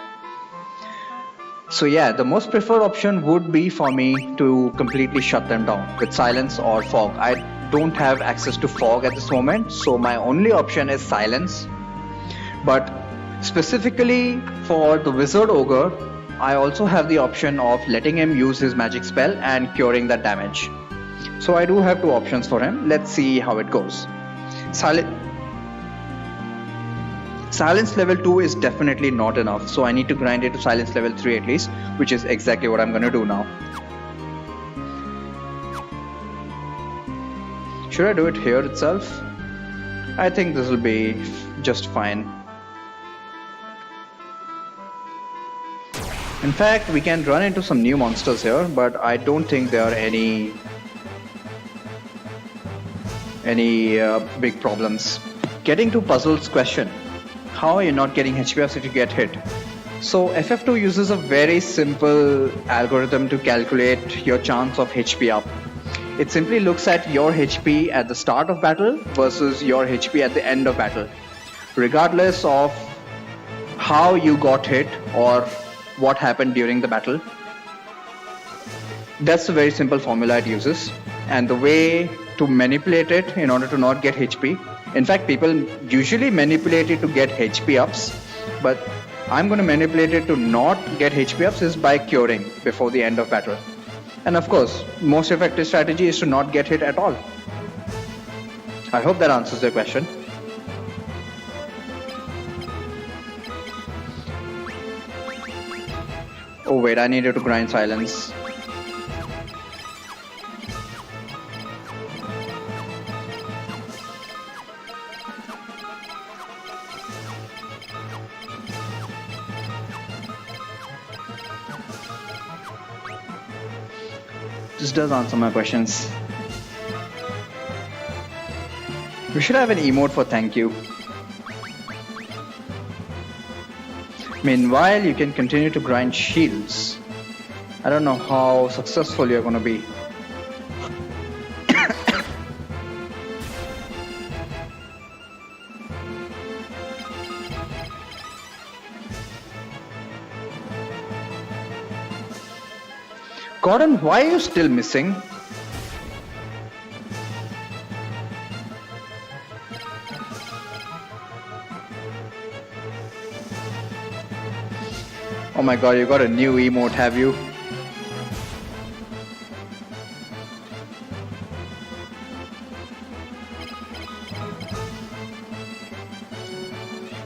So yeah, the most preferred option would be for me to completely shut them down with Silence or Fog. I don't have access to Fog at this moment, so my only option is Silence. But specifically for the Wizard Ogre, I also have the option of letting him use his magic spell and curing that damage. So I do have 2 options for him. Let's see how it goes. Silence level 2 is definitely not enough, so I need to grind it to Silence level 3 at least, which is exactly what I'm going to do now. Should I do it here itself? I think this will be just fine. In fact, we can run into some new monsters here, but I don't think there are any big problems. Getting to Puzzle's question. How are you not getting HP ups if you get hit? So FF2 uses a very simple algorithm to calculate your chance of HP up. It simply looks at your HP at the start of battle versus your HP at the end of battle. Regardless of how you got hit or what happened during the battle. That's a very simple formula it uses. And the way to manipulate it in order to not get HP. In fact, people usually manipulate it to get HP ups, but I'm going to manipulate it to not get HP ups is by curing before the end of battle. And of course, most effective strategy is to not get hit at all. I hope that answers your question. Oh wait, I needed to grind silence. This does answer my questions. We should have an emote for thank you. Meanwhile, you can continue to grind shields. I don't know how successful you're gonna be. Gordon, why are you still missing? Oh my god, you got a new emote, have you?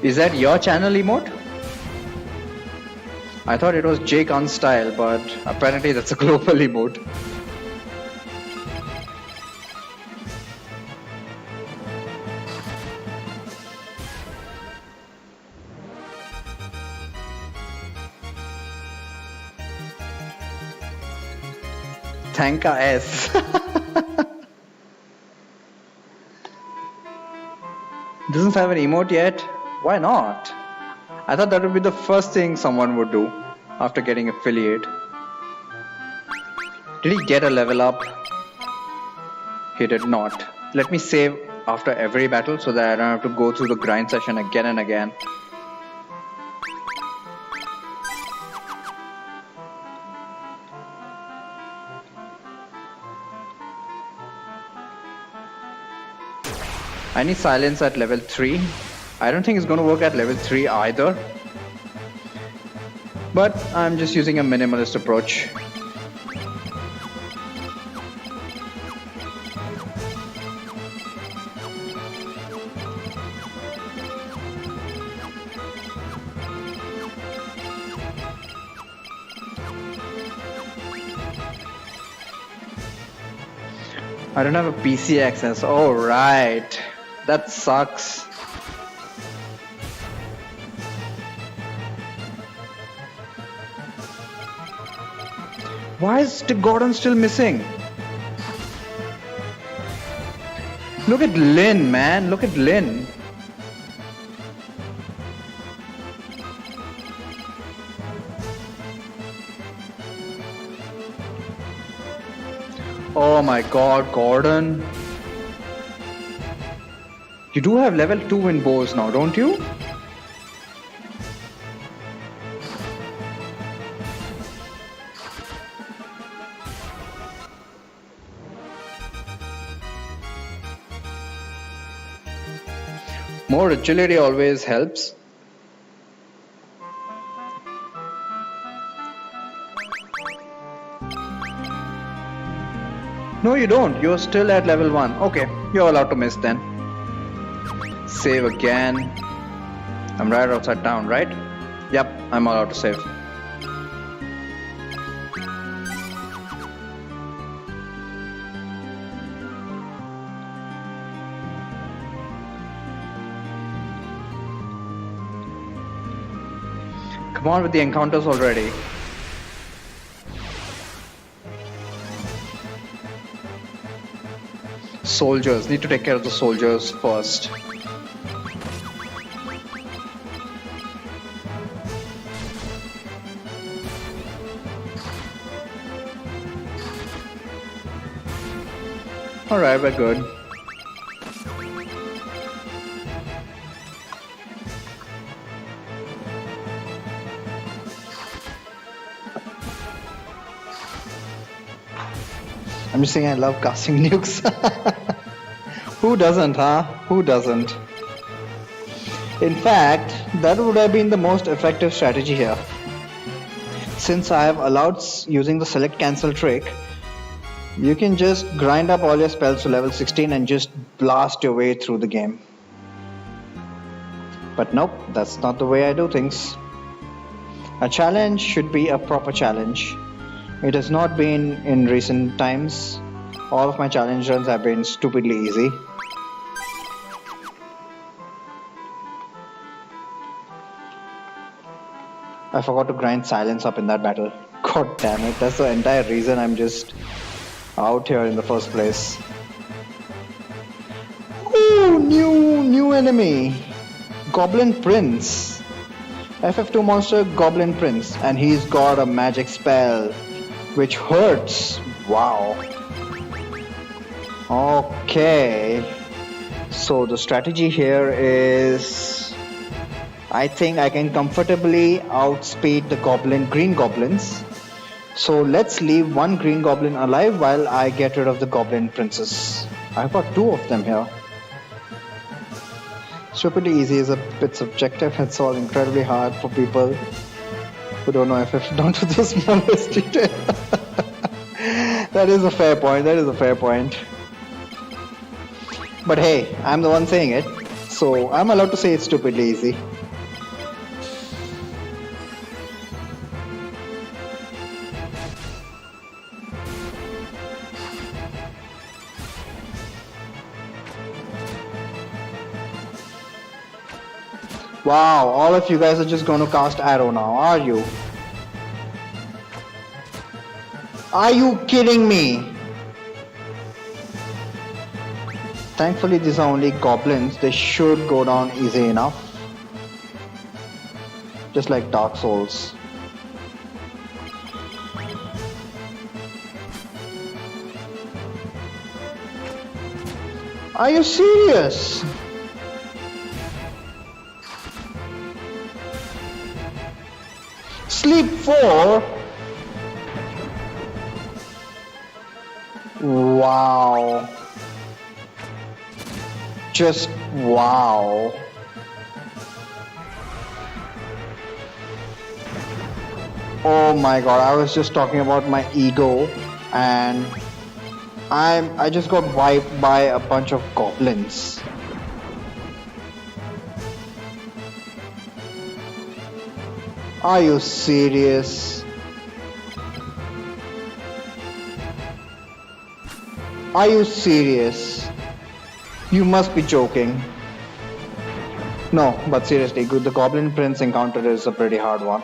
Is that your channel emote? I thought it was Jake Unstyle, but apparently that's a global emote. Thanka S. Doesn't have an emote yet? Why not? I thought that would be the first thing someone would do after getting affiliate. Did he get a level up? He did not. Let me save after every battle so that I don't have to go through the grind session again and again. I need silence at level 3. I don't think it's going to work at level 3 either. But I'm just using a minimalist approach. I don't have a PC access. Oh, right. That sucks. Why is Gordon still missing? Look at Lynn, man. Look at Lynn. Oh my god, Gordon. You do have level 2 in bows now, don't you? More agility always helps. No, you don't. You're still at level 1. Okay, you're allowed to miss then. Save again. I'm right outside town, right? Yep, I'm allowed to save. Come on with the encounters already. Soldiers. Need to take care of the soldiers first. Alright, we're good. I'm just saying I love casting nukes. Who doesn't, huh? Who doesn't? In fact, that would have been the most effective strategy here. Since I have allowed using the select cancel trick, you can just grind up all your spells to level 16 and just blast your way through the game. But nope, that's not the way I do things. A challenge should be a proper challenge. It has not been in recent times. All of my challenge runs have been stupidly easy. I forgot to grind silence up in that battle. God damn it, that's the entire reason I'm just out here in the first place. Ooh, new enemy. Goblin Prince. FF2 monster Goblin Prince, and he's got a magic spell which hurts. Wow. Okay. So the strategy here is, I think I can comfortably outspeed the green goblins. So let's leave one green goblin alive while I get rid of the goblin princess. I've got two of them here. Stupidly easy is a bit subjective. It's all incredibly hard for people who don't know FF down to the smallest detail. That is a fair point. But hey, I'm the one saying it, so I'm allowed to say it's stupidly easy. Wow, all of you guys are just going to cast arrow now, are you? Are you kidding me? Thankfully these are only goblins, they should go down easy enough. Just like Dark Souls. Are you serious? Sleep 4? Wow. Just wow. Oh my god, I was just talking about my ego and I just got wiped by a bunch of goblins. Are you serious? Are you serious? You must be joking. No, but seriously, the Goblin Prince encounter is a pretty hard one.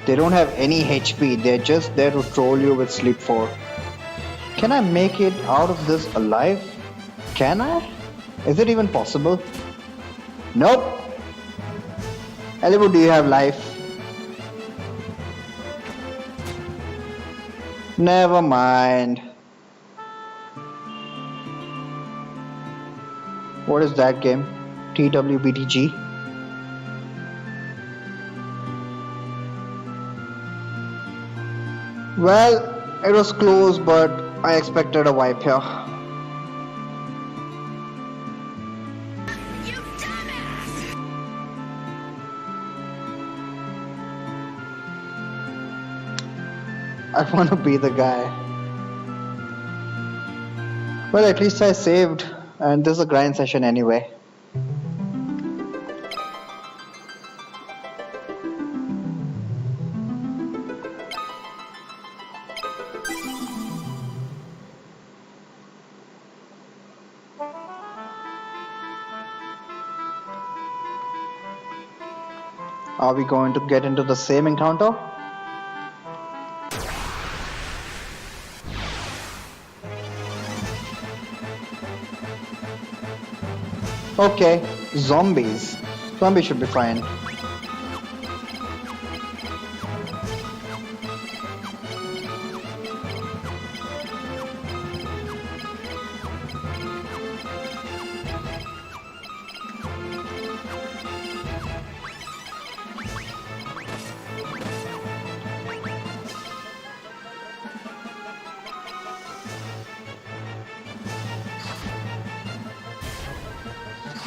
They don't have any HP, they're just there to troll you with Sleep 4. Can I make it out of this alive? Can I? Is it even possible? Nope. Elibu, do you have life? Never mind. What is that game? TWBTG? Well, it was close, but I expected a wipe here. I want to be the guy. Well, at least I saved, and this is a grind session anyway. Are we going to get into the same encounter? Okay, zombies. Zombies should be fine.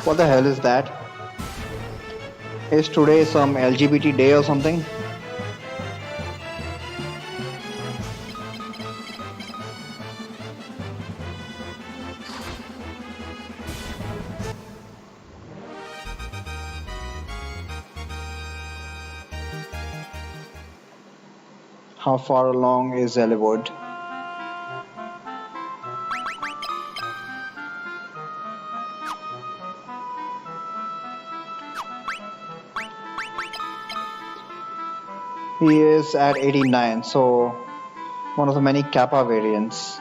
What the hell is that? Is today some LGBT day or something? How far along is Ellwood? He is at 89, so one of the many Kappa variants.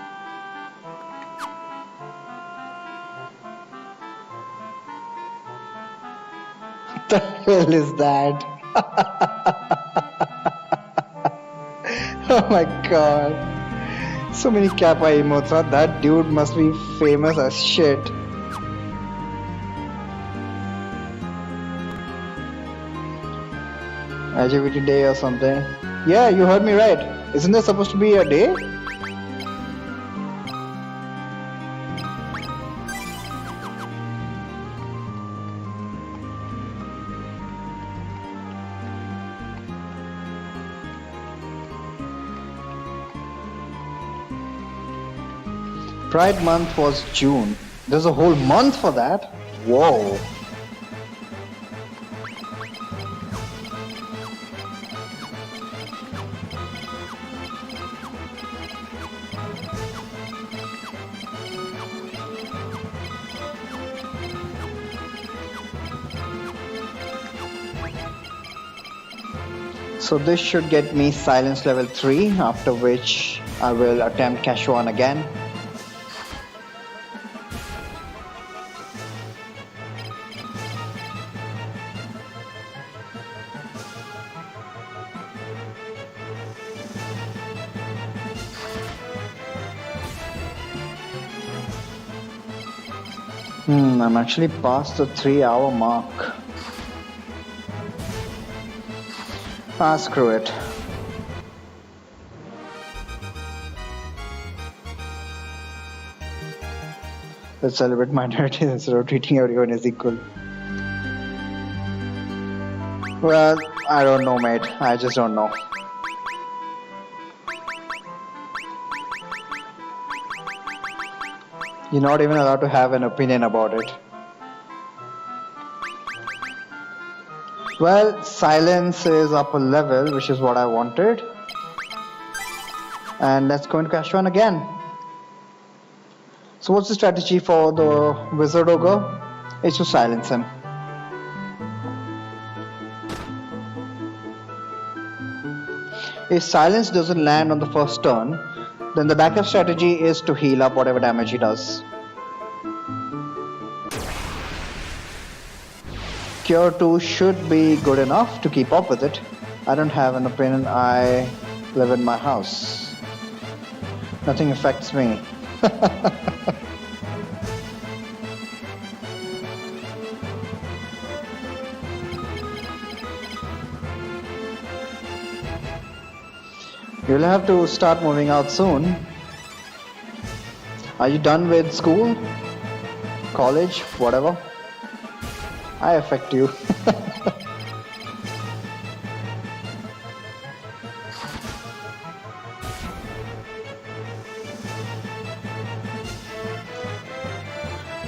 What the hell is that? Oh my god. So many Kappa emotes. Huh? That dude must be famous as shit. LGBT day or something. Yeah, you heard me right. Isn't there supposed to be a day? Pride month was June. There's a whole month for that? Whoa. So this should get me silence level 3, after which I will attempt Kashuan again. I'm actually past the 3-hour mark. Ah, screw it. Let's celebrate minorities instead of treating everyone as equal. Well, I don't know, mate. I just don't know. You're not even allowed to have an opinion about it. Well, silence is up a level, which is what I wanted. And let's go into Kashuan again. So what's the strategy for the Wizard Ogre? It's to silence him. If silence doesn't land on the first turn, then the backup strategy is to heal up whatever damage he does. Cure 2 should be good enough to keep up with it. I don't have an opinion. I live in my house. Nothing affects me. You'll have to start moving out soon. Are you done with school? College? Whatever? I affect you.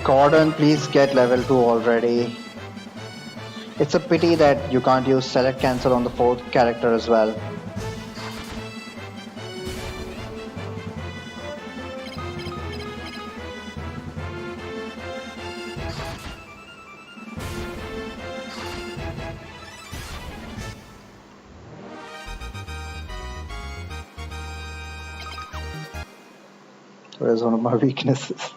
Gordon, please get level 2 already. It's a pity that you can't use select cancel on the 4th character as well. Where's one of my weaknesses?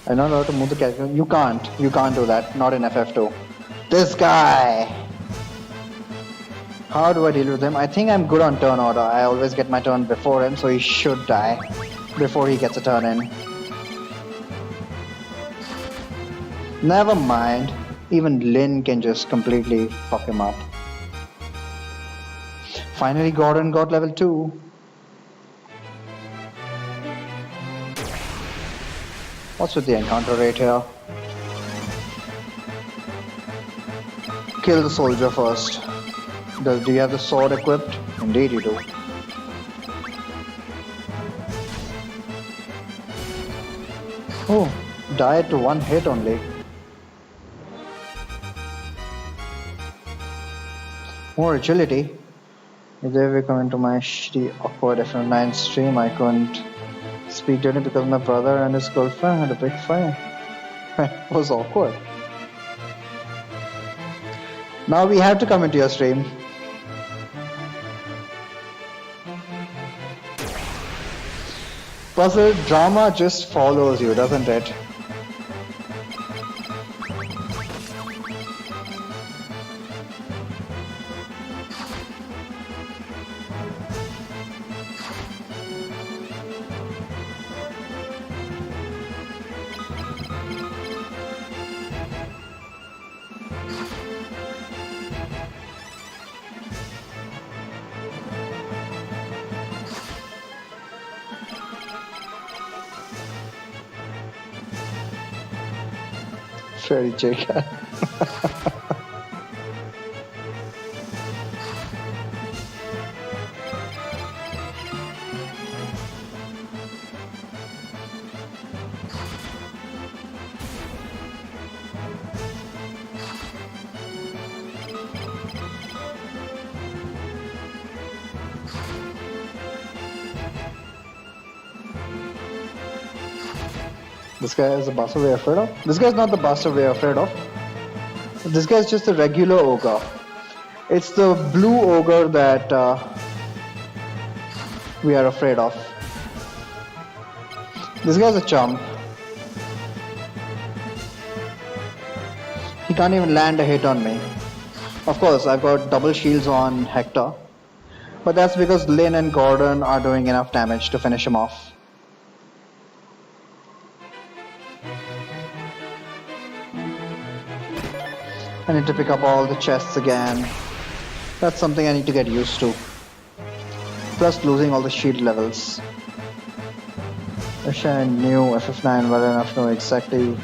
I know how to move the character. You can't do that. Not in FF2. This guy! How do I deal with him? I think I'm good on turn order. I always get my turn before him, so he should die before he gets a turn in. Never mind. Even Lynn can just completely fuck him up. Finally, Gordon got level 2. What's with the encounter rate here? Kill the soldier first. Do you have the sword equipped? Indeed you do. Oh, died to one hit only. More agility. If they ever come into my shitty awkward FM9 stream, I couldn't speak to him because my brother and his girlfriend had a big fight. It was awkward. Now we have to come into your stream. Puzzle drama just follows you, doesn't it? Fairy J-Cat. This guy is the bastard we're afraid of? This guy is not the bastard we're afraid of. This guy is just a regular ogre. It's the blue ogre that we are afraid of. This guy's a chump. He can't even land a hit on me. Of course, I've got double shields on Hector. But that's because Lynn and Gordon are doing enough damage to finish him off. I need to pick up all the chests again. That's something I need to get used to. Plus losing all the shield levels. Wish I knew FF9 well enough to know exactly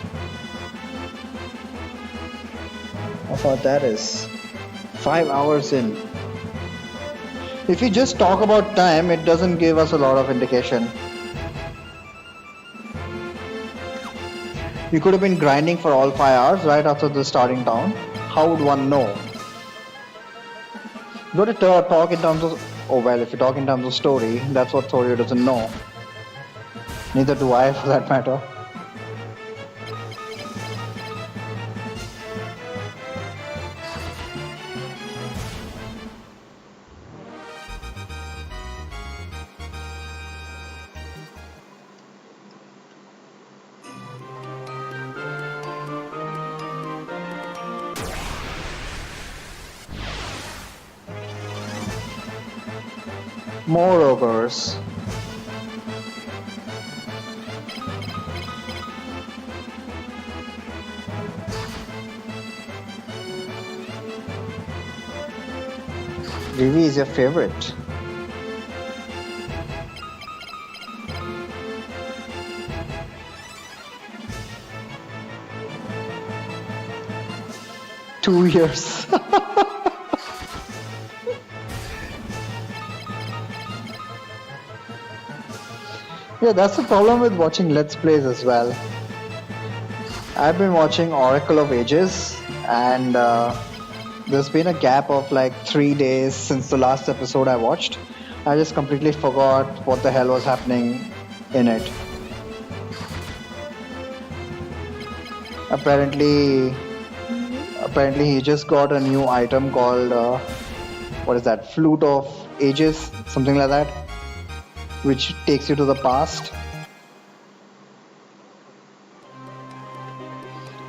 how far that is. 5 hours in. If you just talk about time, it doesn't give us a lot of indication. You could have been grinding for all 5 hours right after the starting town. How would one know? You got to talk in terms of... Oh well, if you talk in terms of story, that's what Thorio doesn't know. Neither do I, for that matter. More ogres. Vivi is your favorite. Two years. Yeah, that's the problem with watching Let's Plays as well. I've been watching Oracle of Ages, and there's been a gap of like 3 days since the last episode I watched. I just completely forgot what the hell was happening in it. Apparently he just got a new item called, what is that, Flute of Ages, something like that, which takes you to the past.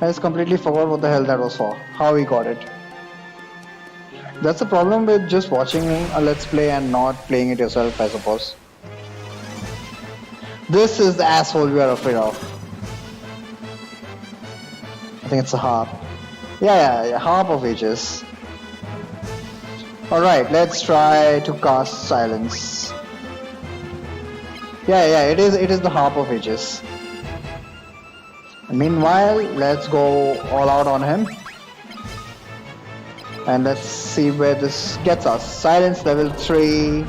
I just completely forgot what the hell that was for, how he got it. That's the problem with just watching a Let's Play and not playing it yourself, I suppose. This is the asshole we are afraid of. I think it's a harp. Yeah, Harp of Ages. Alright, let's try to cast Silence. Yeah, it is the Harp of Ages. Meanwhile, let's go all out on him. And let's see where this gets us. Silence level 3.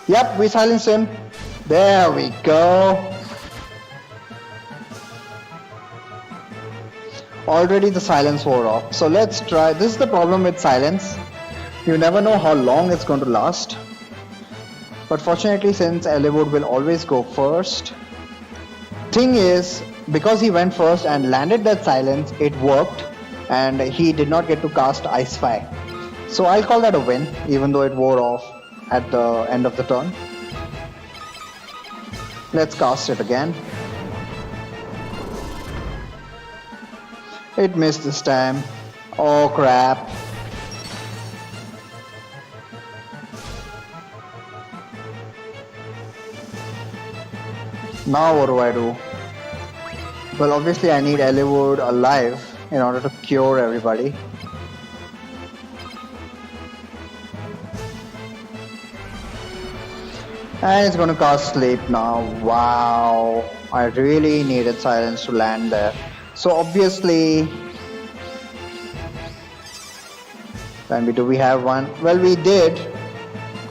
Yep, we silenced him. There we go. Already the silence wore off. So let's try. This is the problem with silence. You never know how long it's going to last. But fortunately, since Eliwood will always go first, thing is, because he went first and landed that silence, it worked and he did not get to cast Ice Fire. So I'll call that a win, even though it wore off at the end of the turn. Let's cast it again. It missed this time. Oh crap. Now what do I do? Well, obviously I need Eliwood alive in order to cure everybody. And it's gonna cast Sleep now. Wow. I really needed silence to land there. So obviously, do we have one? Well, we did.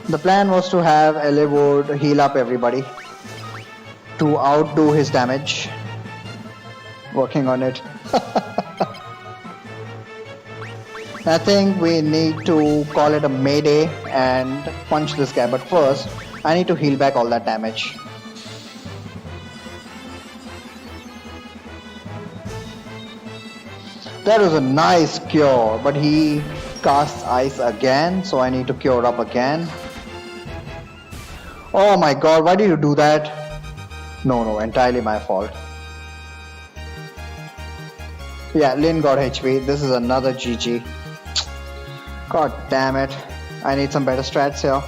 The plan was to have Eliwood heal up everybody to outdo his damage. Working on it. I think we need to call it a mayday and punch this guy, but first I need to heal back all that damage. That was a nice cure, but he casts ice again, so I need to cure up again. Oh my god, why did you do that? No, entirely my fault. Yeah, Lin got HP. This is another GG. God damn it. I need some better strats here.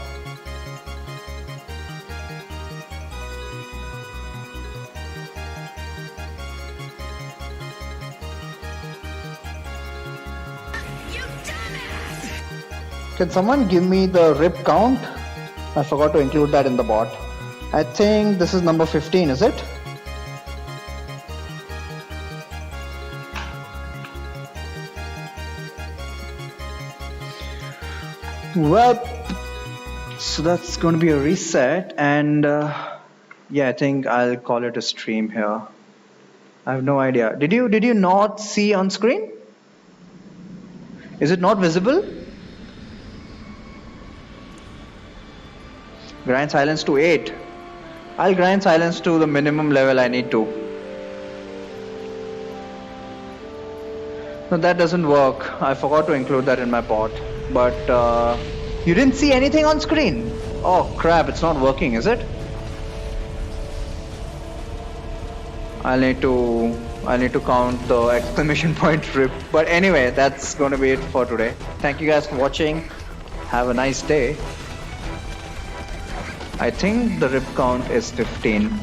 Can someone give me the rip count? I forgot to include that in the bot. I think this is number 15, is it? Well, so that's going to be a reset, and yeah, I think I'll call it a stream here. I have no idea. Did you not see on screen? Is it not visible? Grind silence to 8. I'll grind silence to the minimum level I need to. No, that doesn't work. I forgot to include that in my bot. But you didn't see anything on screen. Oh crap, it's not working, is it? I'll need to count the exclamation point rip. But anyway, that's going to be it for today. Thank you guys for watching. Have a nice day. I think the rip count is 15.